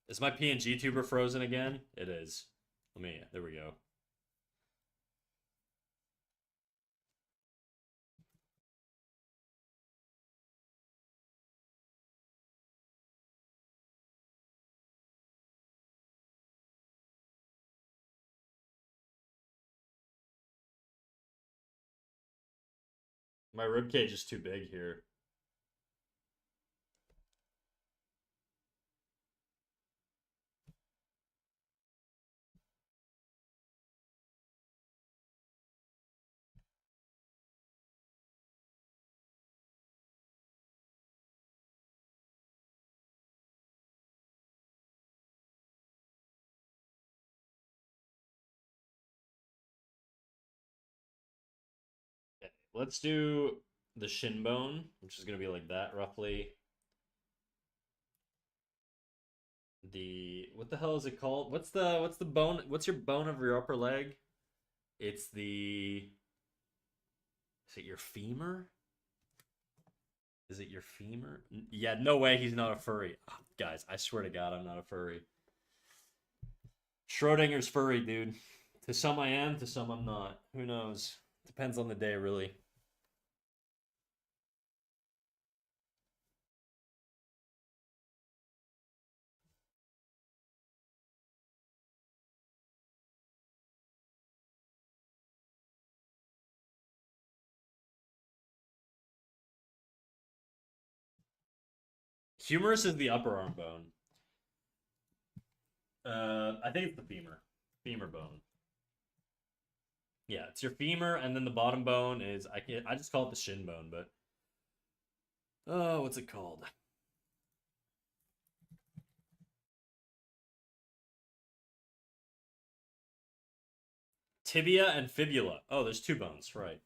S1: Is my PNG tuber frozen again? It is. Let me. There we go. My rib cage is too big here. Okay, let's do the shin bone, which is gonna be like that roughly. The what the hell is it called? What's the bone? What's your bone of your upper leg? It's the is it your femur? Is it your femur? Yeah, no way he's not a furry. Oh, guys, I swear to God, I'm not a furry. Schrodinger's furry, dude. To some I am, to some I'm not. Who knows? Depends on the day, really. Humerus is the upper arm bone. I think it's the femur. Femur bone. Yeah, it's your femur, and then the bottom bone is I just call it the shin bone, but oh, what's it called? Tibia and fibula. Oh, there's two bones, right?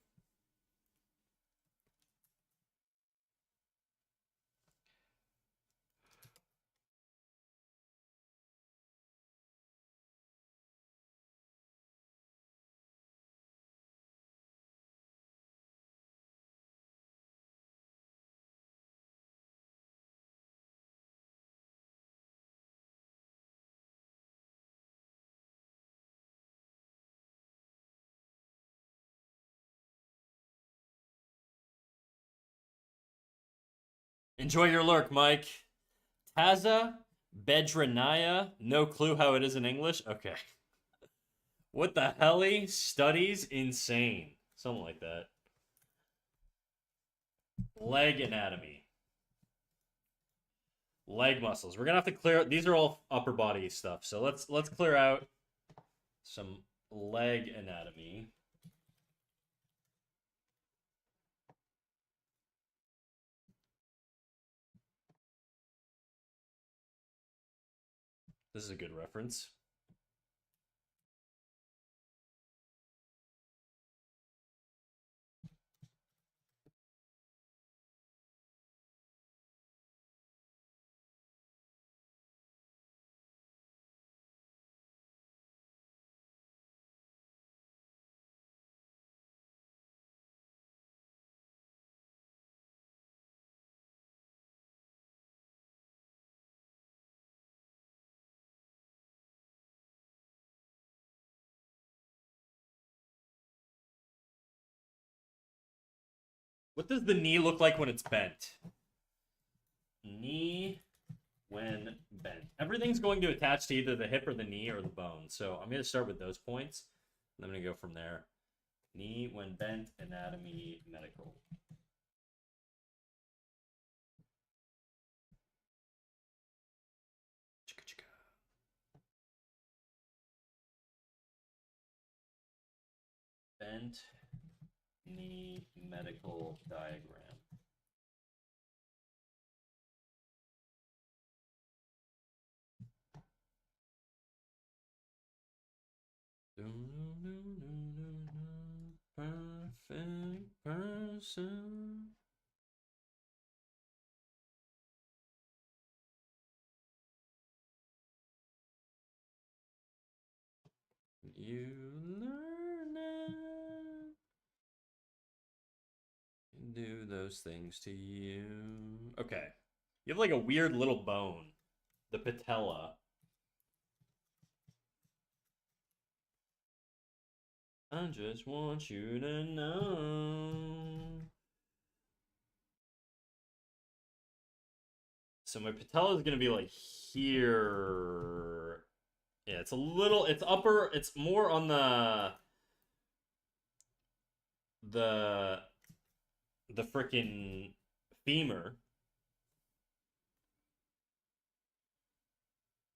S1: Enjoy your lurk, Mike. Taza Bedranaya. No clue how it is in English. Okay. What the helly? Studies insane. Something like that. Leg anatomy. Leg muscles. We're gonna have to clear. These are all upper body stuff. So let's clear out some leg anatomy. This is a good reference. What does the knee look like when it's bent? Knee when bent. Everything's going to attach to either the hip or the knee or the bone. So I'm going to start with those points. And I'm going to go from there. Knee when bent, anatomy, medical. Bent knee medical diagram. Perfect person. You learn it. Do those things to you. Okay. You have like a weird little bone. The patella. I just want you to know. So my patella is gonna be like here. Yeah, it's a little, it's upper, it's more on the frickin' femur.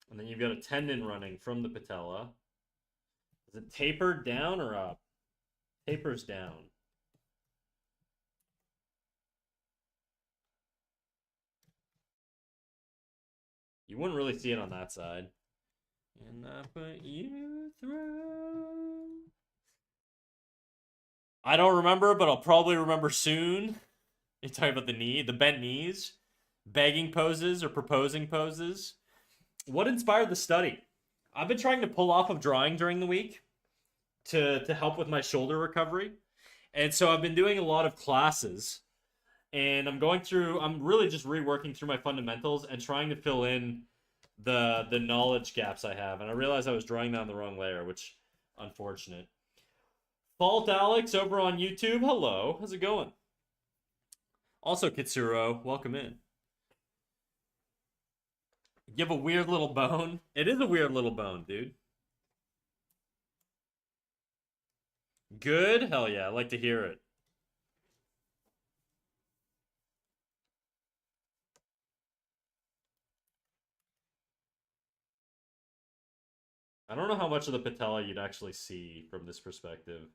S1: And then you've got a tendon running from the patella. Is it tapered down or up? Tapers down. You wouldn't really see it on that side. And I put you through. I don't remember, but I'll probably remember soon. You're talking about the knee, the bent knees, begging poses or proposing poses. What inspired the study? I've been trying to pull off of drawing during the week to help with my shoulder recovery. And so I've been doing a lot of classes. And I'm really just reworking through my fundamentals and trying to fill in the knowledge gaps I have. And I realized I was drawing down the wrong layer, which unfortunate. Fault Alex over on YouTube. Hello. How's it going? Also, Kitsuro, welcome in. You have a weird little bone. It is a weird little bone, dude. Good? Hell yeah, I like to hear it. I don't know how much of the patella you'd actually see from this perspective.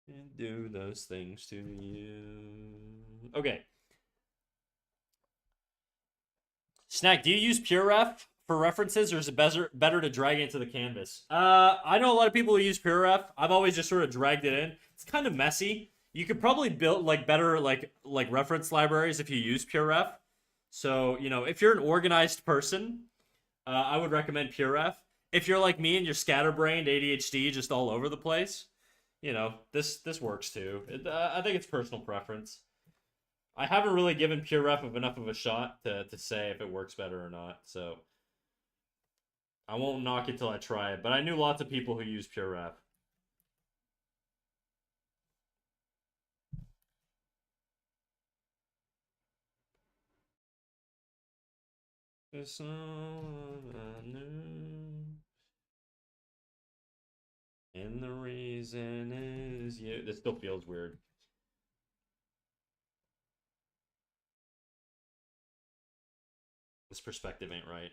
S1: And do those things to you. Okay. Snack, do you use PureRef for references, or is it better to drag it into the canvas? I know a lot of people who use PureRef. I've always just sort of dragged it in. It's kind of messy. You could probably build like better like reference libraries if you use PureRef. So if you're an organized person, I would recommend PureRef. If you're like me and you're scatterbrained, ADHD, just all over the place, this works too. I think it's personal preference. I haven't really given PureRef enough of a shot to say if it works better or not, so I won't knock it till I try it. But I knew lots of people who use PureRef. It's all I knew, and the reason is you. This still feels weird. This perspective ain't right.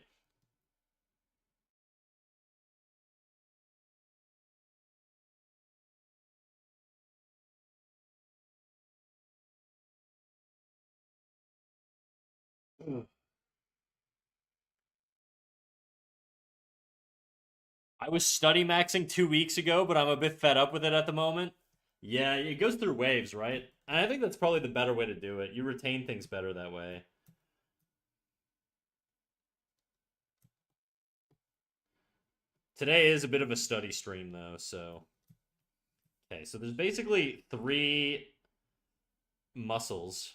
S1: I was study maxing 2 weeks ago, but I'm a bit fed up with it at the moment. Yeah, it goes through waves, right? And I think that's probably the better way to do it. You retain things better that way. Today is a bit of a study stream, though, so. Okay, so there's basically 3 muscles.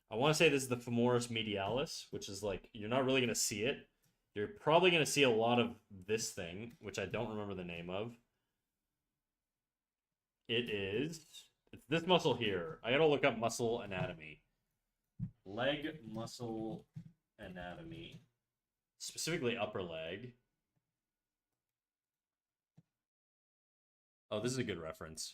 S1: I want to say this is the femoris medialis, which is like, you're not really going to see it. You're probably going to see a lot of this thing, which I don't remember the name of. It's this muscle here. I gotta look up muscle anatomy. Leg muscle anatomy. Specifically upper leg. Oh, this is a good reference.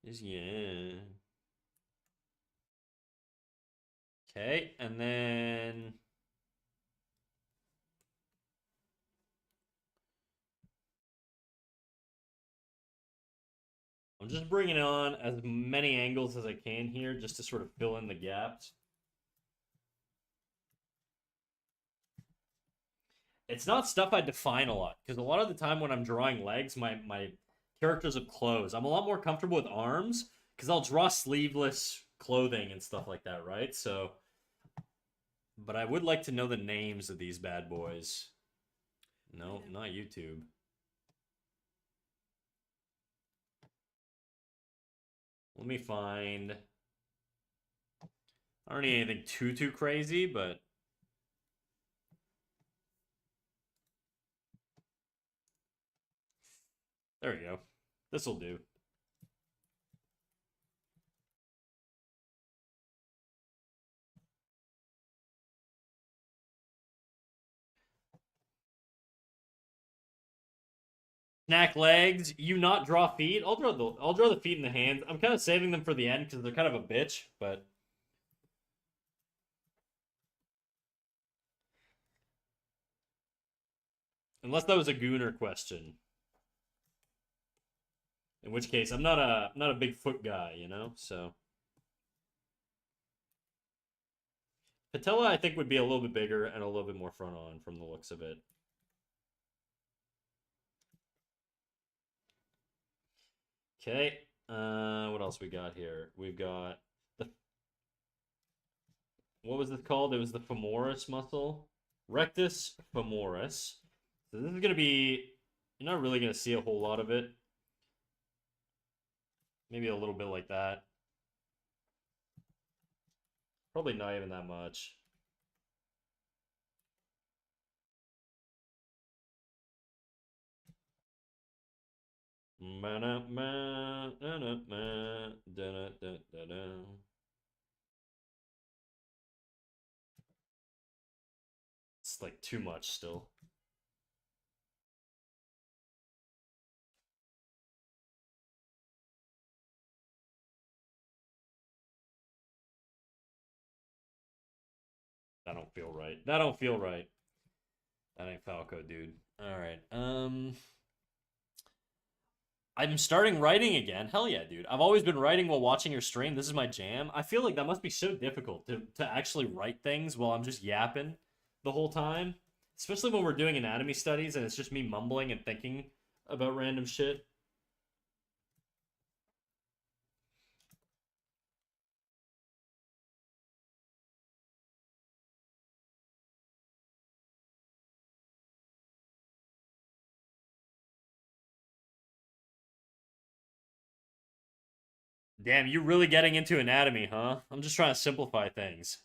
S1: Yeah. Okay, and then I'm just bringing on as many angles as I can here just to sort of fill in the gaps. It's not stuff I define a lot, because a lot of the time when I'm drawing legs, my characters have clothes. I'm a lot more comfortable with arms, because I'll draw sleeveless clothing and stuff like that, right? So, but I would like to know the names of these bad boys. No, not YouTube. Let me find. I don't need anything too crazy, but there we go. This'll do. Snack legs. You not draw feet. I'll draw the feet and the hands. I'm kind of saving them for the end because they're kind of a bitch, but unless that was a Gooner question. In which case, I'm not a big foot guy, So patella, I think, would be a little bit bigger and a little bit more front on from the looks of it. Okay. What else we got here? We've got the what was it called? It was the femoris muscle, rectus femoris. So this is gonna be you're not really gonna see a whole lot of it. Maybe a little bit like that. Probably not even that much. That's like too much still. That don't feel right. That don't feel right. That ain't Falco, dude. All right. I'm starting writing again. Hell yeah, dude. I've always been writing while watching your stream. This is my jam. I feel like that must be so difficult to actually write things while I'm just yapping the whole time. Especially when we're doing anatomy studies and it's just me mumbling and thinking about random shit. Damn, you really getting into anatomy, huh? I'm just trying to simplify things.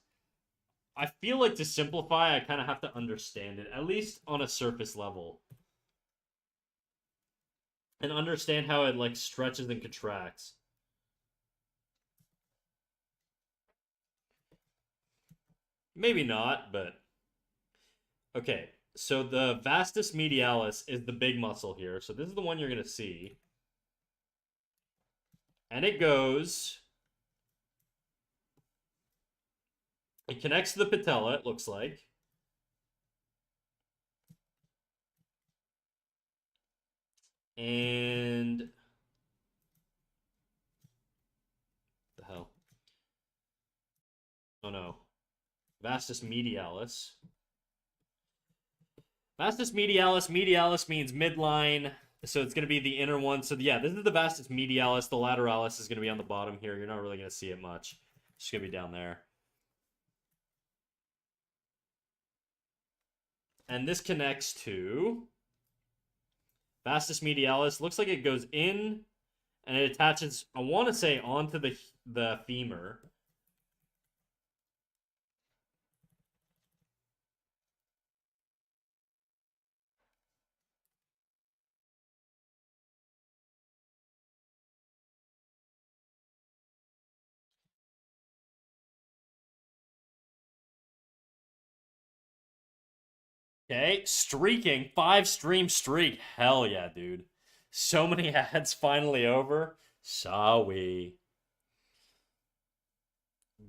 S1: I feel like to simplify, I kind of have to understand it, at least on a surface level. And understand how it, like, stretches and contracts. Maybe not, but... Okay, so the vastus medialis is the big muscle here. So this is the one you're going to see. And it goes... It connects to the patella, it looks like. And... The hell? Oh no. Vastus medialis. Vastus medialis. Medialis means midline. So it's going to be the inner one. So yeah, this is the vastus medialis. The lateralis is going to be on the bottom here. You're not really going to see it much. It's going to be down there. And this connects to vastus medialis. Looks like it goes in and it attaches, I want to say, onto the femur. Okay, streaking. 5-stream streak. Hell yeah, dude. So many ads finally over. Sorry.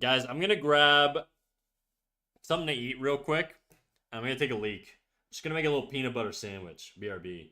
S1: Guys, I'm going to grab something to eat real quick. I'm going to take a leak. Just going to make a little peanut butter sandwich. BRB.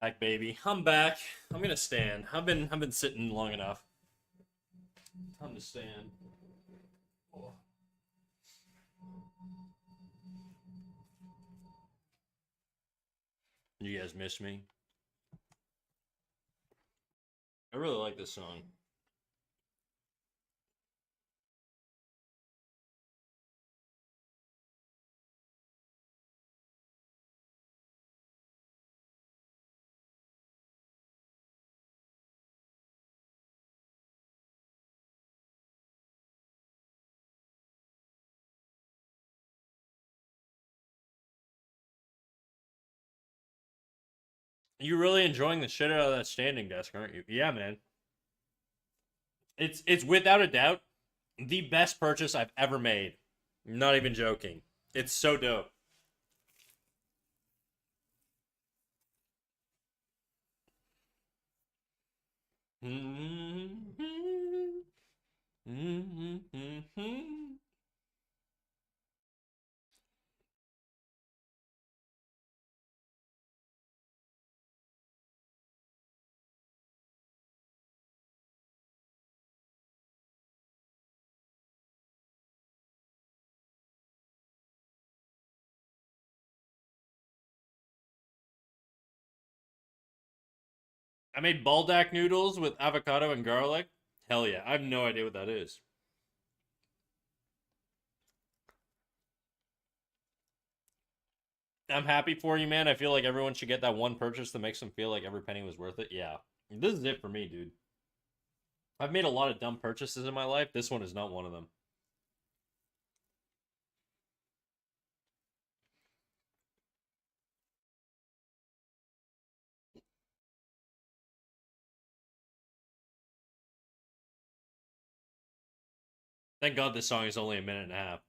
S1: Back, baby. I'm back. I'm gonna stand. I've been sitting long enough. Time to stand. Oh. You guys miss me? I really like this song. You're really enjoying the shit out of that standing desk, aren't you? Yeah, man. It's without a doubt the best purchase I've ever made. Not even joking. It's so dope. I made baldak noodles with avocado and garlic. Hell yeah. I have no idea what that is. I'm happy for you, man. I feel like everyone should get that one purchase that makes them feel like every penny was worth it. Yeah. This is it for me, dude. I've made a lot of dumb purchases in my life. This one is not one of them. Thank God this song is only a minute and a half.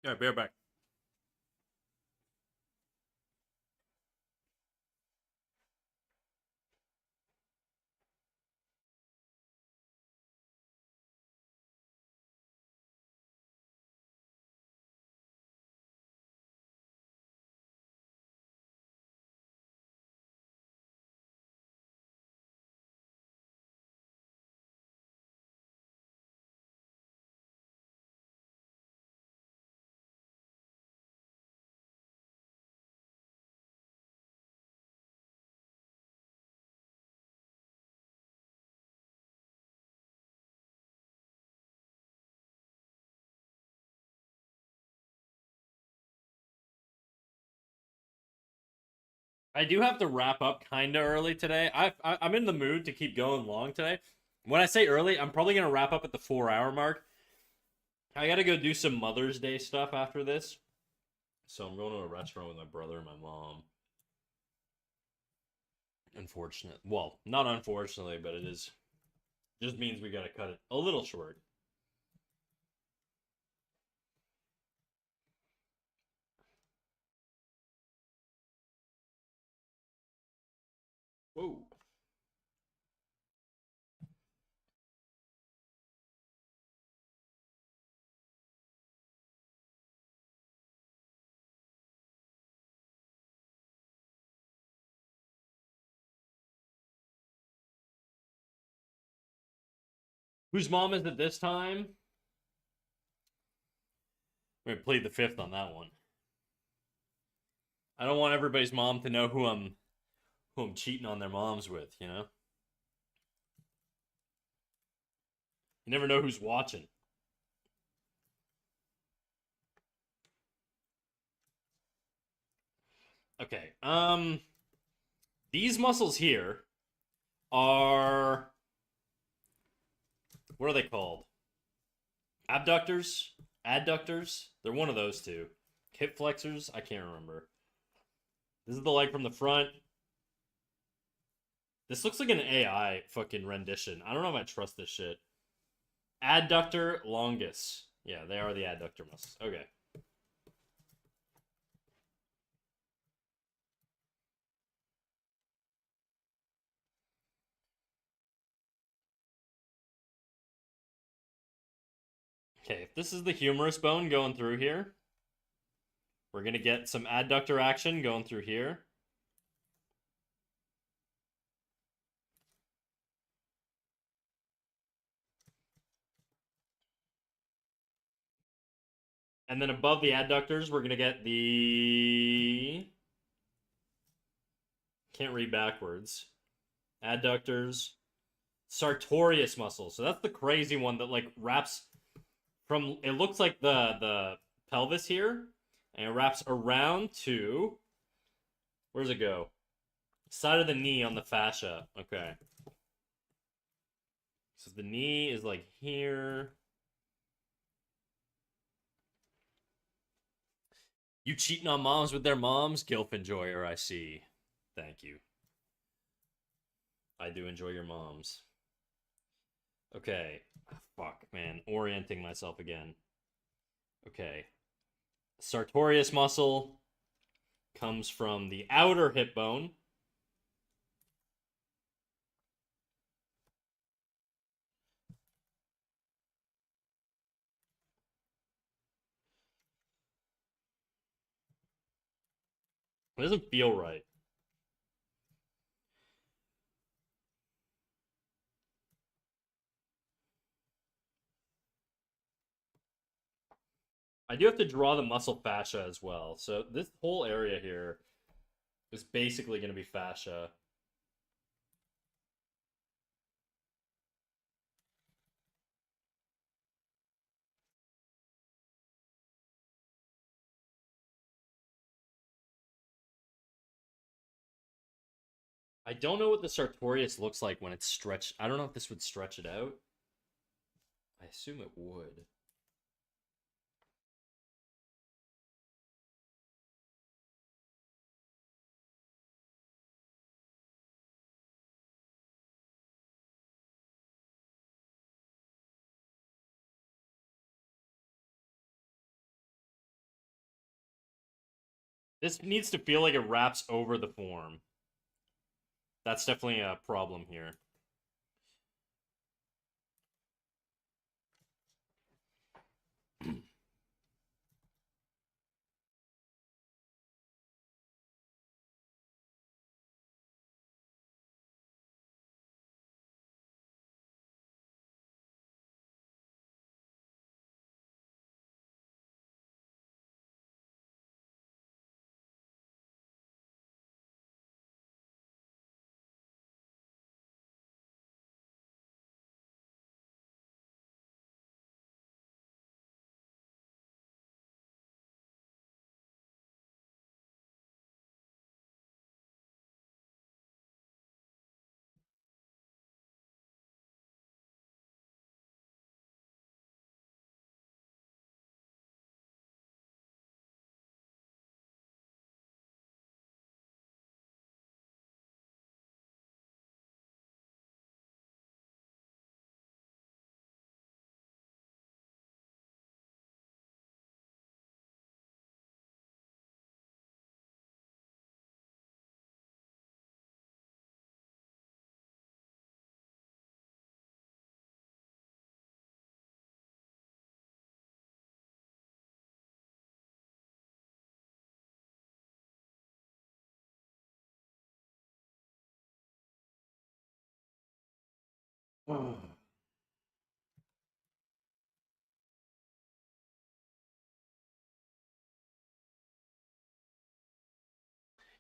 S1: Yeah, bear back. I do have to wrap up kind of early today. I'm in the mood to keep going long today. When I say early, I'm probably going to wrap up at the 4 hour mark. I got to go do some Mother's Day stuff after this. So I'm going to a restaurant with my brother and my mom. Unfortunate. Well, not unfortunately, but it is. Just means we got to cut it a little short. Whoa. Whose mom is it this time? We're gonna plead the fifth on that one. I don't want everybody's mom to know who I'm cheating on their moms with, you know? You never know who's watching. Okay. These muscles here are, what are they called? Abductors? Adductors? They're one of those two. Hip flexors? I can't remember. This is the leg from the front. This looks like an AI fucking rendition. I don't know if I trust this shit. Adductor longus. Yeah, they are the adductor muscles. Okay. Okay, if this is the humerus bone going through here, we're gonna get some adductor action going through here. And then above the adductors, we're gonna get the... Can't read backwards. Adductors. Sartorius muscle. So that's the crazy one that like wraps from... It looks like the pelvis here. And it wraps around to... Where's it go? Side of the knee on the fascia. Okay. So the knee is like here. You cheating on moms with their moms? Gilf enjoyer, I see. Thank you. I do enjoy your moms. Okay. Fuck, man. Orienting myself again. Okay. Sartorius muscle comes from the outer hip bone. It doesn't feel right. I do have to draw the muscle fascia as well. So this whole area here is basically going to be fascia. I don't know what the sartorius looks like when it's stretched. I don't know if this would stretch it out. I assume it would. This needs to feel like it wraps over the form. That's definitely a problem here.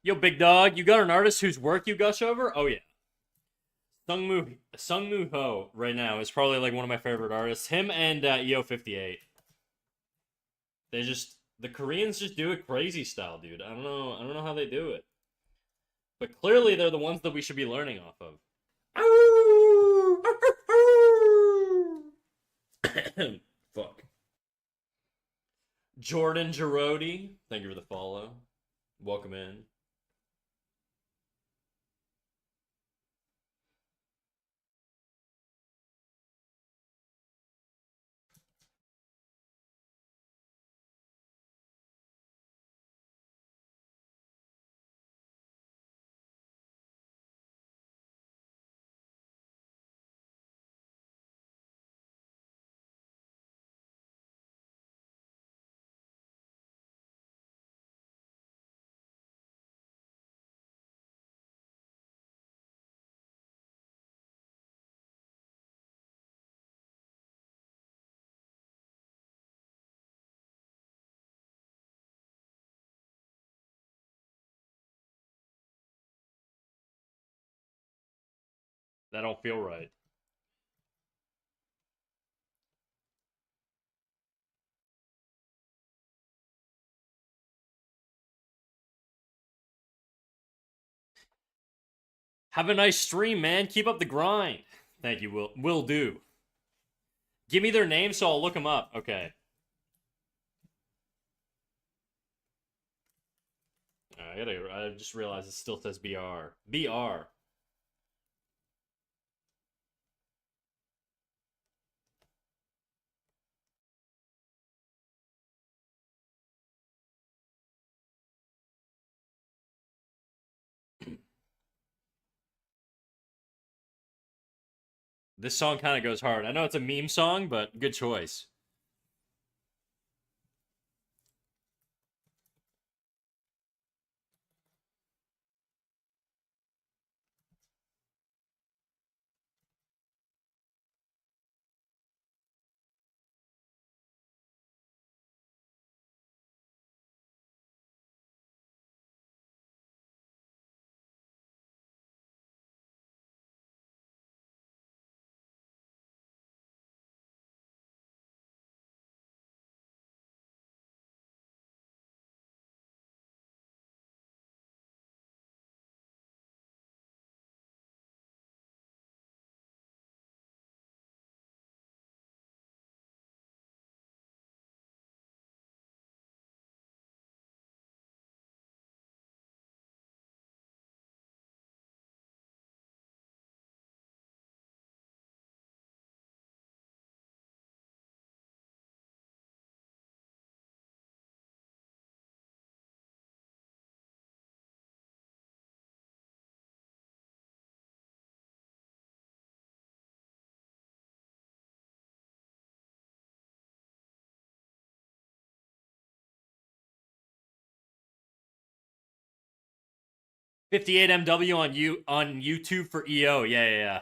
S1: Yo, big dog, you got an artist whose work you gush over? Oh yeah. Sungmu Ho right now is probably like one of my favorite artists. Him and EO58. The Koreans just do it crazy style, dude. I don't know how they do it. But clearly they're the ones that we should be learning off of. Fuck. Jordan Girodi, thank you for the follow. Welcome in. That don't feel right. Have a nice stream, man. Keep up the grind. Thank you, Will do. Give me their name so I'll look them up. Okay. I just realized it still says BR. BR. This song kind of goes hard. I know it's a meme song, but good choice. $58 MW on YouTube for EO. Yeah.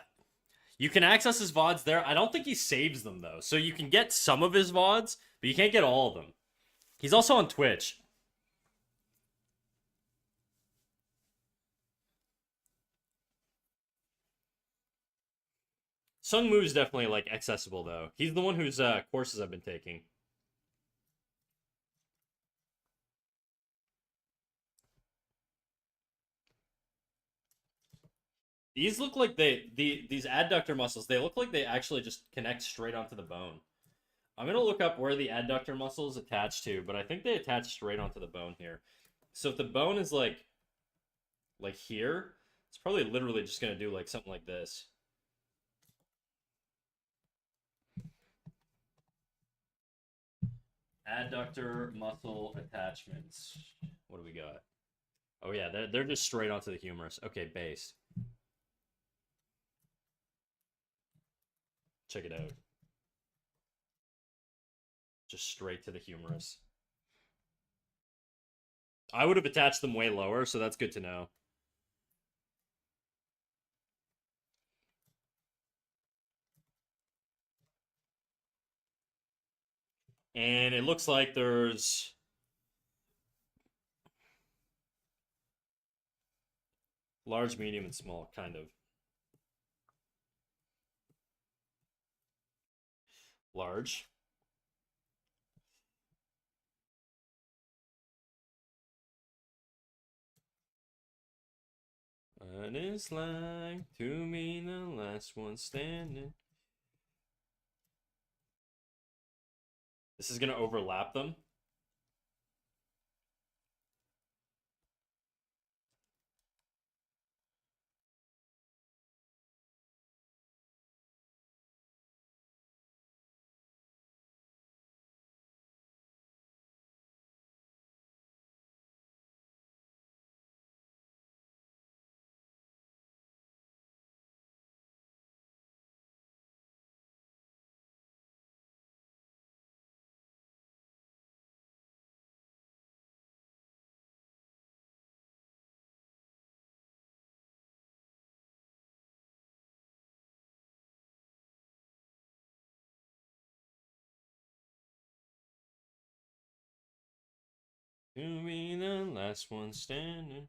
S1: You can access his VODs there. I don't think he saves them though. So you can get some of his VODs, but you can't get all of them. He's also on Twitch. Sung Moo is definitely like accessible though. He's the one whose courses I've been taking. These look like these adductor muscles, they look like they actually just connect straight onto the bone. I'm gonna look up where the adductor muscle is attached to, but I think they attach straight onto the bone here. So if the bone is like here, it's probably literally just gonna do like something like this. Adductor muscle attachments. What do we got? Oh yeah, they're just straight onto the humerus. Okay, base. Check it out. Just straight to the humerus. I would have attached them way lower, so that's good to know. And it looks like there's large, medium, and small, kind of. Large. What it's like to be the last one standing. This is gonna overlap them. To be the last one standing.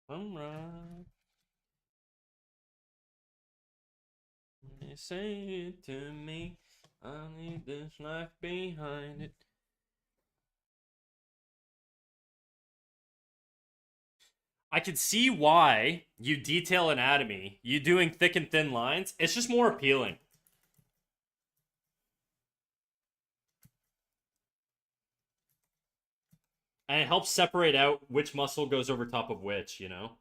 S1: I'm right. Say it to me. I need this life behind it. I can see why you detail anatomy, you doing thick and thin lines. It's just more appealing. And it helps separate out which muscle goes over top of which, you know?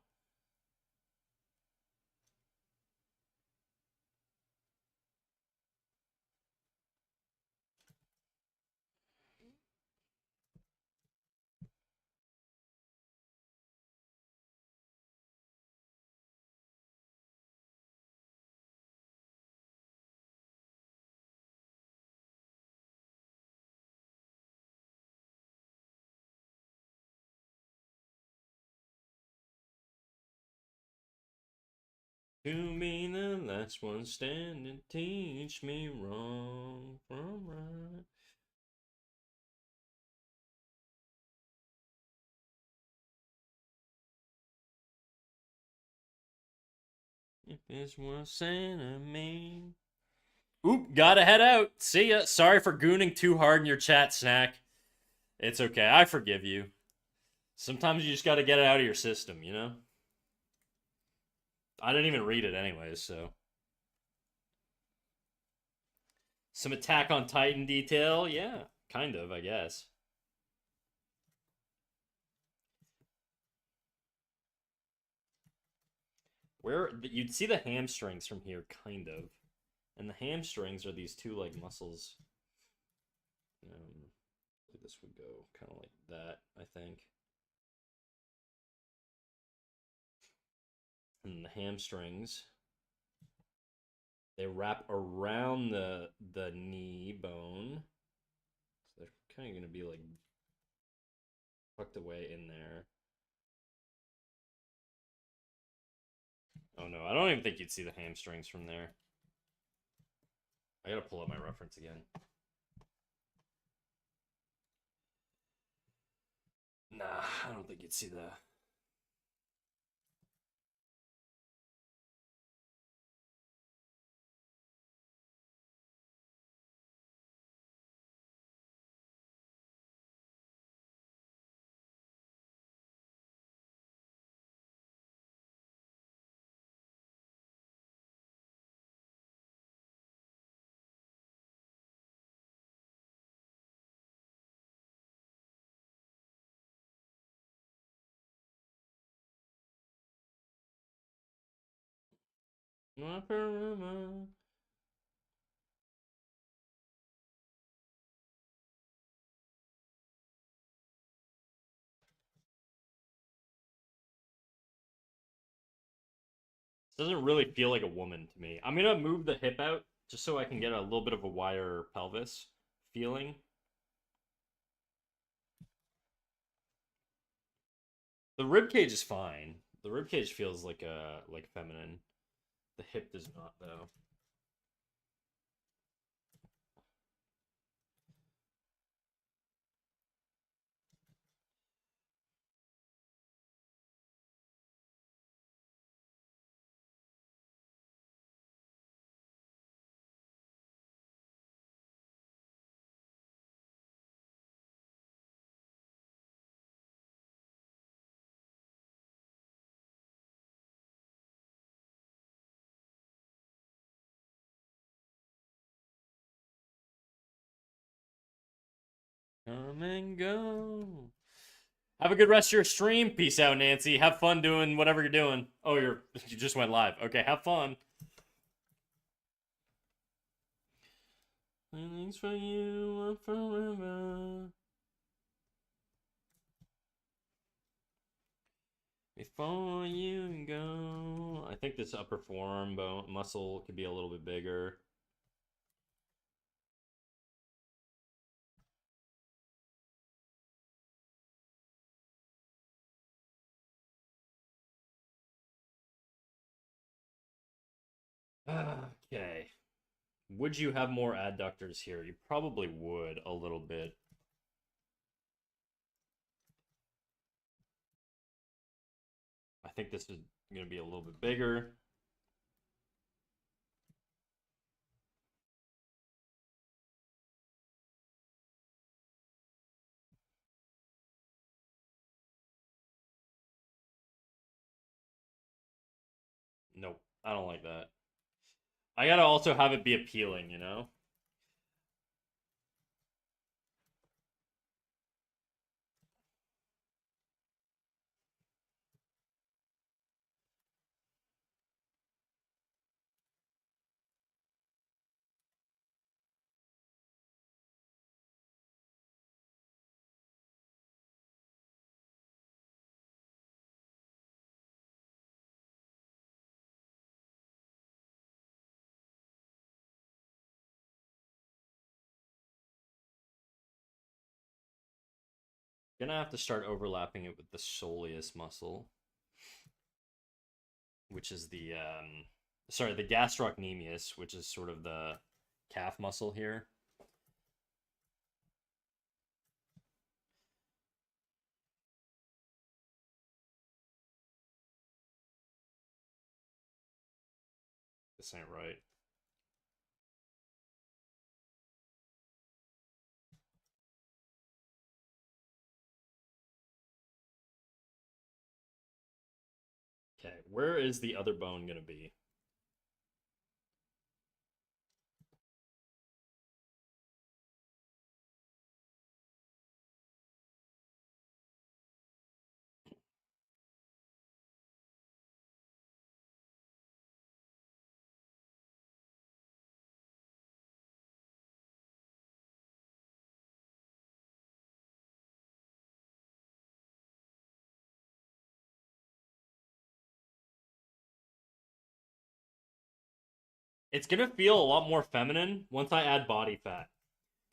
S1: To be the last one standing, teach me wrong from right. If it's worth sending me. Oop, gotta head out. See ya. Sorry for gooning too hard in your chat, Snack. It's okay. I forgive you. Sometimes you just gotta get it out of your system, you know? I didn't even read it anyways, so. Some Attack on Titan detail? Yeah, kind of, I guess. Where you'd see the hamstrings from here, kind of. And the hamstrings are these two like muscles. This would go kind of like that, I think. And the hamstrings, they wrap around the knee bone. So they're kind of going to be like tucked away in there. Oh no, I don't even think you'd see the hamstrings from there. I gotta pull up my reference again. Nah, I don't think you'd see the. Doesn't really feel like a woman to me. I'm gonna move the hip out just so I can get a little bit of a wider pelvis feeling. The rib cage is fine. The rib cage feels like feminine. The hip does not though. Come and go. Have a good rest of your stream. Peace out, Nancy. Have fun doing whatever you're doing. Oh, you just went live. Okay, have fun. Feelings for you are forever. Before you go, I think this upper forearm bone muscle could be a little bit bigger. Okay. Would you have more adductors here? You probably would a little bit. I think this is going to be a little bit bigger. I don't like that. I gotta also have it be appealing, you know? Gonna have to start overlapping it with the soleus muscle, which is the sorry, the gastrocnemius, which is sort of the calf muscle here. This ain't right. Okay, where is the other bone gonna be? It's gonna feel a lot more feminine once I add body fat.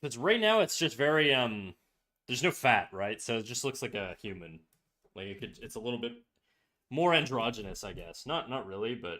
S1: Because right now it's just very there's no fat, right? So it just looks like a human. Like it's a little bit more androgynous, I guess. Not really, but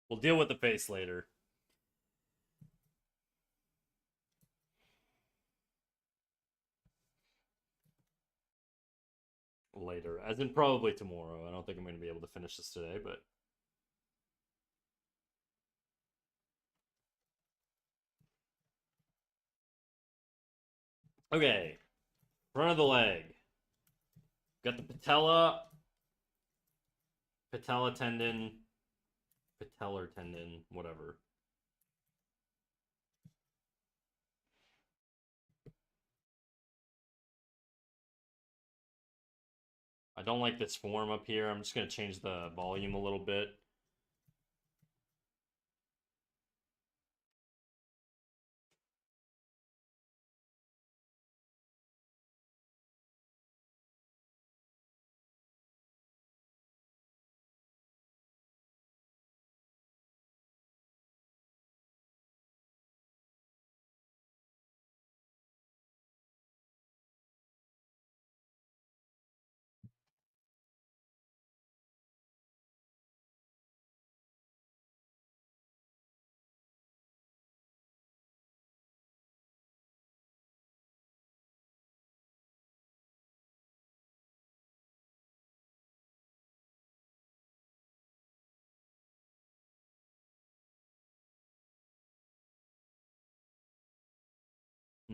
S1: we'll deal with the face later. Later, as in probably tomorrow. I don't think I'm going to be able to finish this today, but okay. Front of the leg. Got the patella tendon, patellar tendon, whatever. I don't like this form up here. I'm just going to change the volume a little bit.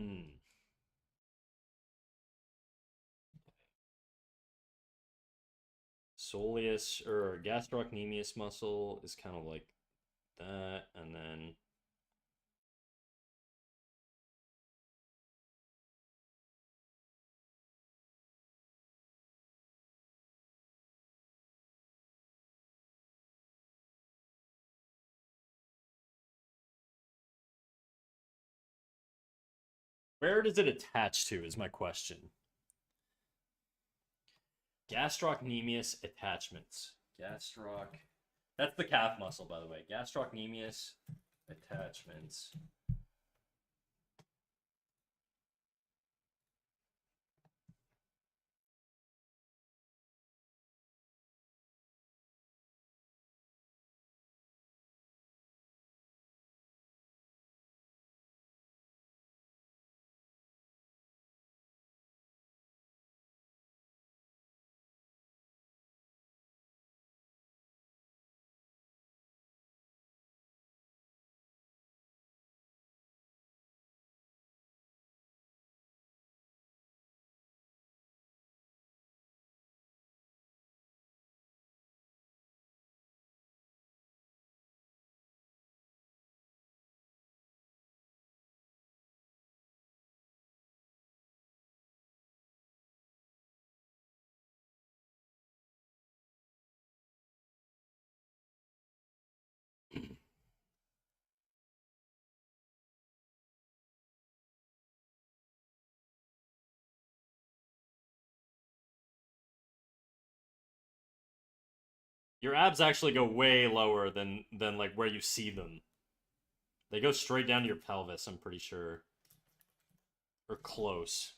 S1: Hmm. Soleus or gastrocnemius muscle is kind of like that, and then where does it attach to is my question. Gastrocnemius attachments. Gastroc. That's the calf muscle, by the way. Gastrocnemius attachments. Your abs actually go way lower than like where you see them. They go straight down to your pelvis, I'm pretty sure. Or close.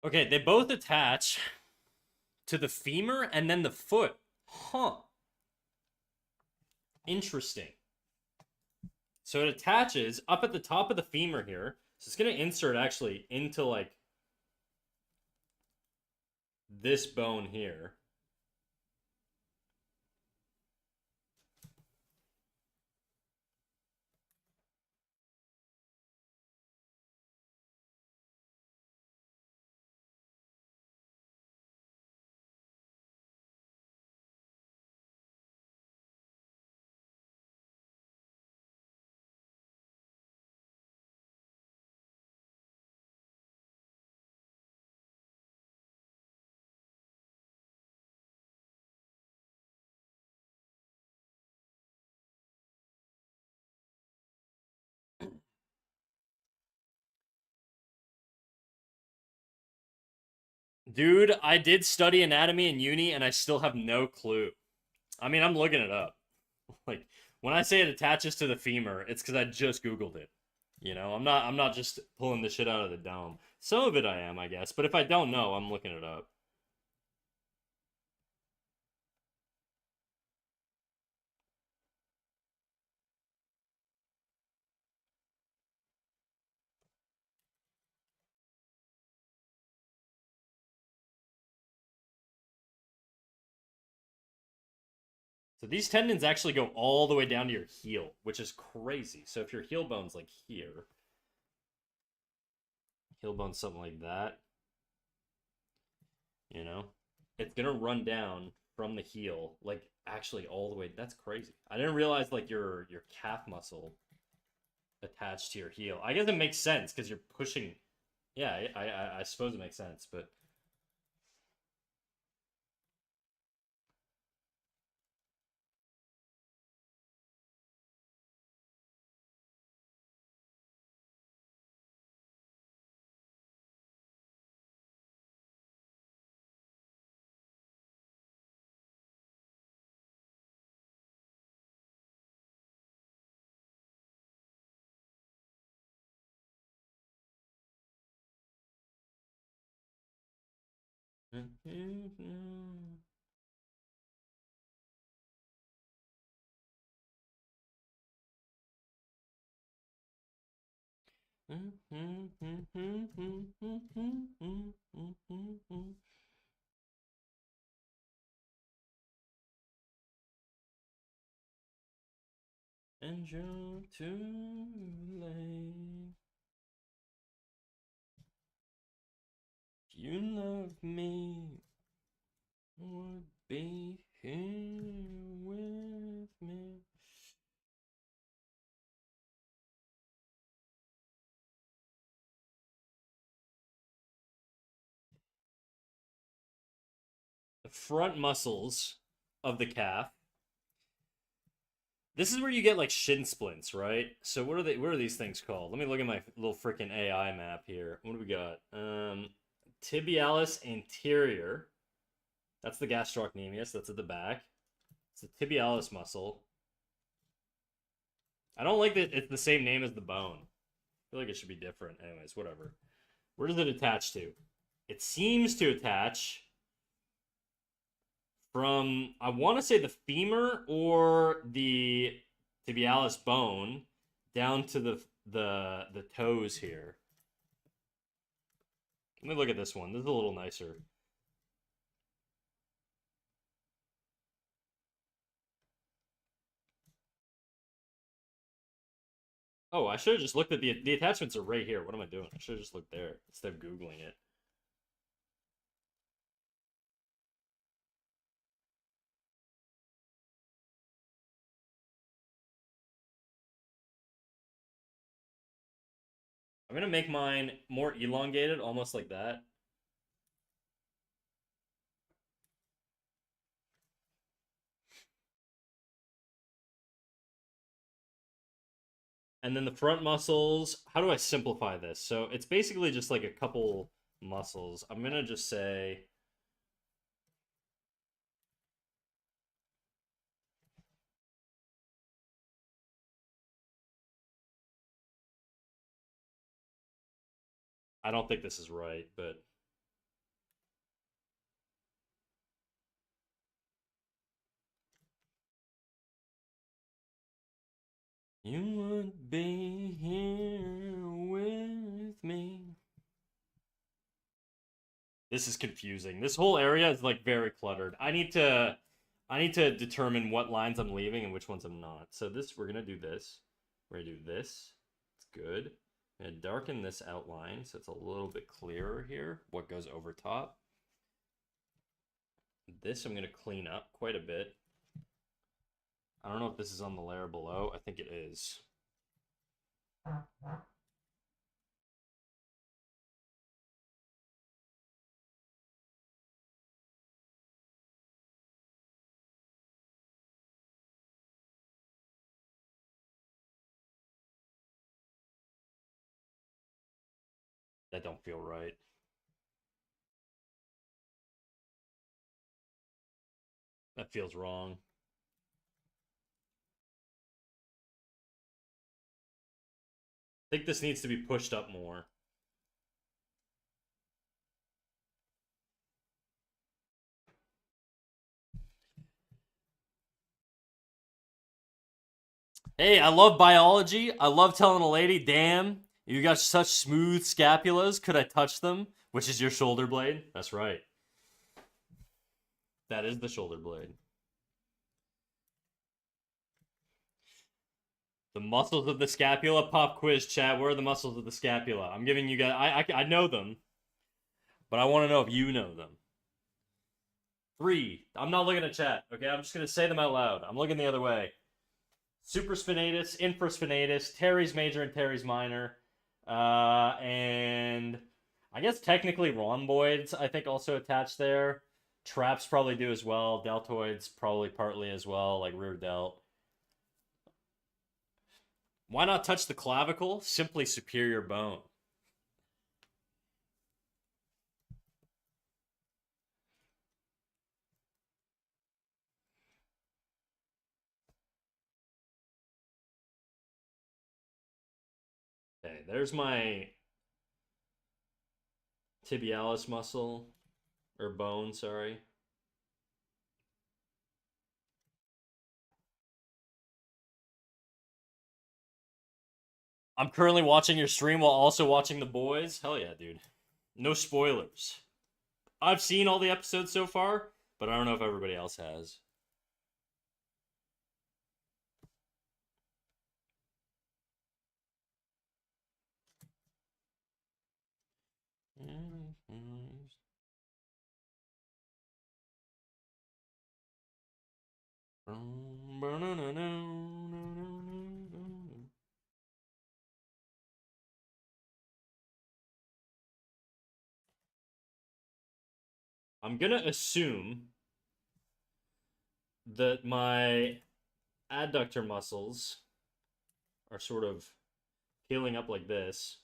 S1: Okay, they both attach to the femur and then the foot. Huh. Interesting. So it attaches up at the top of the femur here. So it's going to insert actually into like this bone here. Dude, I did study anatomy in uni and I still have no clue. I mean, I'm looking it up. Like when I say it attaches to the femur, it's cuz I just googled it. You know, I'm not just pulling the shit out of the dome. Some of it I am, I guess, but if I don't know, I'm looking it up. So these tendons actually go all the way down to your heel, which is crazy. So if your heel bone's like here, heel bone's something like that, you know, it's gonna run down from the heel, like actually all the way. That's crazy. I didn't realize like your calf muscle attached to your heel. I guess it makes sense because you're pushing. Yeah, I suppose it makes sense, but And you're too late. You love me, would be here with me. The front muscles of the calf. This is where you get like shin splints, right? So what are they? What are these things called? Let me look at my little freaking AI map here. What do we got? Tibialis anterior. That's the gastrocnemius. That's at the back. It's the tibialis muscle. I don't like that it's the same name as the bone. I feel like it should be different. Anyways, whatever. Where does it attach to? It seems to attach from, I want to say, the femur or the tibialis bone down to the toes here. Let me look at this one. This is a little nicer. Oh, I should have just looked at the attachments are right here. What am I doing? I should have just looked there instead of Googling it. I'm gonna make mine more elongated, almost like that. And then the front muscles, how do I simplify this? So it's basically just like a couple muscles. I'm gonna just say I don't think this is right, but you would be here with me. This is confusing. This whole area is like very cluttered. I need to determine what lines I'm leaving and which ones I'm not. So this we're gonna do this. We're gonna do this. It's good. I'm gonna darken this outline so it's a little bit clearer here. What goes over top. This I'm gonna clean up quite a bit. I don't know if this is on the layer below. I think it is. That don't feel right. That feels wrong. I think this needs to be pushed up more. Hey, I love biology. I love telling a lady, damn, you got such smooth scapulas. Could I touch them? Which is your shoulder blade. That's right. That is the shoulder blade. The muscles of the scapula. Pop quiz chat. Where are the muscles of the scapula? I'm giving you guys. I know them, but I want to know if you know them. 3. I'm not looking at chat. Okay, I'm just gonna say them out loud. I'm looking the other way. Supraspinatus, infraspinatus, teres major and teres minor, and I guess technically rhomboids. I think also attached there. Traps probably do as well. Deltoids probably partly as well, like rear delt. Why not touch the clavicle? Simply superior bone. Okay, there's my tibialis muscle. Or bone, sorry. I'm currently watching your stream while also watching The Boys. Hell yeah, dude. No spoilers. I've seen all the episodes so far, but I don't know if everybody else has. I'm gonna assume that my adductor muscles are sort of healing up like this.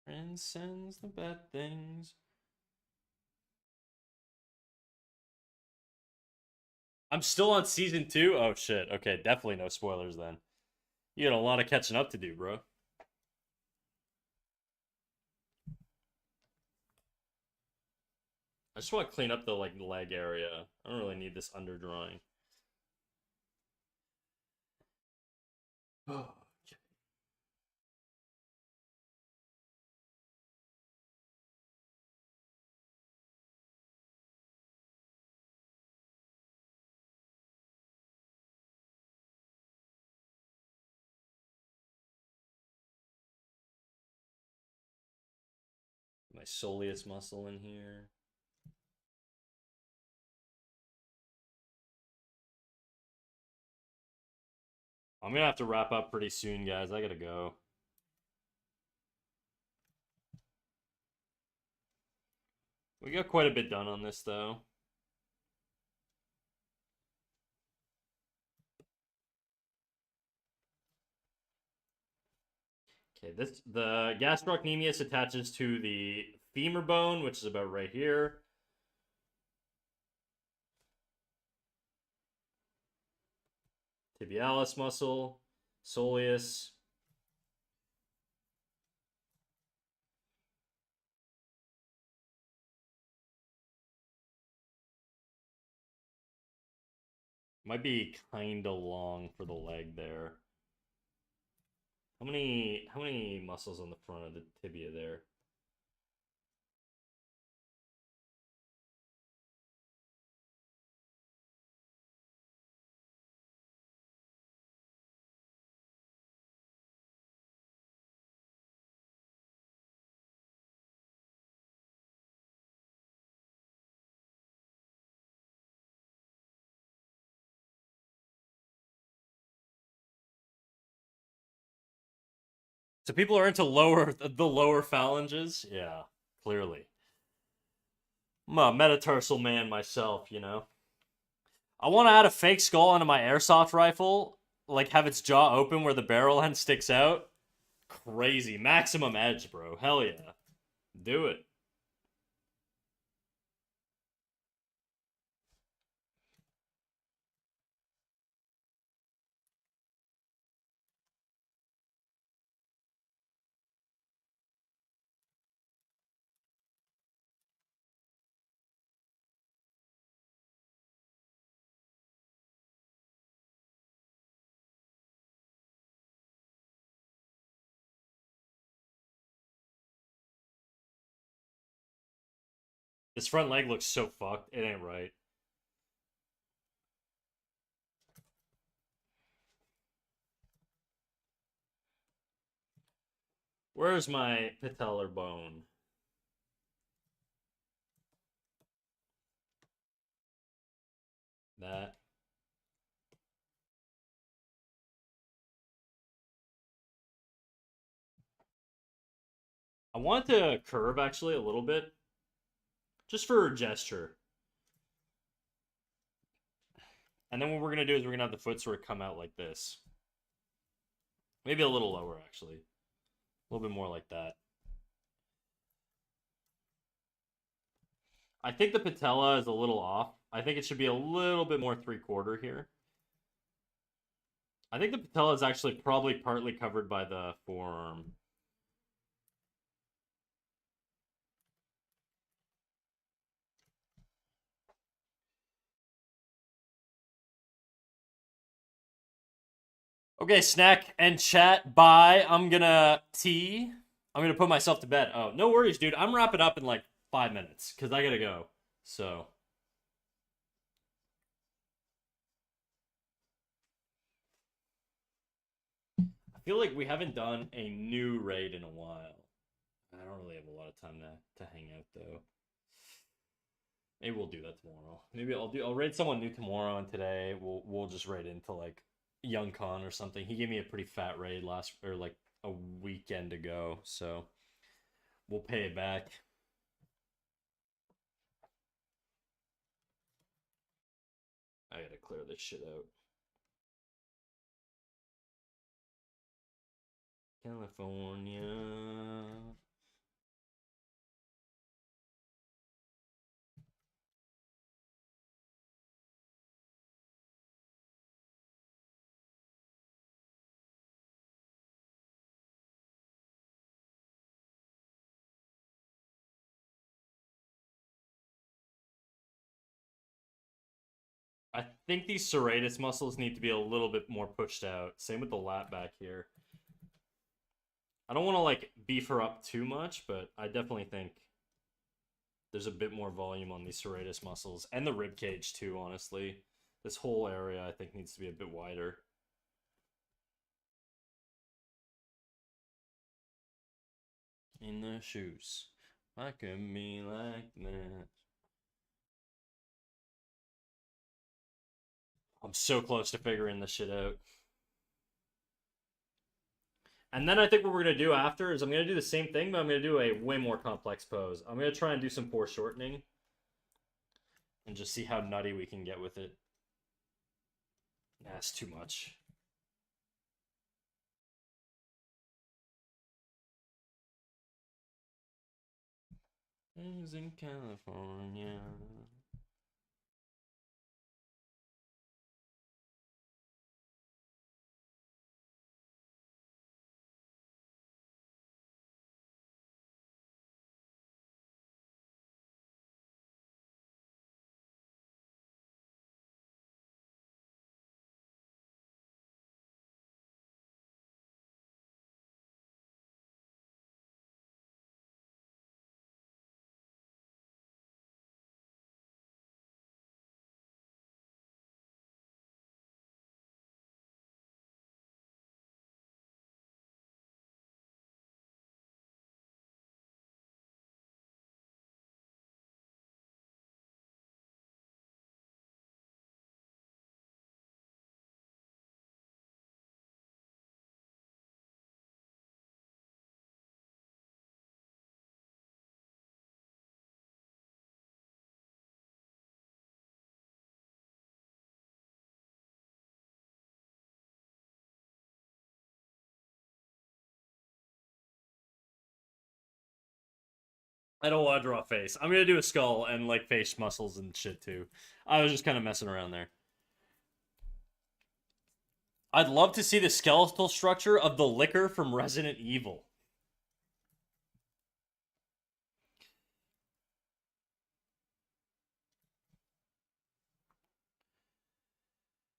S1: Transcends the bad things. I'm still on season 2. Oh shit. Okay, definitely no spoilers then. You got a lot of catching up to do, bro. I just want to clean up the leg area. I don't really need this underdrawing. Oh. My soleus muscle in here. I'm gonna have to wrap up pretty soon, guys. I gotta go. We got quite a bit done on this, though. Okay, the gastrocnemius attaches to the femur bone, which is about right here. Tibialis muscle, soleus. Might be kind of long for the leg there. How many muscles on the front of the tibia there? So people are into the lower phalanges? Yeah, clearly. I'm a metatarsal man myself, you know. I want to add a fake skull onto my airsoft rifle, like have its jaw open where the barrel end sticks out. Crazy. Maximum edge, bro. Hell yeah. Do it. This front leg looks so fucked. It ain't right. Where's my patellar bone? That. I want it to curve actually a little bit. Just for a gesture. And then what we're going to do is we're going to have the foot sort of come out like this. Maybe a little lower, actually. A little bit more like that. I think the patella is a little off. I think it should be a little bit more 3/4 here. I think the patella is actually probably partly covered by the forearm. Okay, snack and chat. Bye. I'm gonna put myself to bed. Oh, no worries, dude. I'm wrapping up in like 5 minutes because I gotta go. So. I feel like we haven't done a new raid in a while. I don't really have a lot of time to hang out though. Maybe we'll do that tomorrow. Maybe I'll raid someone new tomorrow, and today we'll just raid into like Young Con or something. He gave me a pretty fat raid like a weekend ago, so we'll pay it back. I gotta clear this shit out. California. I think these serratus muscles need to be a little bit more pushed out. Same with the lat back here. I don't want to like beef her up too much, but I definitely think there's a bit more volume on these serratus muscles and the rib cage too, honestly. This whole area I think needs to be a bit wider. In the shoes. I can be like that. I'm so close to figuring this shit out. And then I think what we're going to do after is I'm going to do the same thing, but I'm going to do a way more complex pose. I'm going to try and do some foreshortening. And just see how nutty we can get with it. That's too much. Things in California. I don't want to draw a face. I'm going to do a skull and like face muscles and shit too. I was just kind of messing around there. I'd love to see the skeletal structure of the liquor from Resident Evil.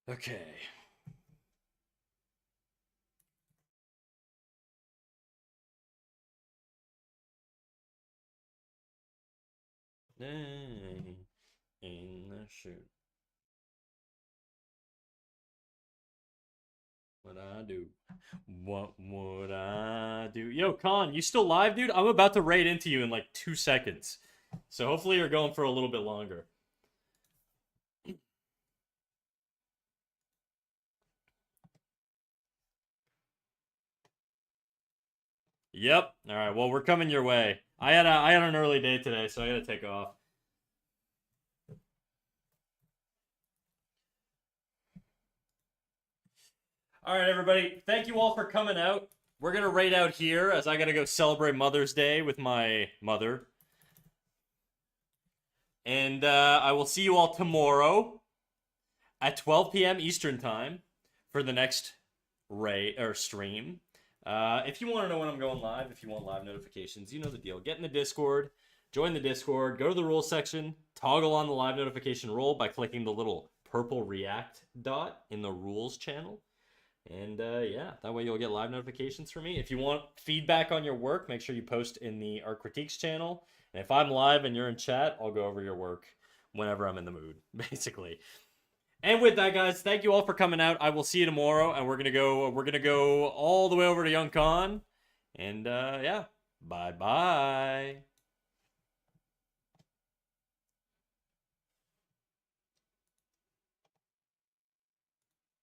S1: Okay. In the shoot. What I do? What would I do? Yo, Con, you still live, dude? I'm about to raid into you in like 2 seconds. So hopefully you're going for a little bit longer. Yep. All right. Well, we're coming your way. I had an early day today, so I got to take off. All right, everybody. Thank you all for coming out. We're going to raid out here as I got to go celebrate Mother's Day with my mother. And I will see you all tomorrow at 12 p.m. Eastern Time for the next stream. If you want to know when I'm going live, if you want live notifications, you know the deal. Get in the Discord, join the Discord, go to the rules section, toggle on the live notification role by clicking the little purple react dot in the rules channel. And yeah, that way you'll get live notifications from me. If you want feedback on your work, make sure you post in the Art Critiques channel. And if I'm live and you're in chat, I'll go over your work whenever I'm in the mood, basically. And with that, guys, thank you all for coming out. I will see you tomorrow, and we're gonna go all the way over to Young Con. And yeah, bye bye.